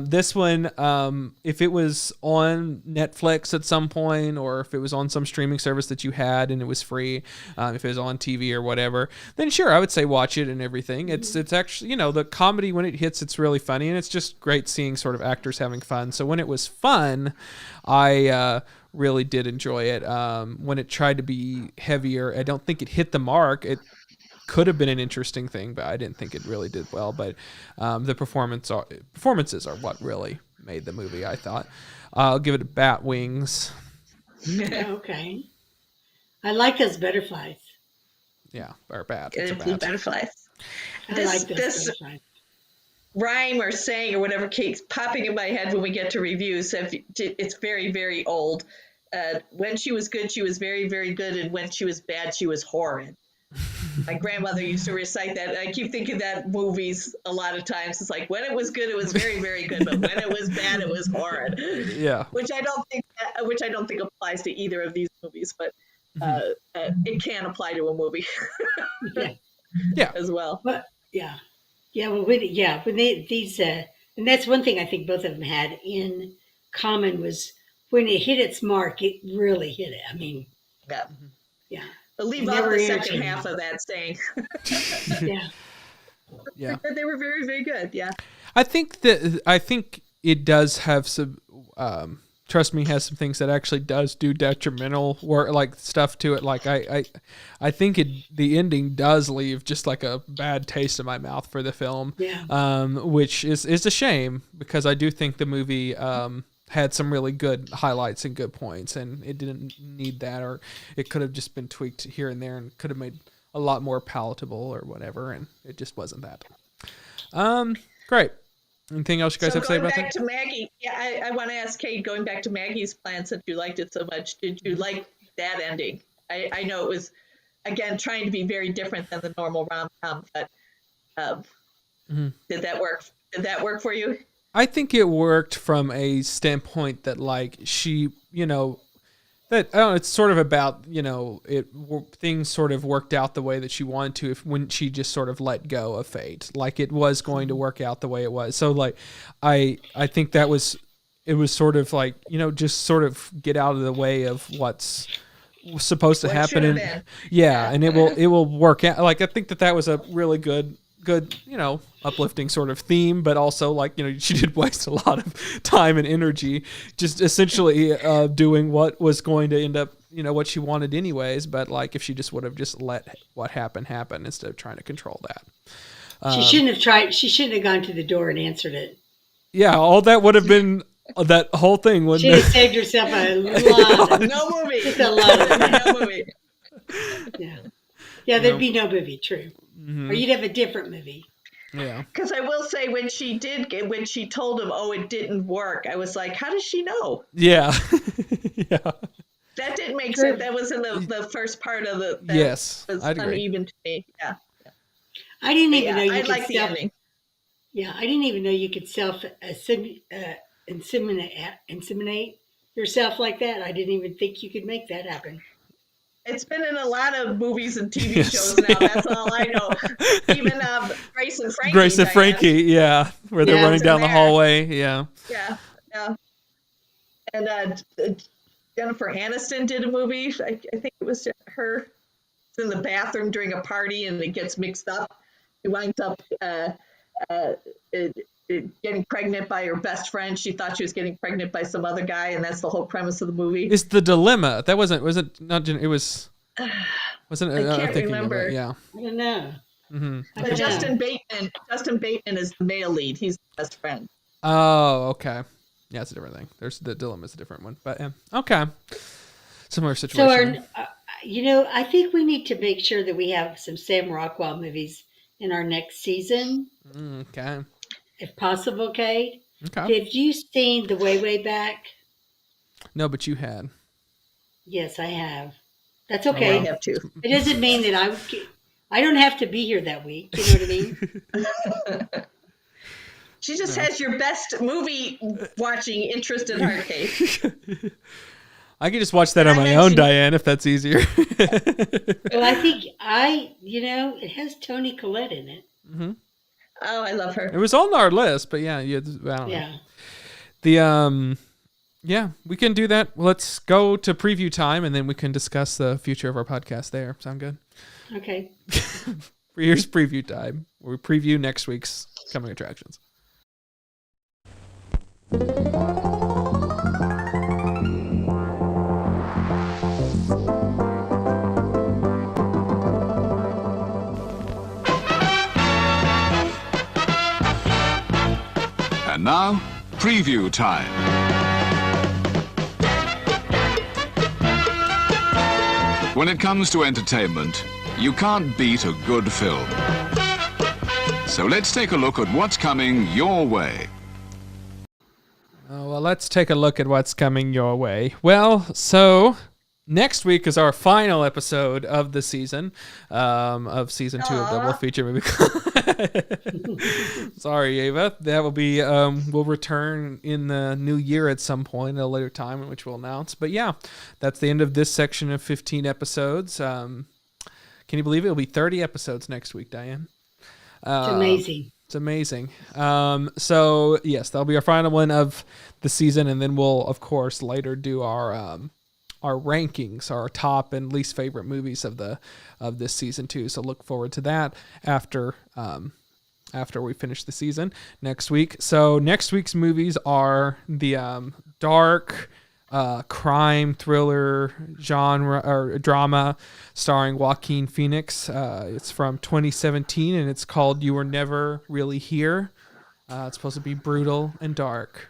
This one, if it was on Netflix at some point, or if it was on some streaming service that you had and it was free, if it was on TV or whatever, then sure, I would say watch it and everything. It's actually the comedy when it hits, it's really funny, and it's just great seeing sort of actors having fun. So when it was fun, I really did enjoy it. When it tried to be heavier, I don't think it hit the mark. It could have been an interesting thing, but I didn't think it really did well. But the performances are what really made the movie, I thought. I'll give it a bat wings. Okay. I like those butterflies. Yeah, or bat. It's blue butterflies. I like those This butterflies. rhyme or saying or whatever keeps popping in my head when we get to reviews. It's very, very old. When she was good, she was very, very good. And when she was bad, she was horrid. My grandmother used to recite that. I keep thinking that movies a lot of times. It's like when it was good, it was very, very good, but when it was bad, it was horrid. Yeah. Which I don't think applies to either of these movies, but it can apply to a movie. Yeah. As well. But yeah. Well, when these and that's one thing I think both of them had in common was when it hit its mark, it really hit it. I mean, yeah. But leave out the second half of that saying. Yeah. They were very, very good. Yeah. I think it does have some. Trust me, has some things that actually does do detrimental work, like stuff to it. Like I think the ending does leave just like a bad taste in my mouth for the film. Yeah. Which is a shame because I do think the movie had some really good highlights and good points, and it didn't need that, or it could have just been tweaked here and there and could have made a lot more palatable or whatever, and it just wasn't that. Great. Anything else you guys have to say about that? Going back to Maggie, I want to ask Cade, going back to Maggie's Plan, since you liked it so much, did you like that ending? I know it was, again, trying to be very different than the normal rom-com, but did that work? Did that work for you? I think it worked from a standpoint that, like, she, that I don't know, it's sort of about, things sort of worked out the way that she wanted to when she just sort of let go of fate. Like it was going to work out the way it was. So like, I think it was sort of like, just sort of get out of the way of what's supposed to happen. And and it will work out. Like, I think that was a really good, uplifting sort of theme, but also like, she did waste a lot of time and energy just essentially doing what was going to end up, what she wanted anyways. But like, if she just would have just let what happened happen instead of trying to control that. She shouldn't have gone to the door and answered it. Yeah. All that would have been that whole thing. She would have saved herself a lot. No movie. Just a lot. No movie. Yeah, there'd be no movie, true. Mm-hmm. Or you'd have a different movie. Yeah. Because I will say when she told him, it didn't work, I was like, how does she know? Yeah. Yeah. That didn't make sense. That was in the first part of the. Yes, was I'd agree. Uneven to me. Yeah. I didn't even know you I could like the ending. Yeah, I didn't even know you could inseminate yourself like that. I didn't even think you could make that happen. It's been in a lot of movies and TV shows now. That's all I know. Even Grace and Frankie. Grace and Frankie, yeah, where they're running down the hallway, yeah. Yeah. And Jennifer Aniston did a movie. I think it was her. It's in the bathroom during a party, and it gets mixed up. She winds up getting pregnant by her best friend. She thought she was getting pregnant by some other guy, and that's the whole premise of the movie. It's The Dilemma. That wasn't not. It was. Wasn't I can't remember. Yeah. I don't know. Mm-hmm. But Justin Bateman is the male lead. He's the best friend. Oh, okay. Yeah, it's a different thing. There's The Dilemma is a different one, but okay. Similar situation. So I think we need to make sure that we have some Sam Rockwell movies in our next season. Okay. If possible, Cade. Okay. Have you seen The Way Back? No, but you had. Yes, I have. That's I okay. have to. It doesn't mean that I don't have to be here that week. You know what I mean? She just has your best movie watching interest in her, Cade. I can just watch that on my own, Diane, if that's easier. Well, I think it has Toni Collette in it. Mm-hmm. Oh, I love her. It was on our list, but yeah, I don't know. Yeah. Yeah, we can do that. Let's go to preview time, and then we can discuss the future of our podcast there. Sound good? Okay. Here's preview time, where we preview next week's coming attractions. And now, preview time. When it comes to entertainment, you can't beat a good film. So let's take a look at what's coming your way. Well, let's take a look at what's coming your way. Well, so next week is our final episode of the season, of season 2 of Double Feature Movie. Sorry, Ava. That will be, we'll return in the new year at some point, at a later time, in which we'll announce. But yeah, that's the end of this section of 15 episodes. Can you believe it? It'll be 30 episodes next week, Diane. It's amazing. It's amazing. So yes, that'll be our final one of the season, and then we'll, of course, later do our rankings, our top and least favorite movies of this season too. So look forward to that after we finish the season next week. So next week's movies are the dark crime thriller genre or drama starring Joaquin Phoenix. It's from 2017 and it's called You Were Never Really Here. It's supposed to be brutal and dark.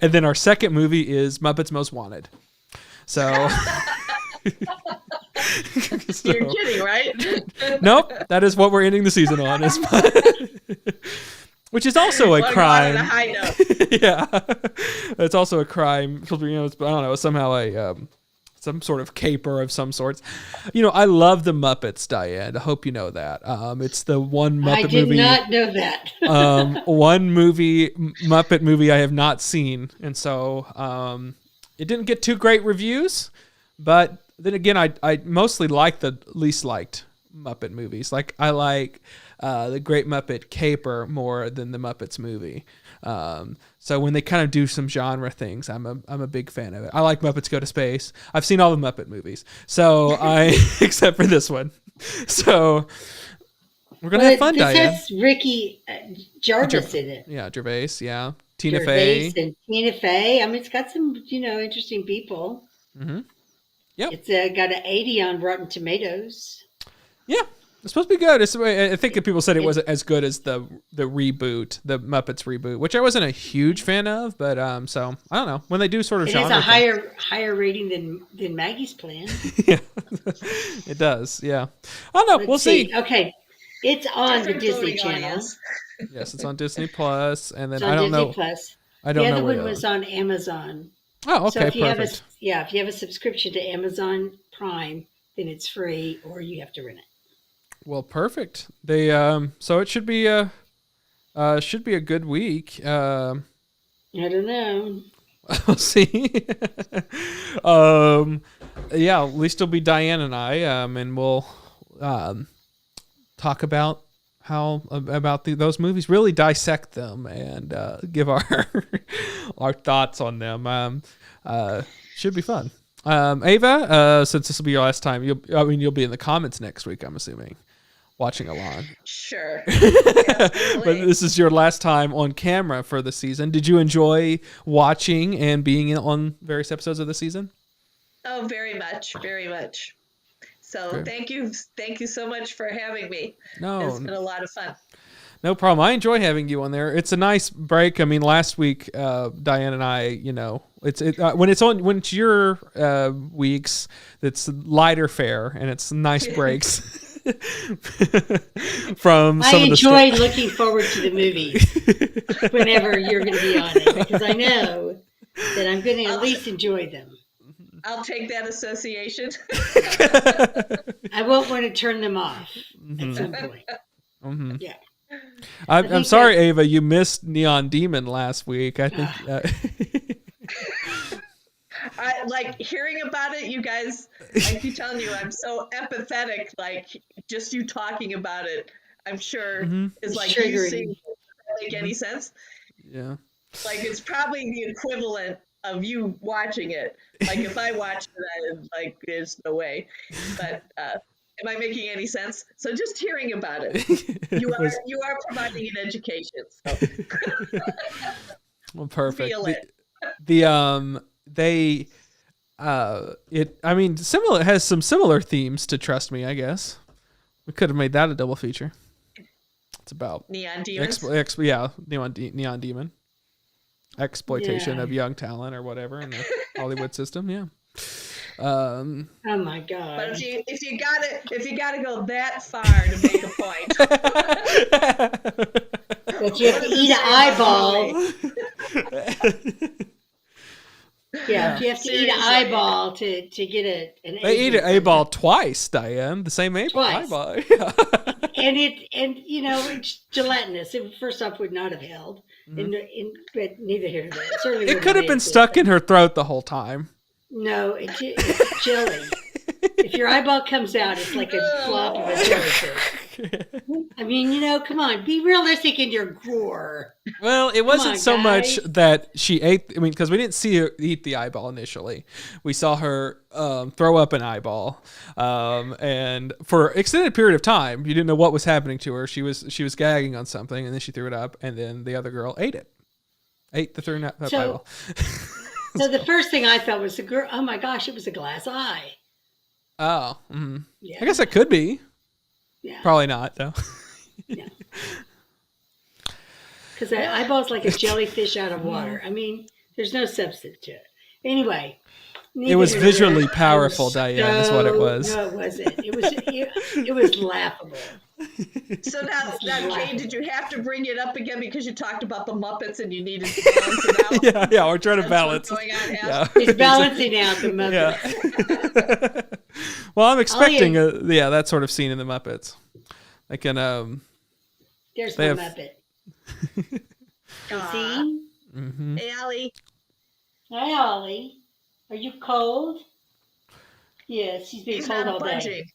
And then our second movie is Muppets Most Wanted. So, You're kidding, right? Nope, that is what we're ending the season on. Which is also a crime. On a high note. Yeah, it's also a crime. I don't know, somehow some sort of caper of some sorts. I love the Muppets, Diane. I hope you know that. It's the one Muppet movie. I did not know that. One Muppet movie I have not seen, and so it didn't get too great reviews. But then again, I mostly like the least liked Muppet movies. Like I like the Great Muppet Caper more than the Muppets movie. So when they kind of do some genre things, I'm a big fan of it. I like Muppets Go to Space. I've seen all the Muppet movies, so except for this one. So we're gonna have fun, Diane. This has Ricky Gervais in it. Yeah, Gervais. Yeah, Tina Gervais Fey. and Tina Fey. I mean, it's got some interesting people. Mm-hmm. Yep. It's got an 80 on Rotten Tomatoes. Yeah. It's supposed to be good. I think that people said it wasn't as good as the reboot, the Muppets reboot, which I wasn't a huge fan of. But so I don't know, when they do sort of genre, it has a higher rating than Maggie's Plan. Yeah, it does. Yeah, I don't know. We'll see. Okay, it's on Different the Disney voting Channel. audience. Yes, it's on Disney Plus, and then It's on I don't Disney know. Plus. I don't know. The other where one was on Amazon. Oh, okay, so if you perfect. if you have a subscription to Amazon Prime, then it's free, or you have to rent it. Well, perfect. They so it should be a good week. I don't know. We'll see. Yeah, at least it'll be Diane and I, and we'll talk about those movies, really dissect them and give our our thoughts on them. Should be fun. Ava, since this will be your last time, you'll be in the comments next week, I'm assuming, watching along. Sure. But this is your last time on camera for the season. Did you enjoy watching and being on various episodes of the season? Oh, very much, very much. So Good. Thank you so much for having me. No, It's been a lot of fun. no problem. I enjoy having you on there. It's a nice break. I mean, last week, Diane and I, when it's your weeks, it's lighter fare and it's nice breaks. From some I of the enjoy looking forward to the movies whenever you're going to be on it because I know that I'm going to at least enjoy them. I'll take that association. I won't want to turn them off at some point. Mm-hmm. Yeah. I'm sorry, Ava, you missed Neon Demon last week. I think I like hearing about it, you guys. I keep telling you, I'm so empathetic. Like just you talking about it, I'm sure is like triggering. you seeing. Doesn't make any sense. Yeah. Like it's probably the equivalent of you watching it. Like if I watched it, like there's no way. But am I making any sense? So just hearing about it, you are providing an education. So. Well, perfect. Feel it. It has some similar themes to Trust Me, I guess. We could have made that a double feature. It's about Neon Demons. Neon Demon. Exploitation of young talent or whatever in the Hollywood system, yeah. Oh my God! But if you gotta go that far to make a point, but you have to eat an eyeball. Yeah, if you have to eat an eyeball to get an. They eat an eyeball twice, Diane. The same eyeball. Yeah. and it's gelatinous. It first off would not have held, but neither here nor there. It could have been stuck in her throat the whole time. No, it's jelly. If your eyeball comes out, it's like a flop of a jellyfish. I mean, come on, be realistic in your gore. Well, it wasn't so much that she ate. I mean, because we didn't see her eat the eyeball initially. We saw her throw up an eyeball, and for an extended period of time, you didn't know what was happening to her. She was gagging on something, and then she threw it up, and then the other girl ate the thrown up eyeball. So the first thing I thought was the girl. Oh my gosh, it was a glass eye. Oh, yeah. I guess it could be. Yeah. Probably not though. Yeah. Because the eyeball's like a jellyfish out of water. I mean, there's no substance to it. Anyway. It was visually powerful, Diane, is what it was. No, it wasn't. It was laughable. So now, Cade, did you have to bring it up again because you talked about the Muppets and you needed to balance it out? Yeah, we're trying to balance. What's going on now? Yeah. He's balancing out the Muppets. Yeah. Well, I'm expecting that sort of scene in the Muppets. Like in There's my Muppet. See? Mm-hmm. Hey, Ollie. Hi, Ollie. Are you cold? Yes, he's been cold all day.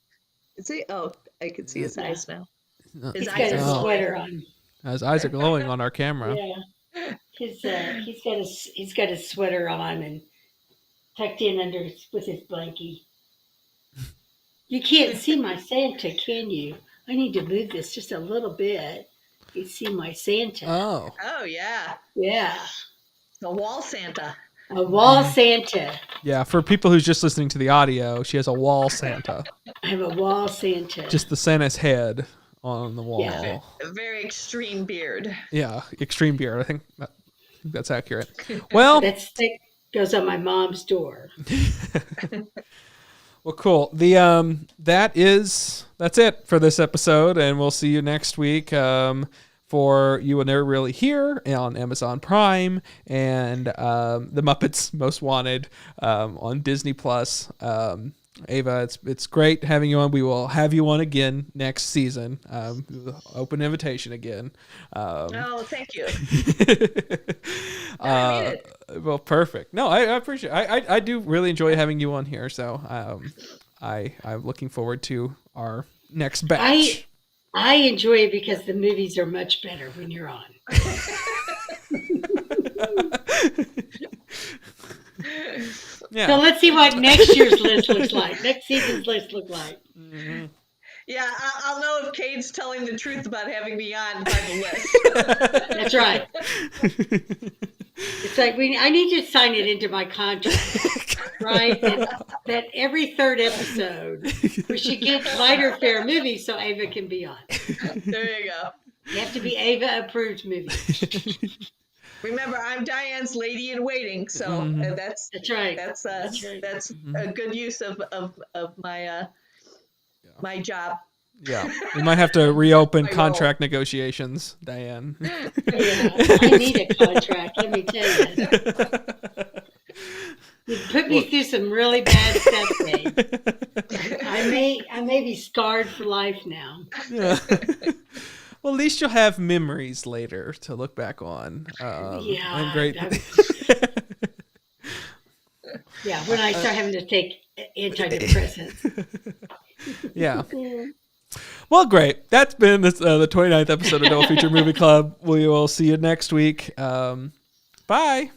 Is he? Oh, I can see his eyes now. He's got a sweater on. His eyes are glowing on our camera. Yeah, he's got a sweater on and tucked in with his blankie. You can't see my Santa, can you? I need to move this just a little bit. You see my Santa. Oh yeah. Yeah. The wall Santa. A wall Santa. Yeah, for people who's just listening to the audio, she has a wall Santa. I have a wall Santa. Just the Santa's head on the wall. Yeah. A very extreme beard. Yeah, extreme beard. I think that's accurate. Well, that goes on my mom's door. Well, cool. That's it for this episode, and we'll see you next week. For You Will Never Really Hear on Amazon Prime, and The Muppets Most Wanted on Disney Plus. Ava, it's great having you on. We will have you on again next season. Open invitation again. Thank you. Well, perfect. No, I appreciate it. I do really enjoy having you on here, so I'm looking forward to our next batch. I enjoy it because the movies are much better when you're on. Yeah. So let's see what next year's list looks like. Next season's list look like. Mm-hmm. Yeah, I'll know if Cade's telling the truth about having me on by the list. That's right. It's like I need to sign it into my contract, right? That every third episode we should get lighter fare movies so Ava can be on. There you go. You have to be Ava approved movies. Remember, I'm Diane's lady in waiting, so that's right. That's a good use of my my job. Yeah, we might have to reopen contract negotiations, Diane. Yeah, I need a contract. Let me tell you. You put me through some really bad stuff, Cade. I may be scarred for life now. Yeah. Well, at least you'll have memories later to look back on. Yeah, and great. Yeah, when I start having to take antidepressants. Yeah. Well, great. That's been the 29th episode of Double Feature Movie Club. We will see you next week. Bye. Bye.